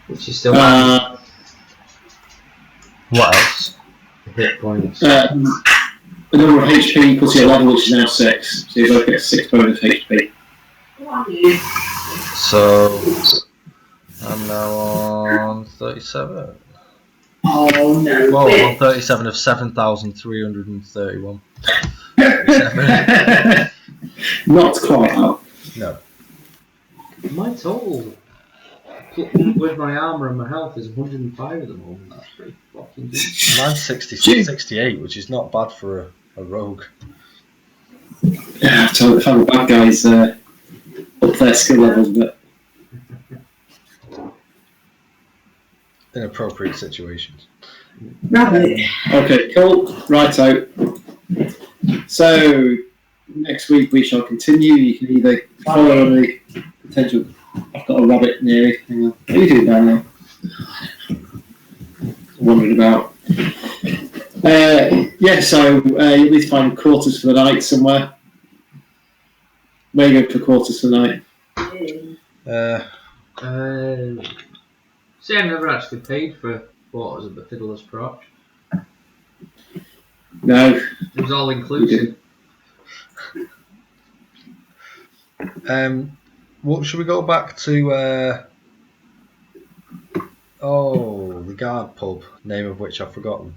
Which is still What else? hit points. The number of HP equals your level, which is now 6. So you both get 6 bonus HP. So I'm now on 37. Oh no. Well, I'm on 37 of 7,331. Not quite up. No. My total with my armour and my health is 105 at the moment. That's pretty fucking good. Mine's 68, which is not bad for a rogue. Yeah, so if I'm bad guys up their skill levels a bit. Inappropriate situations. Rabbit. Okay, cool. Right out. So next week we shall continue. You can either follow the potential. I've got a rabbit near me. Hang on. What are you doing down there? Wandering about. Yeah, so you'll need to find quarters for the night somewhere. Where are you going for quarters for the night? See, I've never actually paid for quarters at the Fiddler's Crotch. No. It was all inclusive. What should we go back to? The guard pub, name of which I've forgotten.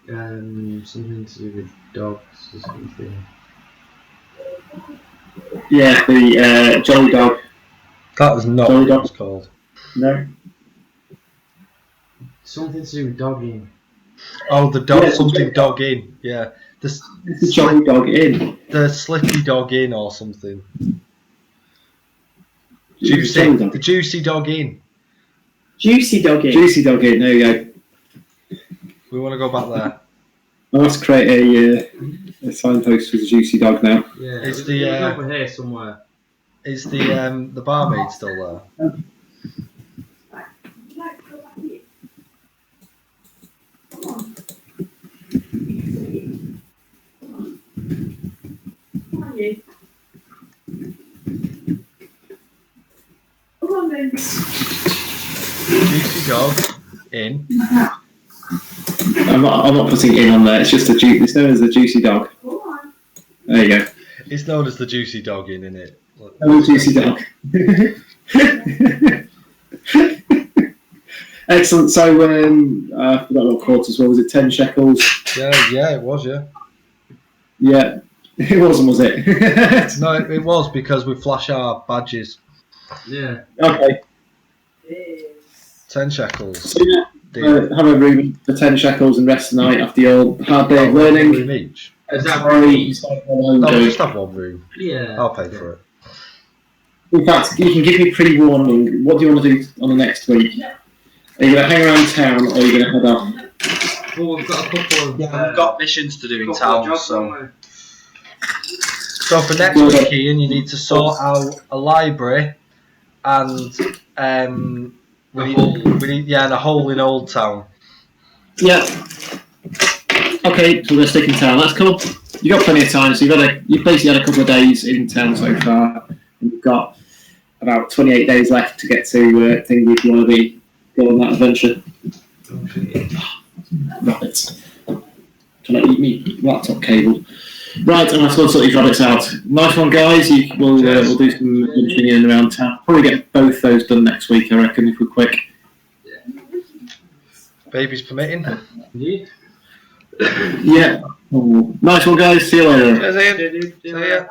Something to do with dogs or something. Yeah, the Jolly Dog. That was not what it was called. No. Something to do with dogging. Oh, the dog, Yeah, something dog in. Yeah, It's the Jolly Dog Inn. the slippy dog in or something. Juicy Juicy, Dog. the juicy dog in. Juicy doggy. Juicy Dog Inn, there you go. We want to go back there. I'll have to create a signpost for the Juicy Dog now. Yeah, It's it the, was over here somewhere. Is the barmaid still there? Come on then. Juicy dog in. I'm not putting in on there. It's just it's known as the Juicy Dog. Come on. There you go. It's known as the juicy dog in, isn't it? Oh, Juicy Dog. Excellent. So I forgot what quarters. What was it? 10 shekels. Yeah, it was. Yeah. Yeah, it wasn't, was it? No, it was because we flash our badges. Yeah. Okay. 10 shekels. So have a room for 10 shekels and rest the night after your hard day of learning. Room each. Is that Tomorrow right? you start on home No, day. we'll just have one room. Yeah. I'll pay for it. In fact, you can give me pre-warning. What do you want to do on the next week? Are you going to hang around town or are you going to head off? Well, we've got a couple of. We've got missions to do in town, jobs, so. haven't So for next week, Ian, you need to sort out a library and we need and a hole in Old Town. Yeah. Okay, so we're going to stick in town. That's cool. You've got plenty of time, so you've basically had a couple of days in town so far. And you've got about 28 days left to get to things if you want to go on that adventure. Rabbits. Can I eat me laptop cable? Right, and I've got to sort these rabbits out. Nice one, guys. We'll do some munching in and around town. Probably get both those done next week, I reckon, if we're quick. Babies permitting. we? Yeah. Oh, nice one, guys. See you later. Cheers, Ian. See ya.